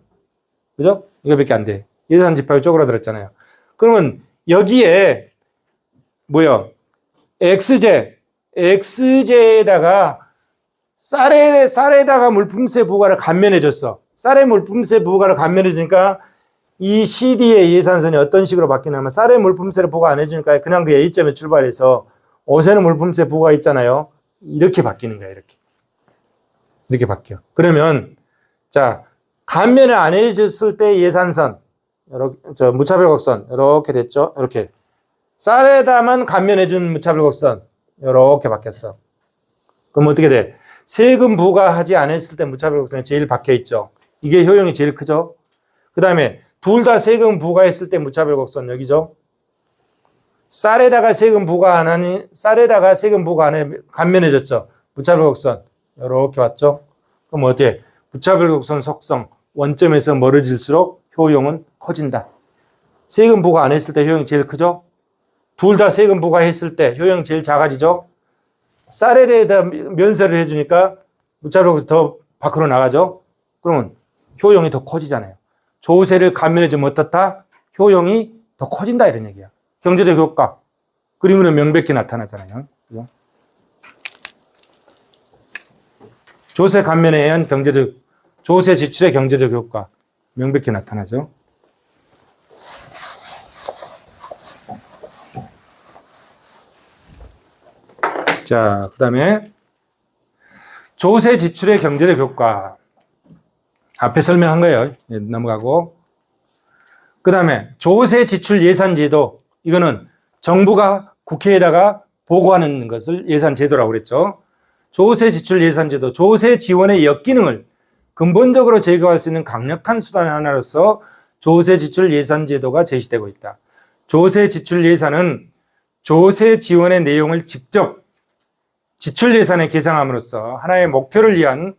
그죠? 이거밖에 안 돼. 예산 집합이 쪼그라들었잖아요. 그러면 여기에 뭐요? X제에다가 쌀에다가 물품세 부과를 감면해줬어. 쌀의 물품세 부과를 감면해주니까 이 CD의 예산선이 어떤 식으로 바뀌냐면 쌀의 물품세를 부과 안 해주니까 그냥 그 A점에 출발해서 옷에는 물품세 부과 있잖아요. 이렇게 바뀌는 거야, 이렇게. 이렇게 바뀌어. 그러면, 자, 감면을 안 해줬을 때 예산선, 이렇게, 무차별 곡선, 이렇게 됐죠? 이렇게. 쌀에다만 감면해준 무차별 곡선, 이렇게 바뀌었어. 그럼 어떻게 돼? 세금 부과하지 않았을 때 무차별 곡선이 제일 박혀 있죠. 이게 효용이 제일 크죠? 그 다음에, 둘 다 세금 부과했을 때 무차별 곡선, 여기죠? 쌀에다가 세금 부과 안 하니, 쌀에다가 세금 부과 안 해, 감면해줬죠. 무차별 곡선. 이렇게 왔죠. 그럼 어떻게? 무차별 곡선 속성, 원점에서 멀어질수록 효용은 커진다. 세금 부과 안 했을 때 효용이 제일 크죠? 둘 다 세금 부과했을 때 효용이 제일 작아지죠? 쌀에 대해서 면세를 해주니까 무차별 곡선 더 밖으로 나가죠? 그러면 효용이 더 커지잖아요. 조세를 감면해주면 어떻다? 효용이 더 커진다 이런 얘기야. 경제적 효과. 그림으로 명백히 나타나잖아요. 그죠? 조세 감면에 의한 조세 지출의 경제적 효과. 명백히 나타나죠. 자, 그 다음에 조세 지출의 경제적 효과. 앞에 설명한 거예요. 넘어가고. 그 다음에 조세 지출 예산 제도. 이거는 정부가 국회에다가 보고하는 것을 예산 제도라고 그랬죠. 조세 지출 예산 제도. 조세 지원의 역기능을 근본적으로 제거할 수 있는 강력한 수단 하나로서 조세 지출 예산 제도가 제시되고 있다. 조세 지출 예산은 조세 지원의 내용을 직접 지출 예산에 계상함으로써 하나의 목표를 위한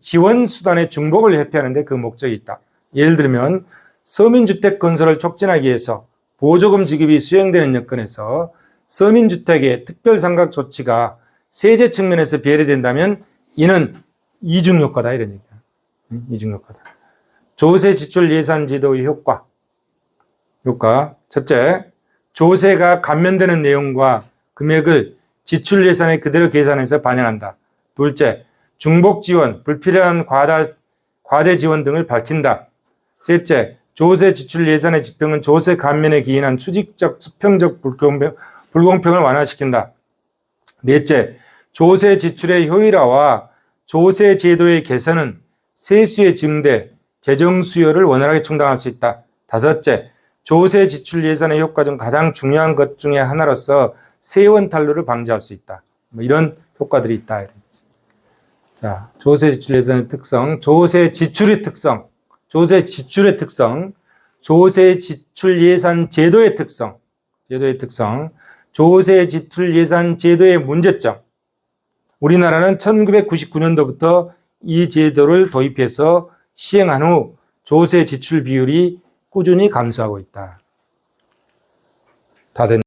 지원 수단의 중복을 회피하는 데 그 목적이 있다. 예를 들면 서민주택 건설을 촉진하기 위해서 보조금 지급이 수행되는 여건에서 서민주택의 특별상각 조치가 세제 측면에서 배려된다면 이는 이중효과다 이런 얘기야. 이중효과다. 조세 지출 예산 제도의 효과. 첫째, 조세가 감면되는 내용과 금액을 지출 예산에 그대로 계산해서 반영한다. 둘째, 중복 지원, 불필요한 과대 지원 등을 밝힌다. 셋째, 조세 지출 예산의 집행은 조세 감면에 기인한 수직적, 수평적 불공평을 완화시킨다. 넷째, 조세 지출의 효율화와 조세 제도의 개선은 세수의 증대, 재정 수요를 원활하게 충당할 수 있다. 다섯째, 조세 지출 예산의 효과 중 가장 중요한 것 중에 하나로서 세원 탈루를 방지할 수 있다. 이런 효과들이 있다. 자, 조세 지출 예산의 특성, 조세 지출의 특성, 조세 지출의 특성, 조세 지출 예산 제도의 특성, 조세 지출 예산 제도의 문제점. 우리나라는 1999년도부터 이 제도를 도입해서 시행한 후 조세 지출 비율이 꾸준히 감소하고 있다. 다 됐나요?